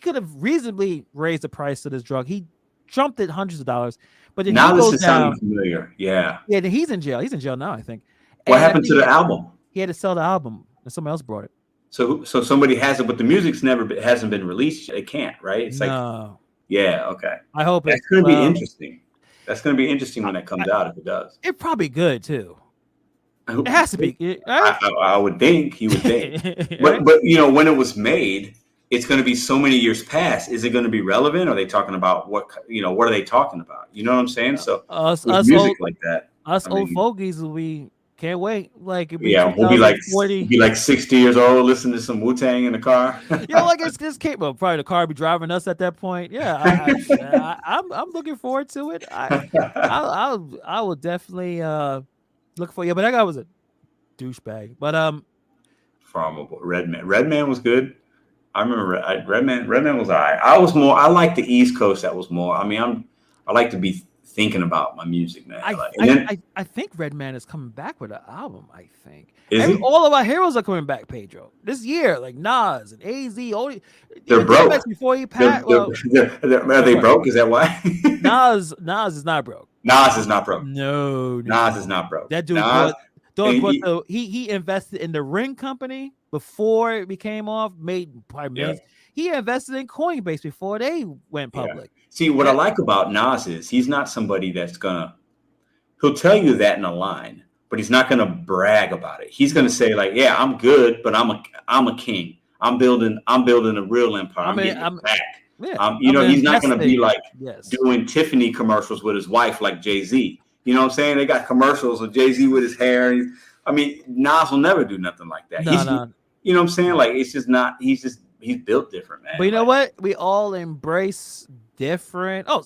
could have reasonably raised the price of this drug. He jumped it hundreds of dollars, but then now he goes this is sounding familiar. Yeah. Then he's in jail. He's in jail now, I think. What happened to the album? He had to sell the album, and someone else brought it. So somebody has it, but the music's hasn't been released. It can't, right? It's no. Yeah. Okay. I hope that's going to be interesting. That's going to be interesting when it comes out, if it does. It's probably good too. It has to be. I would think. You would think. but when it was made, it's going to be so many years past. Is it going to be relevant? Are they talking about what are they talking about? You know what I'm saying? So us music old, like that. Old fogies can't wait. Like we'll be like 60 years old, listening to some Wu-Tang in the car. Like this came up. Probably the car be driving us at that point. Yeah, I'm looking forward to it. I will definitely look for you. But that guy was a douchebag. But Farmable Redman was good. I remember Redman was all right. I like the East Coast. That was more. I mean, I like to be thinking about my music, man. I think Redman is coming back with an album. I think all of our heroes are coming back, Pedro, this year. Like Nas and AZ. They're broke before he passed. Are they broke? Is that why? Nas is not broke. Nas is not broke. No. Nas is not broke. That dude he invested in the Ring Company before it became off. Made probably millions. He invested in Coinbase before they went public. Yeah. See, what I like about Nas is he's not somebody that's he'll tell you that in a line, but he's not gonna brag about it. He's gonna say like, "Yeah, I'm good, but I'm a king. I'm building a real empire. I'm getting back." Yeah, he's not gonna be like doing Tiffany commercials with his wife like Jay-Z. You know what I'm saying? They got commercials of Jay-Z with his hair. Nas will never do nothing like that. No. You know what I'm saying? Like, it's just not. He's built different, man. But you know what? We all embrace different. Oh,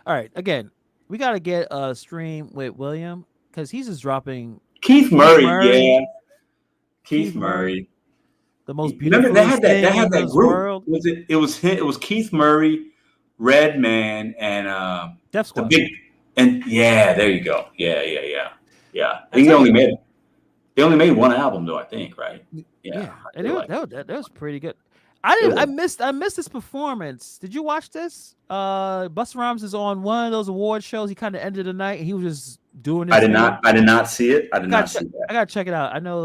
all right. Again, we got to get a stream with William because he's just dropping Keith Murray. Yeah, Keith Murray. The most beautiful. Remember they had that group. World. It was Keith Murray, Redman, and Def Squad. And yeah, there you go. Yeah. I tell you, They only made one album though, I think, right? Yeah, yeah, I and feel like that was pretty good. I it didn't. was. I missed this performance. Did you watch this? Busta Rhymes is on one of those award shows. He kind of ended the night, and he was just doing his thing. I did not see it. I did Got not see that. I gotta check it out. I know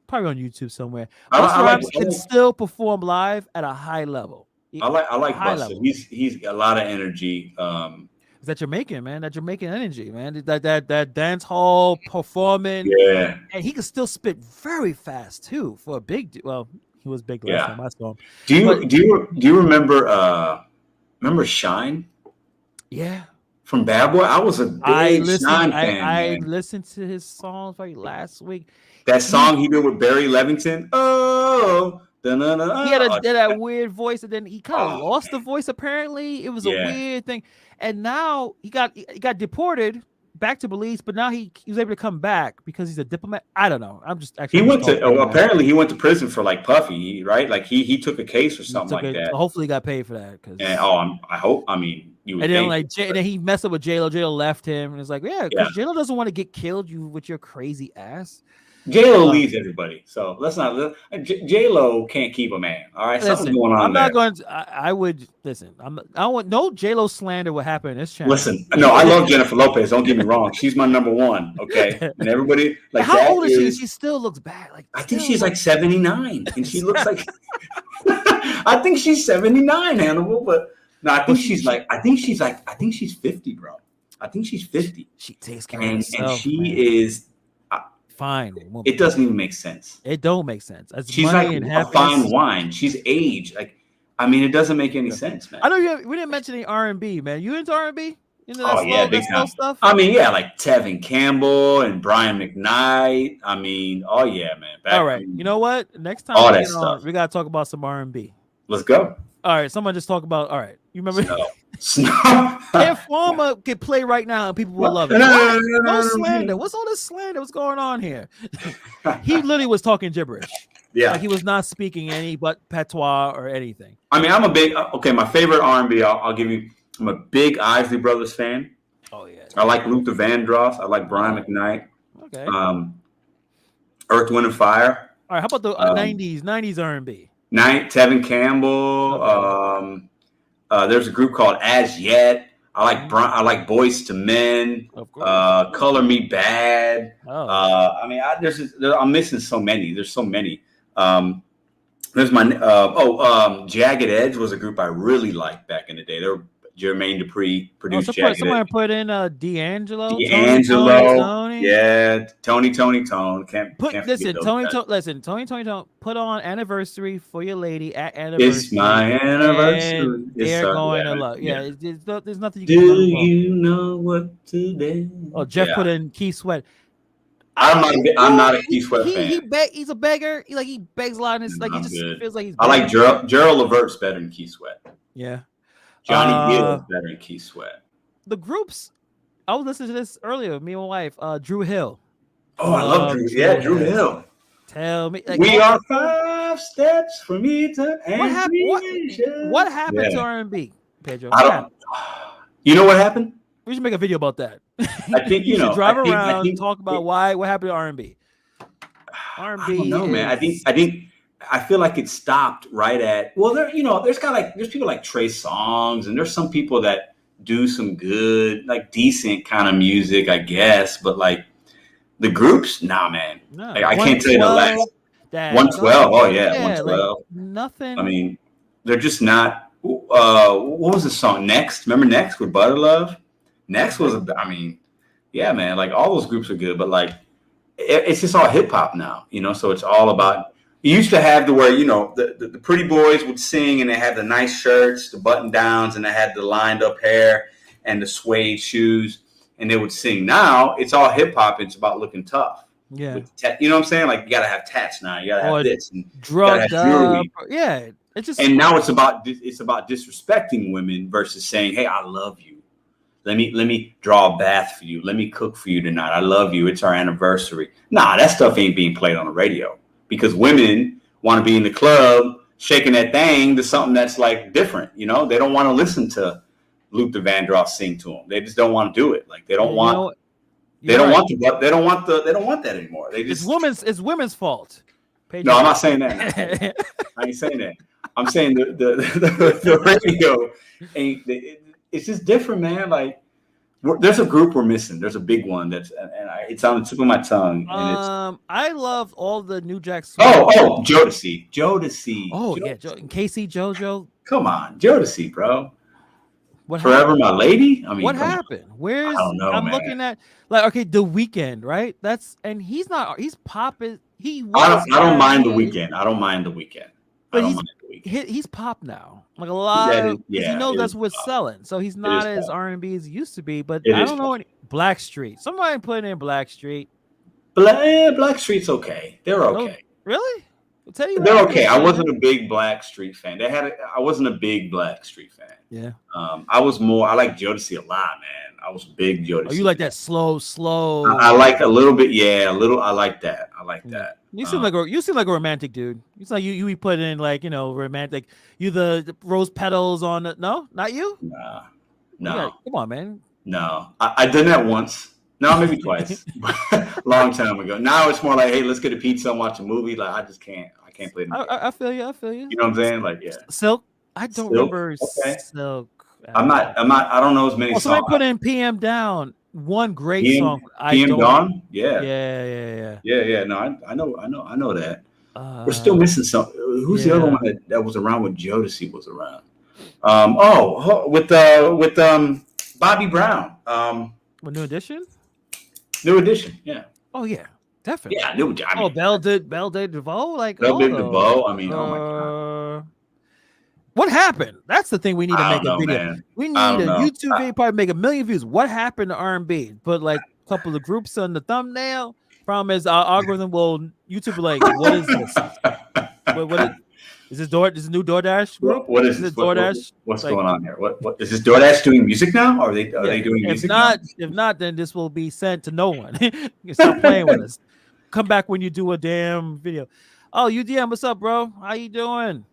probably on YouTube somewhere. I, Busta I like Rhymes can still perform live at a high level. I like High Busta. level. He's got a lot of energy. Is that Jamaican, man? That Jamaican energy, man. That dance hall performing, Yeah, and he can still spit very fast too for a big. Well, he was big last yeah. time I saw him. Do you remember Shine Yeah, from Bad Boy? I was a big Shine fan, I man. listened to his songs like last week. That song he did with Barry Levington. Oh, He had that weird voice, and then he kind of lost the voice. Apparently, it was a weird thing. And now he got deported back to Belize, but now he was able to come back because he's a diplomat. I don't know. I'm just actually. Apparently he went to prison for like Puffy, right? Like he took a case or something like that. Hopefully, he got paid for that. I hope. I mean, you would. And then and then he messed up with J-Lo. J-Lo left him, and it's like, because J-Lo doesn't want to get killed. You with your crazy ass. J-Lo leaves everybody, so let's not. J-Lo can't keep a man. All right, something's going on. I'm not going to. I would listen. I don't want no J-Lo slander. What happened in this channel? Listen, no, I love Jennifer Lopez. Don't get me wrong. She's my number one. Okay, and everybody like. How old is she? She still looks bad. Like I think she's like 79, and she looks like. I think she's 79, Hannibal, but no, I think she's 50, bro. I think she's 50. She takes care of herself, and she is. Fine. It doesn't even make sense. It don't make sense. She's like a fine wine. She's aged. Like, I mean, it doesn't make any sense, man. I know we didn't mention any R&B, man. You into R&B? Big time. Stuff? I mean, yeah, like Tevin Campbell and Brian McKnight. I mean, oh yeah, man. All right. You know what? Next time we gotta talk about some R&B. Let's go. All right. Someone just talk about. All right. You remember? Snow. Informer could play right now and people will love it. No slander. What's all this slander? What's going on here? He literally was talking gibberish. Yeah, like he was not speaking any but patois or anything. I mean, I'm a big my favorite R&B. I'll give you. I'm a big Isley Brothers fan. Oh yeah. I like Luther Vandross. I like Brian McKnight. Okay. Earth, Wind, and Fire. All right. How about the 90s R&B? Tevin Campbell. Okay. There's a group called As Yet. I like Boys to Men. Of course. Color Me Bad. Oh. I mean, I'm missing so many. There's so many. There's my Jagged Edge was a group I really liked back in the day. They were Jermaine Dupri produced Jagged Edge. Someone put in D'Angelo. Tony. Yeah, Tony Tone. Listen, Tony. Put on Anniversary for your lady at Anniversary. It's my anniversary. They're going to love. Yeah, there's nothing you can do. Do you know what to do? Oh, Jeff put in Keith Sweat. I'm not a Keith Sweat fan. He's a beggar. He begs a lot, and it's like he just feels like he's. I like Gerald Levert's better than Keith Sweat. Yeah. Johnny Gill is better than Keith Sweat. The groups, I was listening to this earlier. Me and my wife, Drew Hill. Oh, I love Drew. Yeah, Drew Hill. Tell me, we are 5 steps from Eden. What happened to R&B, Pedro? You know what happened? We should make a video about that. I think you should drive around and talk about what happened to R&B. R&B. I don't know, man. I feel like it stopped right at there's people like Trey Songz, and there's some people that do some good, like decent kind of music, I guess, but like the groups, nah, man. No, I can't tell you the last 112. Oh yeah, 112. Like nothing. I mean, they're just not. What was the song? Next, remember Next with Butter Love? Next was yeah, man. Like all those groups are good, but like it's just all hip hop now, So it's all about. You used to have where the pretty boys would sing and they had the nice shirts, the button downs, and they had the lined up hair and the suede shoes, and they would sing. Now it's all hip hop. It's about looking tough. Yeah, you know what I'm saying? Like you gotta have tats now. You gotta have this and drugged up. Yeah, it's just. And now it's about disrespecting women versus saying, "Hey, I love you. Let me draw a bath for you. Let me cook for you tonight. I love you. It's our anniversary." Nah, that stuff ain't being played on the radio. Because women want to be in the club shaking that thing to something that's like different, They don't want to listen to Luther Vandross sing to them. They just don't want to do it. Like they don't want. They don't want that anymore. They just it's women's fault. No, I'm not saying that. I ain't saying that. I'm saying the radio ain't. It's just different, man. Like there's a group we're missing. There's a big one it's on the tip of my tongue. And I love all the New Jack Swing. Jodeci. Oh yeah, Casey JoJo. Come on, Jodeci, bro. Forever My Lady. I mean, what happened? Where's I don't know, I'm man. looking at okay, The Weeknd, right? He's popping. I don't mind The Weeknd. I don't mind The Weeknd. But he's pop now. Like a lot he knows that's what's selling. So he's not as R&B as he used to be. But I don't know Blackstreet. Somebody put in Blackstreet. Blackstreet's okay. They're okay. Really? I'll tell you they're okay. I wasn't a big Blackstreet fan. I wasn't a big Blackstreet fan. Yeah. I like Jodeci a lot, man. I was a big Jodeci. Oh, you like that slow? I like a little bit. Yeah, a little. I like that. You seem like a romantic dude. It's like you put in like romantic. You the rose petals on it. No, not you. No. Come on, man. No, I done that once. No, maybe twice. Long time ago. Now it's more like, hey, let's get a pizza and watch a movie. Like I just can't. I can't play the game. I feel you. You know what I'm saying? Like yeah. Silk. I don't remember Silk. I'm not. I don't know as many songs. Somebody put in PM Down. One great song. PM Dawn. Yeah. No, I know that. We're still missing some. Who's the other one that was around when Jodeci was around? With Bobby Brown. With New Edition. New Edition. Yeah. Oh yeah, definitely. Yeah, New Edition. Belle DeVoe. Like Belle DeVoe. I mean, oh my god. What happened? That's the thing we need to make a video. Man. We need a YouTube video, probably make 1 million views. What happened to R&B? Put like a couple of groups on the thumbnail. Problem is our algorithm will YouTube like, what is this? Is this new DoorDash group? What is this? DoorDash? What's going on here? What is this DoorDash doing music now? Or are they doing music? If not, then this will be sent to no one. You stop playing with us. Come back when you do a damn video. Oh, UDM, what's up, bro? How you doing?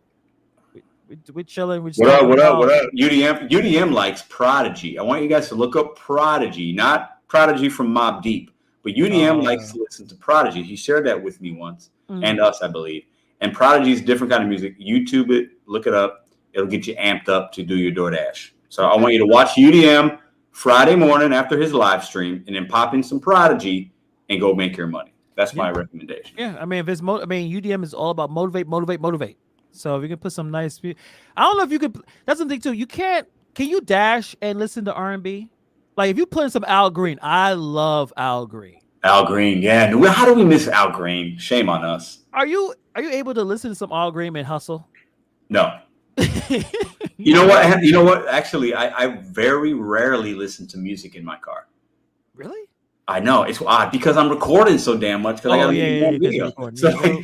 We're chilling. What up? UDM likes Prodigy. I want you guys to look up Prodigy, not Prodigy from Mobb Deep, but UDM likes to listen to Prodigy. He shared that with me once, and us, I believe. And Prodigy is a different kind of music. YouTube it, look it up. It'll get you amped up to do your DoorDash. So I want you to watch UDM Friday morning after his live stream, and then pop in some Prodigy and go make your money. That's my recommendation. Yeah, I mean, UDM is all about motivate. So if you can put some nice, I don't know if you could. That's the thing too. Can you dash and listen to R&B? Like if you put in some Al Green, I love Al Green. Al Green, yeah. How do we miss Al Green? Shame on us. Are you able to listen to some Al Green and hustle? No. You know what? Actually, I very rarely listen to music in my car. Really? I know it's odd because I'm recording so damn much because I got to make video. So.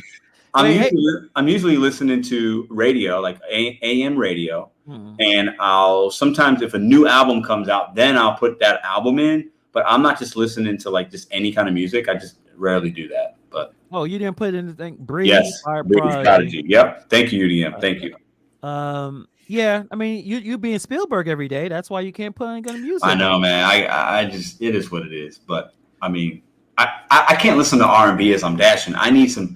I'm usually listening to radio, like AM radio, and I'll sometimes if a new album comes out, then I'll put that album in. But I'm not just listening to like just any kind of music. I just rarely do that. But you didn't put anything? Breathe. Yes, Prodigy. Yep. Thank you, UDM. Thank you. Yeah. I mean, you being Spielberg every day. That's why you can't put any kind of music. I know, man. I just it is what it is. But I mean, I can't listen to R&B as I'm dashing. I need some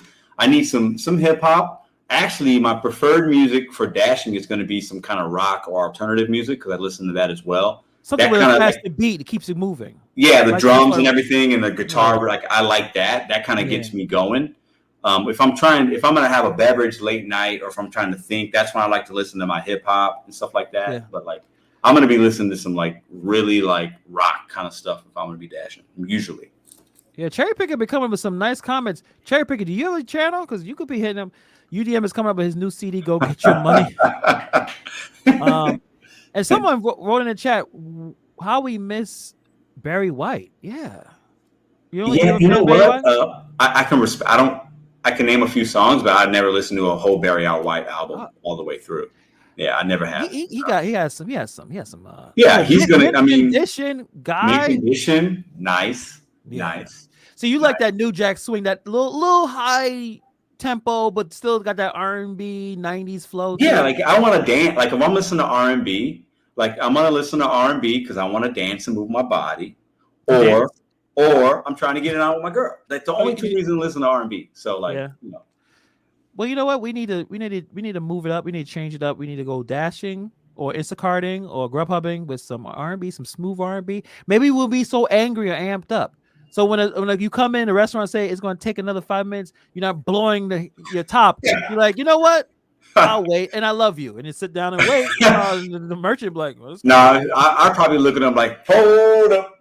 hip hop. Actually, my preferred music for dashing is going to be some kind of rock or alternative music because I listen to that as well. Something with a faster beat, it keeps it moving. Yeah, the drums and everything and the guitar, like I like that. That kind of gets me going. If I'm going to have a beverage late night or if I'm trying to think, that's when I like to listen to my hip hop and stuff like that. Yeah. But like, I'm going to be listening to some like really like rock kind of stuff if I'm going to be dashing, usually. Yeah, Cherry Picker been coming with some nice comments. Cherry Picker, do you have a channel? Because you could be hitting him. UDM is coming up with his new CD, Go Get Your Money. And someone wrote in the chat, how we miss Barry White. Yeah. You know what? I can respect. I can name a few songs, but I've never listened to a whole Barry White album all the way through. Yeah, I never have. He has some. Yeah, he's gonna. I mean, condition guy. Condition, nice. Nice. So you like that New Jack Swing, that little high tempo, but still got that R&B 90s flow. Yeah, like I want to dance. Like if I'm listening to R&B, Like I'm gonna listen to R&B because I want to dance and move my body, Dance. or I'm trying to get it out with my girl. That's the only mean, two reasons to listen to R&B. So like, Yeah. you know, Well, you know what? We need to move it up. We need to change it up. We need to go dashing or Instacarting or Grubhubbing with some R&B, some smooth R&B. Maybe we'll be so angry or amped up. So when you come in the restaurant, say it's going to take another 5 minutes, you're not blowing your top. You're like, you know what? I'll wait, and I love you. And you sit down and wait. The merchant be like, well, this guy. nah, I probably look at them like, hold up,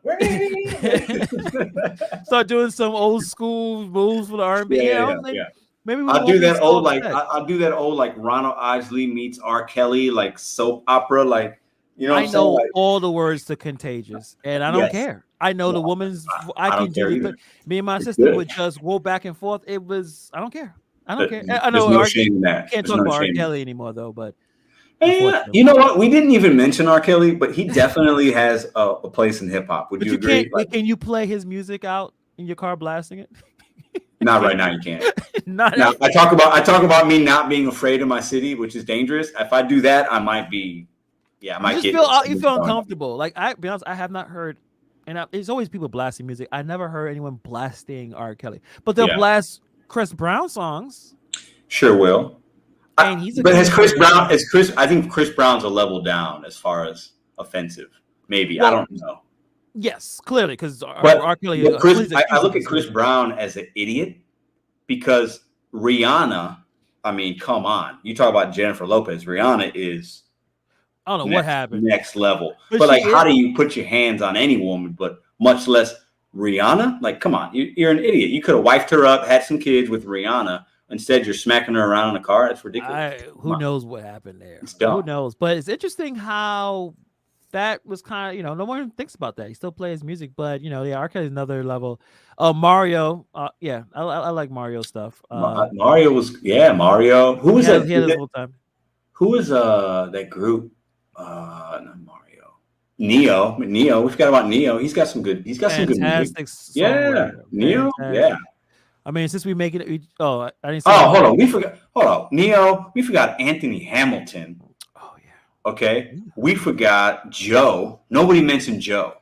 Start doing some old school moves for the R&B. yeah. Maybe we I'll won't do be that so old like upset. I'll do that old like Ronald Isley meets R. Kelly like soap opera, like you know what I I'm saying? know Like, all the words to Contagious, and I don't yes, care. I know the woman's. I I can don't care do either. the. Me and my It's sister good. would just go back and forth. It was. I don't care. I don't care. I There's know no R. shame in that. Can't There's talk no about R. shame. Kelly anymore though, but Yeah, you unfortunately. know what? We didn't even mention R. Kelly, but he definitely has a place in hip hop. Would But you you agree? can't. Like, Can you play his music out in your car, blasting it? not right now. You can't. Not. Now I talk about me not being afraid of my city, which is dangerous. If I do that, I might be. Yeah, I You might just get. you feel uncomfortable. Like be honest, I have not heard. There's always people blasting music. I never heard anyone blasting R. Kelly, but they'll Yeah, blast Chris Brown songs, sure will. and he's a But has Chris comedian. Brown? Is Chris? I think Chris Brown's a level down as far as offensive. Maybe I Well, don't know. yes, clearly, because But, R. Kelly. but Chris, Please I excuse look me, at Chris Brown as an idiot because Rihanna. I mean, come on. You talk about Jennifer Lopez. Rihanna is I don't know what happened, next level. but But she like, is. how do you put your hands on any woman, but much less Rihanna? Like, come on, you're an idiot. You could have wifed her up, had some kids with Rihanna. Instead, you're smacking her around in a car. That's ridiculous. Who knows what happened there? It's Who dumb. knows? But it's interesting how that was kind of, no one thinks about that. He still plays music, but yeah, R. Kelly's another level. Mario, yeah, I like Mario stuff. Mario was Mario. Who was that? He had his whole time. Who was that group? Not Mario. Neo. We forgot about Neo. He's got some good Fantastic music. Yeah. Neo. Fantastic. Yeah. I mean, since we make it, I didn't say. Oh, hold on. We forgot. Hold on. Neo. We forgot Anthony Hamilton. Oh yeah. Okay. We forgot Joe. Nobody mentioned Joe.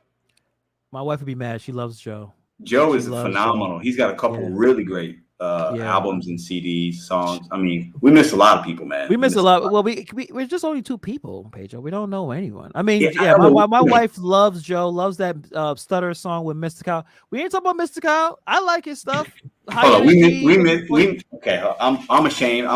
My wife would be mad. She loves Joe. Joe is phenomenal. Joe. He's got a couple really great Yeah. albums and CDs, songs. I mean, we missed a lot of people, man. We missed a lot. Well, we're just only two people, Pedro. We don't know anyone. I mean, Yeah, my wife loves Joe, loves that Stutter song with Mr. Kyle. We ain't talking about Mr. Kyle. I like his stuff. Hold on, we okay. I'm ashamed.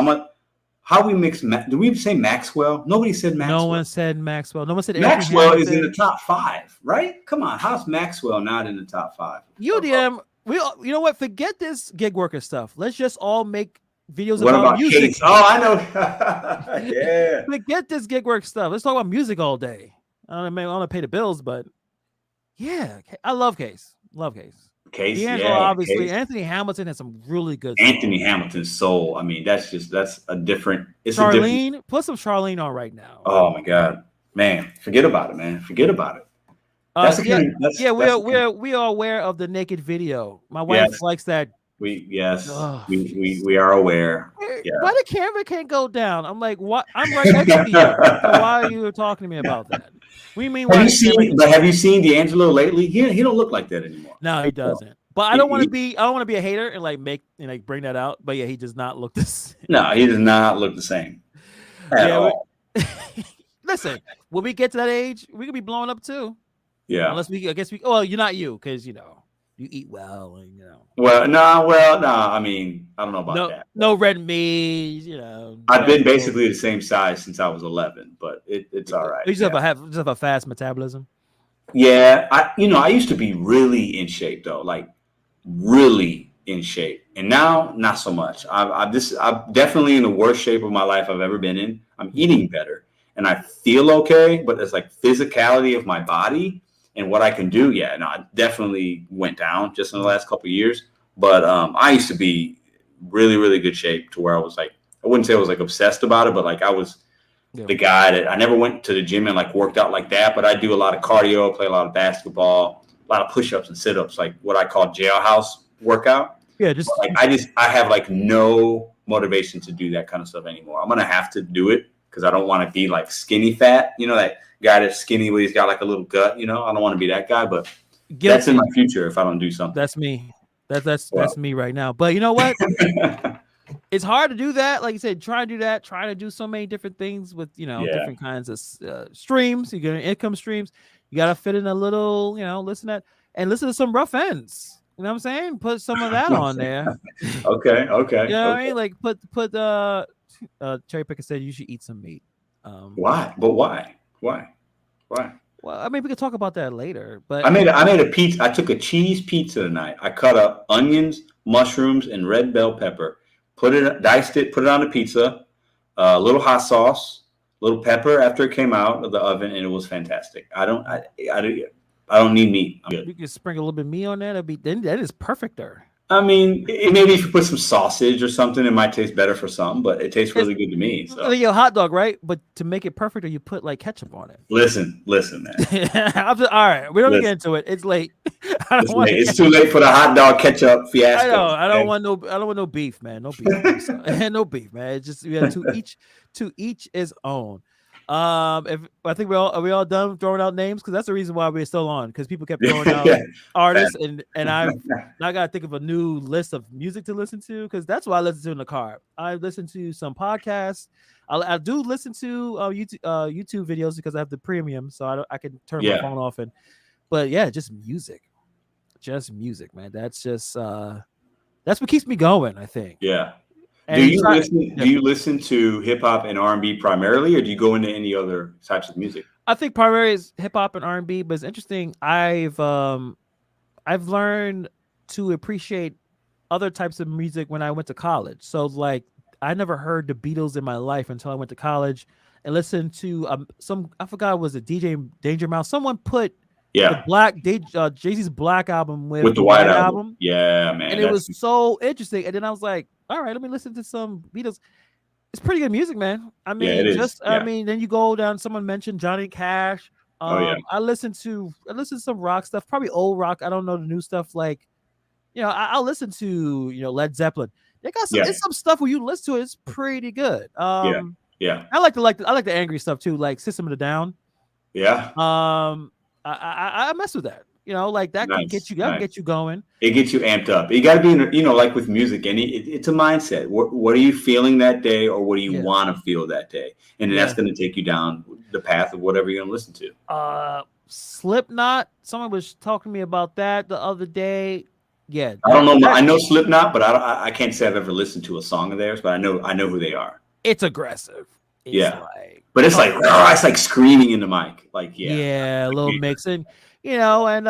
How we mix? Did we say Maxwell? Nobody said Maxwell. No one said Maxwell. No one said Maxwell is in the top 5, right? Come on, how's Maxwell not in the top 5? UDM. You know what? Forget this gig worker stuff. Let's just all make videos What about music. Case? Oh, I know. Yeah. Forget this gig work stuff. Let's talk about music all day. I don't want to pay the bills, but yeah, I love Case. Love Case. D'Angelo, obviously. Case. Anthony Hamilton has some really good songs. Anthony Hamilton's soul. I mean, that's a different. It's Charlene, put some Charlene on right now. Oh my God, man, forget about it, man. Forget about it. We are aware of the naked video. My wife likes that. We are aware. Why the camera can't go down? I'm like, what? I'm right next to you. So why are you talking to me about that? We mean, have you seen D'Angelo lately? He don't look like that anymore. No, he doesn't. But I don't want to be. I don't want to be a hater and bring that out. But yeah, he does not look the same. No, he does not look the same at all. Listen, when we get to that age, we could be blown up too. Yeah. Unless I guess we. Well, you're not you because you eat well and Well, no. I mean, I don't know about that. No red meat. I've been basically the same size since I was 11, but it's all right. You just have a fast metabolism. Yeah, I used to be really in shape though, like really in shape, and now not so much. I'm definitely in the worst shape of my life I've ever been in. I'm eating better, and I feel okay, but it's like physicality of my body. And what I can do, I definitely went down just in the last couple of years. But I used to be really, really good shape to where I was like, I wouldn't say I was like obsessed about it, but like I was the guy that I never went to the gym and like worked out like that. But I do a lot of cardio, play a lot of basketball, a lot of push-ups and sit-ups, like what I call jailhouse workout. Yeah, I have like no motivation to do that kind of stuff anymore. I'm gonna have to do it because I don't want to be like skinny fat. You know, that guy that's skinny where he's got like a little gut. You know, I don't want to be that guy, but that's in my future if I don't do something. That's me. That's me right now. But you know what? It's hard to do that. Like you said, try to do that. Try to do so many different things with different kinds of streams. You get income streams. You got to fit in a little, listen to some rough ends. You know what I'm saying? Put some of that on there. Okay. You know what I mean? Like put Cherry Picker said you should eat some meat. Why? But why? Why? Well, I mean, we could talk about that later. But I made a pizza. I took a cheese pizza tonight. I cut up onions, mushrooms, and red bell pepper. Diced it, put it on the pizza. A little hot sauce, a little pepper after it came out of the oven, and it was fantastic. I don't need meat. I'm good. You can sprinkle a little bit of meat on that. That is perfect there. I mean, maybe if you put some sausage or something, it might taste better for some, but it tastes really good to me. So. Like a hot dog, right? But to make it perfect, you put like ketchup on it. Listen, man. All right, we don't get into it. It's late. It's too late for the hot dog ketchup fiasco. I know. I don't want no beef, man. No beef. No beef, man. It's just we have to each his own. If I think are we all done throwing out names? Because that's the reason why we're still on, because people kept throwing out artists, and I gotta think of a new list of music to listen to, because that's what I listen to in the car. I listen to some podcasts. I do listen to YouTube videos because I have the premium, so I can turn my phone off. But yeah, just music, man. That's just that's what keeps me going, I think. Yeah. Do you listen to hip hop and R&B primarily, or do you go into any other types of music? I think primarily is hip hop and R&B, but it's interesting. I've learned to appreciate other types of music when I went to college. So like I never heard the Beatles in my life until I went to college and listened to I forgot, was it DJ Danger Mouse? Someone put the Jay-Z's Black album with the White album. Yeah, man. And it was so interesting. And then I was like, all right, let me listen to some Beatles. It's pretty good music, man. I mean, I mean, then you go down. Someone mentioned Johnny Cash. I listen to some rock stuff, probably old rock. I don't know the new stuff. Like, I'll listen to Led Zeppelin. They got some stuff where you listen to it's pretty good. I like the angry stuff too, like System of a Down. Yeah. I mess with that. Like that can get you going. It gets you amped up. You got to be, like with music, and it's a mindset. What are you feeling that day, or what do you want to feel that day? And that's going to take you down the path of whatever you're going to listen to. Slipknot. Someone was talking to me about that the other day. Yeah, I don't know. I know Slipknot, but I can't say I've ever listened to a song of theirs. But I know who they are. It's aggressive. But it's like it's like screaming in the mic. Like a little mixing. And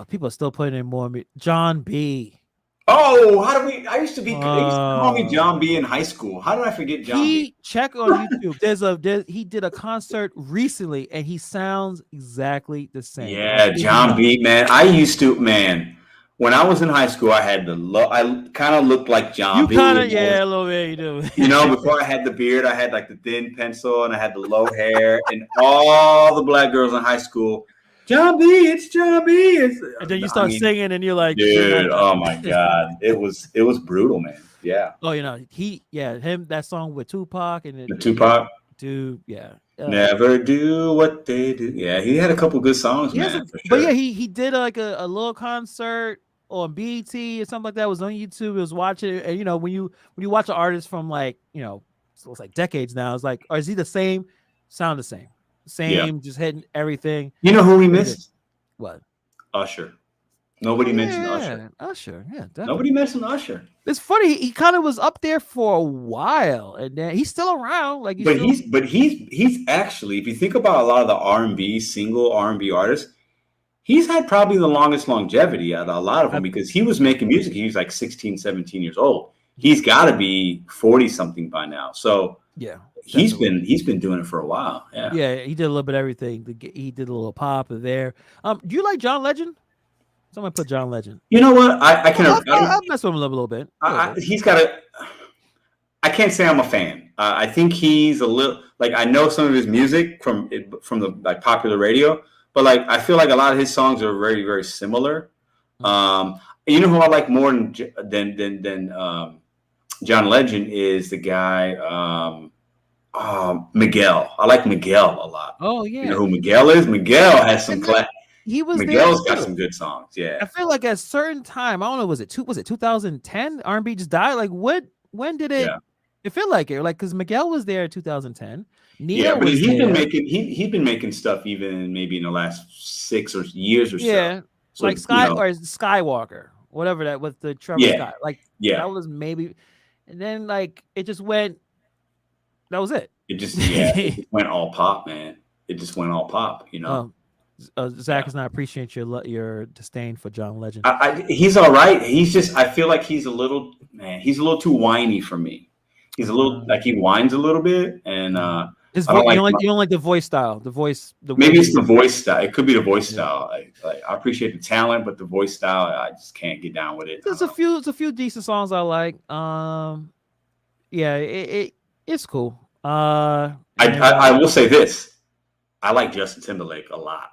people are still putting in more. John B. Oh, I used to call me John B in high school. How did I forget John B? Check on YouTube. He did a concert recently, and he sounds exactly the same. Yeah, John B, man. I used to, when I was in high school, I had I kind of looked like John B. A little bit, you do. Before I had the beard, I had like the thin pencil, and I had the low hair, and all the black girls in high school. John B, it's John B. And then you start singing, and you're like, dude, oh my God. It was brutal, man. Yeah. Oh, him, that song with Tupac and the Tupac. Dude, yeah. Never do what they do. Yeah, he had a couple good songs, man. But yeah, he did like a little concert on BET or something like that. It was on YouTube. It was watching it. And when you watch an artist from like, so it's like decades now, it's like, or is he the same? Sound the same. Just hitting everything. You know who we missed? What? Usher. Nobody mentioned Usher. Usher, yeah, definitely. Nobody mentioned Usher. It's funny. He kind of was up there for a while, and then he's still around. Like, he's actually, if you think about a lot of the R&B single R&B artists, he's had probably the longest longevity out of a lot of them, because he was making music. He was like 16, 17 years old. He's got to be 40 something by now. So yeah. He's been doing it for a while. Yeah, he did a little bit of everything. He did a little pop there. Do you like John Legend? Someone put John Legend. You know what? I mess with him a little bit. He's got a. I can't say I'm a fan. I think he's a little like, I know some of his music from the like popular radio, but like I feel like a lot of his songs are very, very similar. You know who I like more than John Legend is the guy. Miguel. I like Miguel a lot. Oh You know yeah, who Miguel is? Miguel has some and then he was there Miguel's got too. some good songs. I Yeah. feel like at a certain time, I don't know, was it 2010? R&B just died. Like what? When did it? Yeah. It feel like it? Like because Miguel was there in 2010. Yeah, Neo but was he's been there. making he's been making stuff even maybe in the last 6 years or so. Yeah, like So you know, Skywalker, whatever that with the Trevor yeah, Scott. Like yeah. that was maybe, and then like it just went. That was it. It just went all pop, man. It just went all pop, you know. um, Zach Yeah. does not appreciate your disdain for John Legend. He's all right. He's just I feel like he's a little too whiny for me. He's a little like he whines a little bit, and His I voice, don't like. you don't like the voice style, the way Maybe it's he. the voice style. It could be the voice Yeah. style. I appreciate the talent, but the voice style, I just can't get down with it. There's a few decent songs I like. Yeah, it's cool. I will say this: I like Justin Timberlake a lot.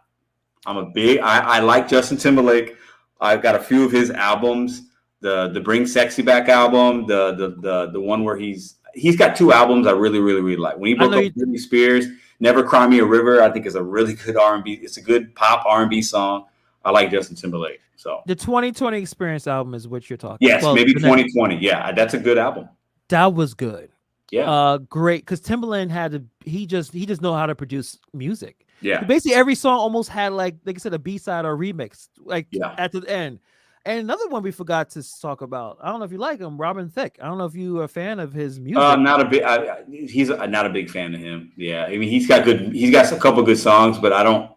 I like Justin Timberlake. I've got a few of his albums. The Bring Sexy Back album, the one where he's got two albums I really really really like. When he broke up with Britney Spears, Never Cry Me a River, I think is a really good R&B. It's a good pop R&B song. I like Justin Timberlake. So the 2020 Experience album is what you're talking. Yes, maybe 2020. Yeah, that's a good album. That was good. Yeah. Great, because Timbaland he just know how to produce music. Yeah. Basically every song almost had like I said, a B-side or remix, like Yeah. at the end. And another one we forgot to talk about. I don't know if you like him, Robin Thicke. I don't know if you are a fan of his music. Not a big. He's not a big fan of him. Yeah, I mean he's got a couple good songs, but I don't.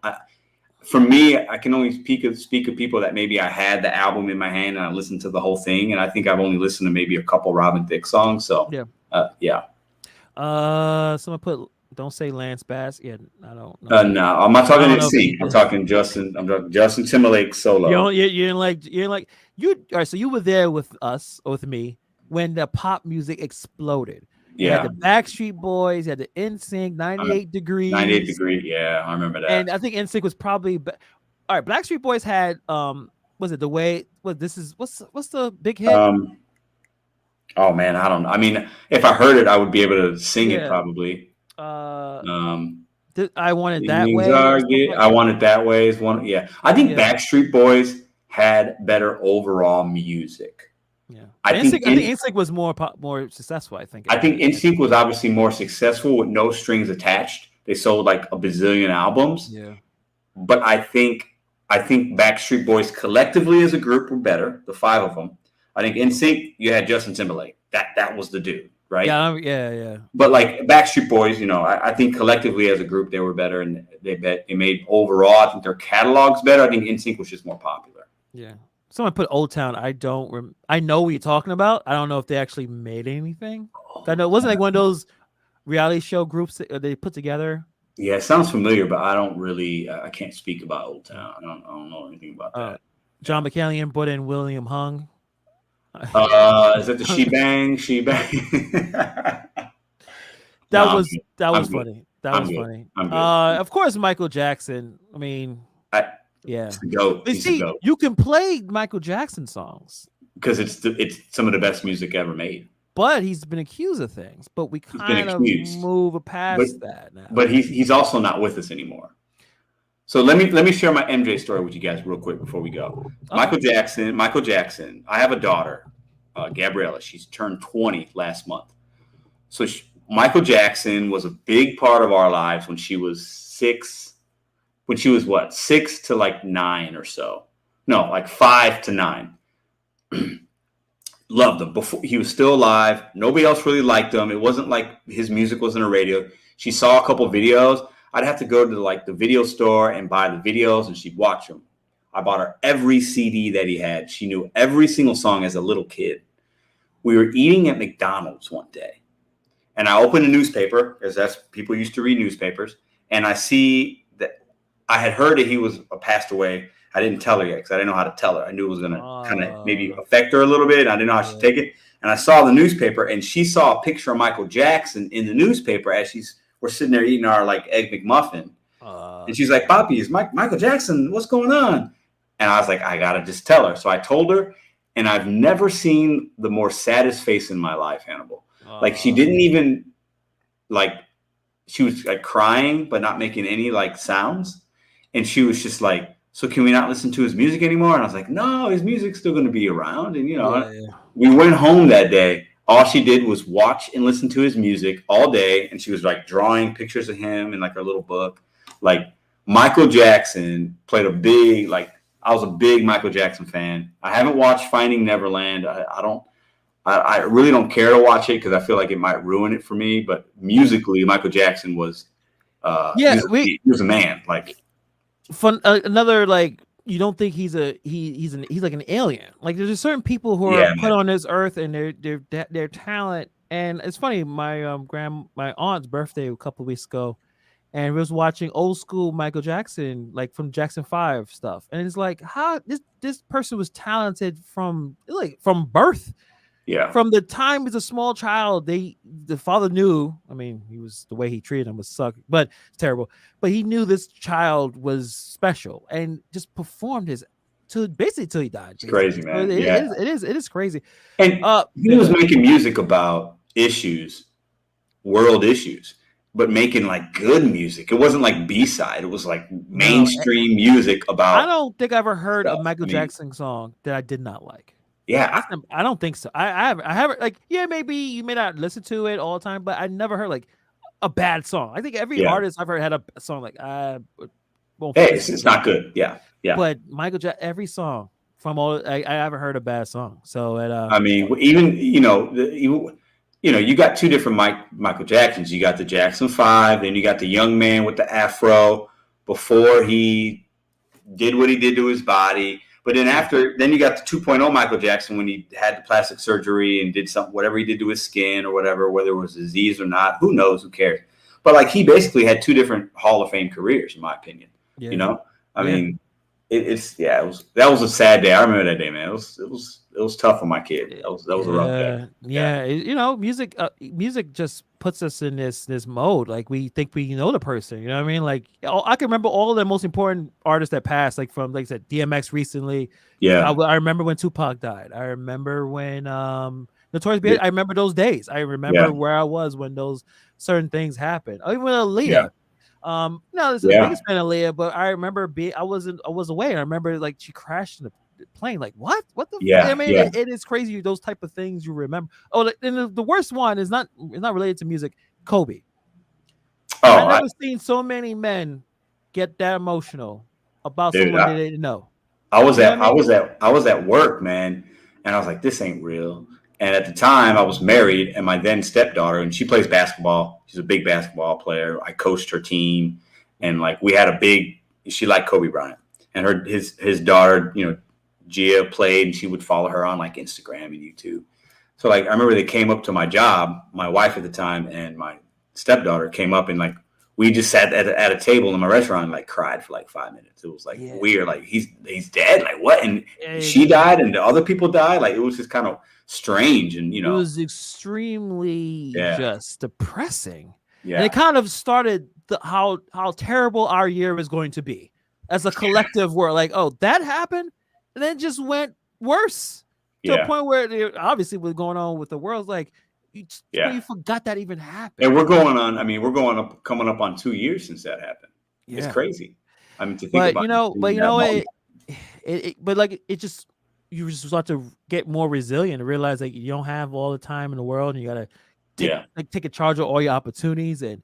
For me, I can only speak of people that maybe I had the album in my hand and I listened to the whole thing, and I think I've only listened to maybe a couple Robin Thicke songs. So yeah. Someone put don't say Lance Bass. Yeah, I don't know. No, I'm not talking NSYNC. I'm talking Justin. I'm talking Justin Timberlake solo. You didn't like all right. So you were there with us or with me when the pop music exploded. Yeah, you had the Backstreet Boys, you had the NSYNC, 98 Degrees. 98 Degrees. Yeah, I remember that. And I think NSYNC was probably all right. Backstreet Boys had was it the way? What's the big hit? Oh man, I don't know. I mean, if I heard it, I would be able to sing it probably. I Want It That Way. I Want It That Way is one. Yeah, I think Backstreet Boys had better overall music. Yeah, I think NSYNC was more successful. I think NSYNC was obviously more successful with no strings attached. They sold like a bazillion albums. Yeah, but I think Backstreet Boys collectively as a group were better. The five of them. I think NSYNC, you had Justin Timberlake. That was the dude, right? Yeah. But like Backstreet Boys, I think collectively as a group they were better, and they made overall. I think their catalog's better. I think NSYNC was just more popular. Yeah. Someone put Old Town. I know what you're talking about. I don't know if they actually made anything. I know it wasn't like one of those reality show groups that they put together. Yeah, it sounds familiar, but I don't really. I can't speak about Old Town. I don't know anything about that. John McCallion put in William Hung. Is that the She Bang? That was funny. That was funny. Of course, Michael Jackson. I mean, yeah. You can play Michael Jackson songs because it's some of the best music ever made. But he's been accused of things. But we kind of move past that now. But he's also not with us anymore. So let me share my MJ story with you guys real quick before we go. Michael Jackson. I have a daughter, Gabriella. She's turned 20 last month. So Michael Jackson was a big part of our lives when she was 6. When she was 6 to like 9 or so. No, like 5 to 9. Loved him before he was still alive. Nobody else really liked him. It wasn't like his music was on the radio. She saw a couple videos. I'd have to go to like the video store and buy the videos, and she'd watch them. I bought her every CD that he had. She knew every single song as a little kid. We were eating at McDonald's one day, and I opened a newspaper, because that's people used to read newspapers, and I see that I had heard that he was passed away. I didn't tell her yet because I didn't know how to tell her. I knew it was going to kind of maybe affect her a little bit. I didn't know how she'd take it. And I saw the newspaper, and she saw a picture of Michael Jackson in the newspaper as we're sitting there eating our like egg McMuffin. And she's like, "Papi, is Michael Jackson? What's going on?" And I was like, I got to just tell her. So I told her, and I've never seen the more saddest face in my life, Hannibal. Like she didn't even like she was like crying but not making any like sounds, and she was just like, so can we not listen to his music anymore? And I was like, no, his music's still going to be around. And we went home that day. All she did was watch and listen to his music all day, and she was like drawing pictures of him in like her little book. Like Michael Jackson played a big, like I was a big Michael Jackson fan. I haven't watched Finding Neverland. I really don't care to watch it because I feel like it might ruin it for me. But musically, Michael Jackson was he was a man. Like fun another like you don't think he's like an alien. Like there's just certain people who are put on this earth and their talent. And it's funny, my aunt's birthday a couple of weeks ago, and we was watching old school Michael Jackson, like from Jackson 5 stuff. And it's like how this person was talented from birth. Yeah. From the time as a small child, the father knew. I mean, the way he treated him was but it's terrible. But he knew this child was special and just performed till he died. It's crazy, man. So it is crazy. And he was making music about world issues, but making like good music. It wasn't like B-side. It was like mainstream music about. I don't think I ever heard a Michael Jackson song that I did not like. Yeah, I don't think so. I haven't like maybe you may not listen to it all the time, but I never heard like a bad song. I think every artist I've heard had a song like it's not good. Yeah. But Michael Jackson, every song from all I haven't heard a bad song. So I mean, even you got two different Michael Jacksons. You got the Jackson 5, then you got the young man with the afro before he did what he did to his body. But then you got the 2.0 Michael Jackson when he had the plastic surgery and did whatever he did to his skin or whatever, whether it was disease or not, who knows, who cares? But like he basically had two different Hall of Fame careers, in my opinion. Yeah. I mean, that was a sad day. I remember that day, man. It was tough for my kid. That was a rough day. Yeah. Music just puts us in this mode. Like we think we know the person. You know what I mean? Like I can remember all the most important artists that passed. Like from like I said, DMX recently. Yeah. I remember when Tupac died. I remember when Notorious B.I.G. I remember those days. I remember where I was when those certain things happened. Even with Aaliyah. Yeah. No, this is the biggest fan of Aaliyah, but I remember I was away. And I remember like she crashed in the plane. Like what the I mean, it is crazy. Those type of things you remember. Oh, and the worst one is not related to music. Kobe. I've never seen so many men get that emotional about someone they didn't know. I was at work, man, and I was like, this ain't real. And at the time, I was married, and my then stepdaughter, and she plays basketball. She's a big basketball player. I coached her team, and like we had she liked Kobe Bryant, and his daughter, Gia played, and she would follow her on like Instagram and YouTube. So like I remember they came up to my job, my wife at the time and my stepdaughter came up, and like we just sat at a table in my restaurant and like cried for like 5 minutes. It was like weird, like he's dead, like what? And she died and the other people died. Like it was just kind of strange, and it was extremely just depressing. Yeah, and it kind of started how terrible our year was going to be as a collective world. Like, oh, that happened. And then it just went worse to a point where obviously what's going on with the world, like you forgot that even happened. And coming up on 2 years since that happened. Yeah. It's crazy. I mean, to think about you just start to get more resilient and realize like you don't have all the time in the world, and you gotta take a charge of all your opportunities and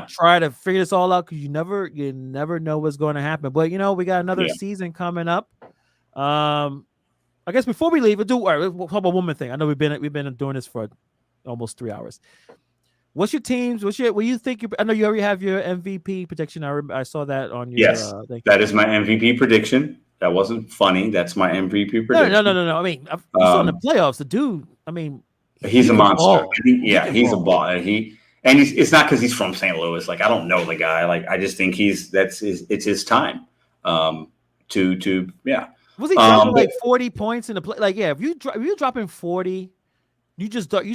try to figure this all out, because you never know what's going to happen. But we got another season coming up. I guess before we leave, we'll talk about one more thing. I know we've been doing this for almost 3 hours. What's your teams? What you think? I know you already have your MVP prediction. I saw that on your. Yes, that is my MVP prediction. That wasn't funny. That's my MVP prediction. No. I mean, you saw in the playoffs, the dude. I mean, he's a monster. He's a ball. It's not because he's from St. Louis. Like I don't know the guy. Like I just think it's his time. Was he dropping like 40 points in the play? Like, if you're dropping 40, you just start,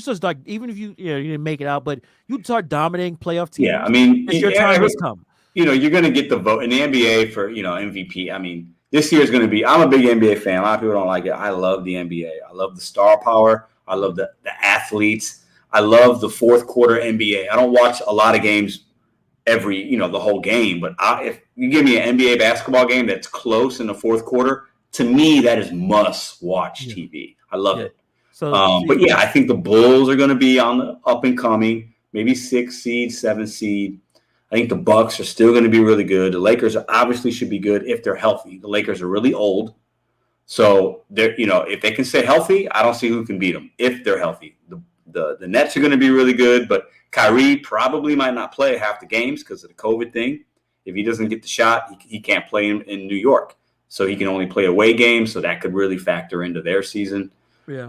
even if you didn't make it out, but you start dominating playoff teams. Yeah, I mean, your time has come. You're going to get the vote in the NBA for MVP. I mean, this year is going to be. I'm a big NBA fan. A lot of people don't like it. I love the NBA. I love the star power. I love the athletes. I love the fourth quarter NBA. I don't watch a lot of games the whole game. But if you give me an NBA basketball game that's close in the fourth quarter, to me, that is must-watch TV. I love it. But yeah, I think the Bulls are going to be on the up and coming, maybe 6 seed, 7 seed. I think the Bucks are still going to be really good. The Lakers obviously should be good if they're healthy. The Lakers are really old. So they're, if they can stay healthy, I don't see who can beat them if they're healthy. The Nets are going to be really good, but Kyrie probably might not play half the games because of the COVID thing. If he doesn't get the shot, he can't play in New York. So he can only play away games. So that could really factor into their season. Yeah.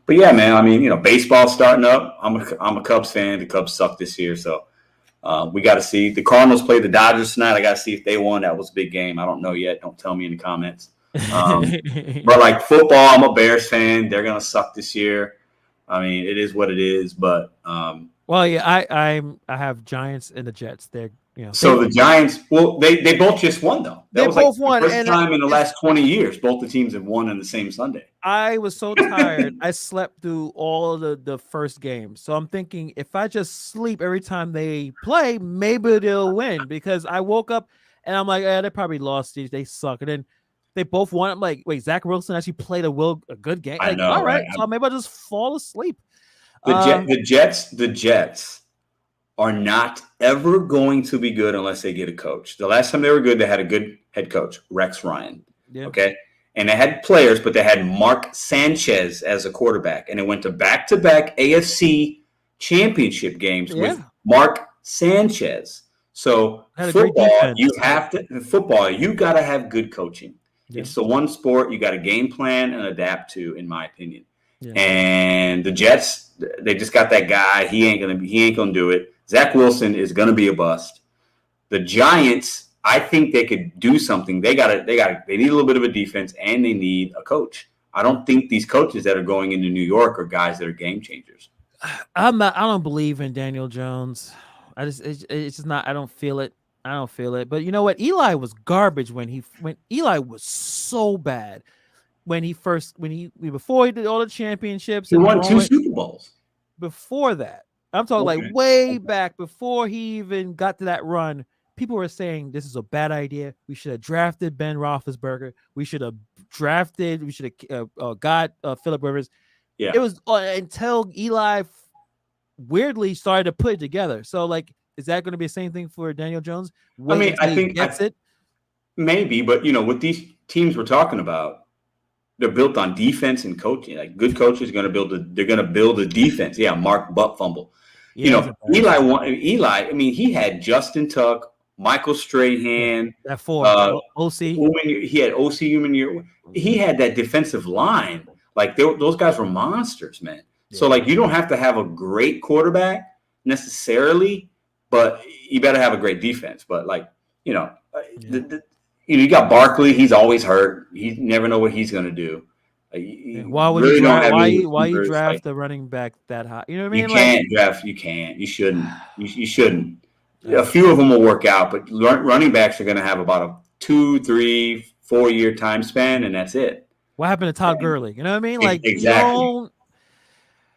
But yeah, man, I mean, baseball's starting up. I'm a Cubs fan. The Cubs suck this year. So we got to see. The Cardinals play the Dodgers tonight. I got to see if they won. That was a big game. I don't know yet. Don't tell me in the comments. But like football, I'm a Bears fan. They're going to suck this year. I mean, it is what it is. But well, yeah, I have Giants and the Jets. They're so the Giants. Well, they both just won though. That was both like won. The first time in the last 20 years, both the teams have won on the same Sunday. I was so tired. I slept through all of the first game. So I'm thinking if I just sleep every time they play, maybe they'll win. Because I woke up and I'm like, they probably lost. They suck. And then they both won. I'm like, wait, Zach Wilson actually played a good game. I know, all right. right? So maybe I'll just fall asleep. The Jets are not ever going to be good unless they get a coach. The last time they were good, they had a good head coach, Rex Ryan. Yeah. Okay. And they had players, but they had Mark Sanchez as a quarterback. And it went to back-to-back AFC championship games with Mark Sanchez. So football, you got to have good coaching. Yeah. It's the one sport you got to game plan and adapt to, in my opinion. Yeah. And the Jets, they just got that guy. He ain't gonna do it. Zach Wilson is gonna be a bust. The Giants, I think they could do something. They need a little bit of a defense and they need a coach. I don't think these coaches that are going into New York are guys that are game changers. I don't believe in Daniel Jones. It's just not. I don't feel it. But you know what? Eli was garbage when Eli was so bad. Before he did all the championships, he won 2 Super Bowls. Before that, I'm talking way back before he even got to that run. People were saying this is a bad idea. We should have drafted Ben Roethlisberger. We should have got Phillip Rivers. Yeah, it was until Eli weirdly started to put it together. So, is that going to be the same thing for Daniel Jones? I think it. Maybe, but with these teams we're talking about. They're built on defense and coaching. Like good coaches are going to they're going to build a defense. Yeah, Mark butt fumble. Yeah, Eli. I mean, he had Justin Tuck, Michael Strahan, that four OC. He had OC Human. He had that defensive line. Like those guys were monsters, man. Yeah. So you don't have to have a great quarterback necessarily, but you better have a great defense. But you got Barkley. He's always hurt. You never know what he's going to do. Why would you draft the running back that high? You know what I mean? You can't draft. You can't. You shouldn't. You shouldn't. A few of them will work out, but running backs are going to have about a 2, 3, 4 year time span, and that's it. What happened to Todd Gurley? You know what I mean? Exactly.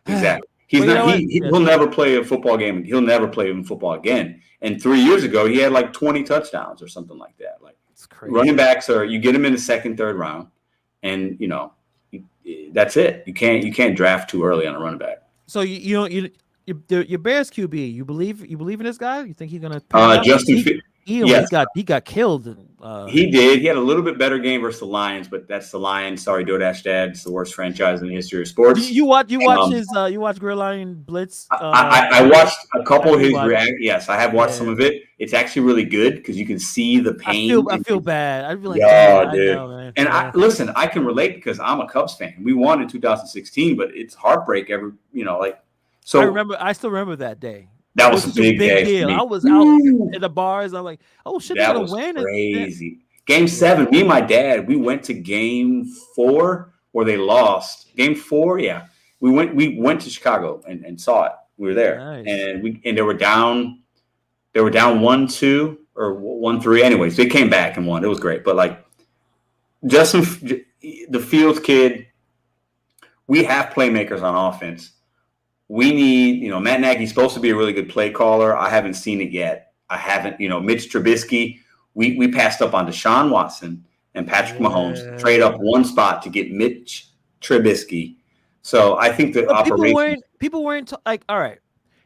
Exactly. He'll never play a football game. He'll never play in football again. And 3 years ago, he had 20 touchdowns or something like that. It's crazy. Running backs you get them in the second, third round, and that's it. You can't draft too early on a running back. So your Bears QB, you believe in this guy? You think he's gonna? Justin. Yes. He got killed. He did. He had a little bit better game versus the Lions, but that's the Lions. Sorry, DoorDash Dad. It's the worst franchise in the history of sports. You watch Grill Line Blitz? I watched a couple of his reactions. Yes, I have watched some of it. It's actually really good because you can see the pain. I feel bad. I feel like, dude. And I can relate because I'm a Cubs fan. We won in 2016, but it's heartbreak So I still remember that day. That was a big day deal. for me. I was out in the bars. I'm like, oh shit, that they're was gonna win. Crazy. Game 7, me and my dad, we went to game 4 where they lost. Game 4, yeah. We went to Chicago and saw it. We were there. Nice. And they were down 1-2 or 1-3. Anyways, they came back and won. It was great. But Justin, the Fields kid, we have playmakers on offense. We need, Matt Nagy's supposed to be a really good play caller. I haven't seen it yet. I haven't, Mitch Trubisky. We passed up on Deshaun Watson and Patrick Mahomes, trade up one spot to get Mitch Trubisky. So I think the operation. People weren't like, all right.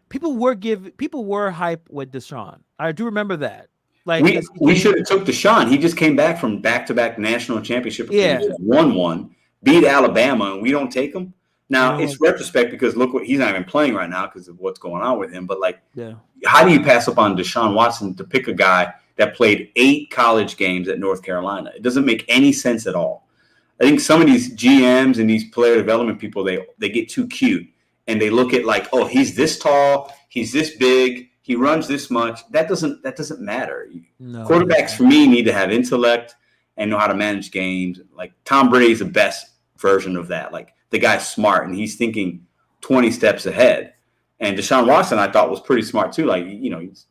People were hype with Deshaun. I do remember that. Like we should have took Deshaun. He just came back from back-to-back national championship. Yeah, won one, beat Alabama, and we don't take him. Now it's retrospect because look what he's not even playing right now because of what's going on with him. But how do you pass up on Deshaun Watson to pick a guy that played 8 college games at North Carolina? It doesn't make any sense at all. I think some of these GMs and these player development people, they get too cute and they look at like, oh, he's this tall, he's this big, he runs this much. That doesn't matter. No, quarterbacks for me need to have intellect and know how to manage games. Like Tom Brady is the best version of that. Like the guy's smart and he's thinking 20 steps ahead. And Deshaun Watson, I thought was pretty smart too. Like, he's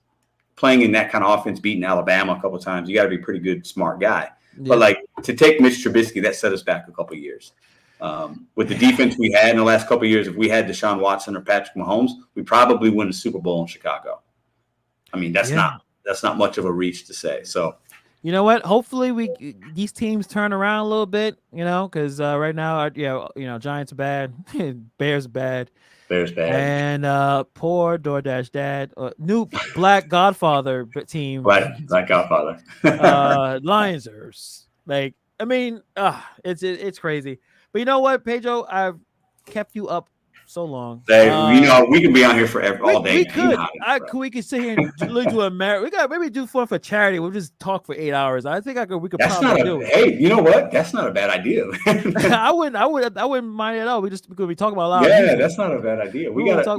playing in that kind of offense, beating Alabama a couple of times. You got to be a pretty good, smart guy. Yeah. But like to take Mitch Trubisky, that set us back a couple of years. With the defense we had in the last couple of years, if we had Deshaun Watson or Patrick Mahomes, we probably win the Super Bowl in Chicago. I mean, that's not much of a reach to say. So, you know what? Hopefully, these teams turn around a little bit. Because right now, Giants are bad, Bears bad. And poor DoorDash dad, new Black Godfather team. Black Godfather. Lions are like, I mean, it's crazy. But you know what, Pedro? I've kept you up so long. We can be on here forever, all day. We could. We could sit here and do a marathon. We got maybe do one for charity. We'll just talk for 8 hours. I think we could probably do it. Hey, you know what? That's not a bad idea. I wouldn't mind it at all. We could be talking about a lot. Yeah, that's not a bad idea. We got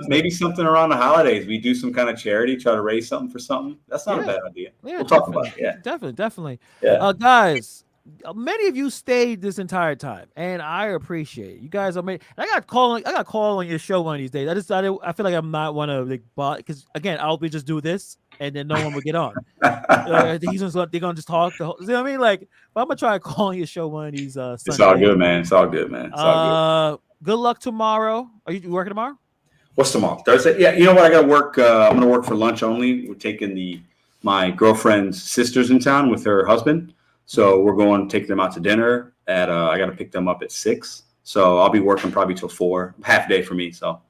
maybe something around the holidays. We do some kind of charity, try to raise something for something. That's not a bad idea. Yeah, we'll talk about it. Yeah, definitely. Yeah, guys. Many of you stayed this entire time, and I appreciate it. You guys are amazing. I got call on your show one of these days. I feel like I'm not one of the bot because again, I'll be just do this, and then no one will get on. They're gonna just talk. You know what I mean? Like, but I'm gonna try to call on your show one of these. Sundays. It's all good, man. It's all good, man. It's all good. Good luck tomorrow. Are you working tomorrow? What's tomorrow? Thursday? Yeah. You know what? I got to work. I'm gonna work for lunch only. We're taking my girlfriend's sister's in town with her husband. So we're going to take them out to dinner at I got to pick them up at 6. So I'll be working probably till 4, half day for me. So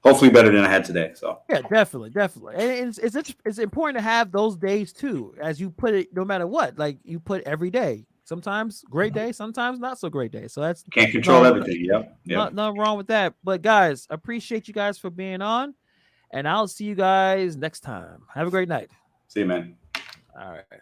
hopefully better than I had today. So yeah, definitely. And it's important to have those days too, as you put it, no matter what, like you put every day, sometimes great day, sometimes not so great day. So that's can't control everything. Yep. Nothing wrong with that. But guys, appreciate you guys for being on and I'll see you guys next time. Have a great night. See you, man. All right.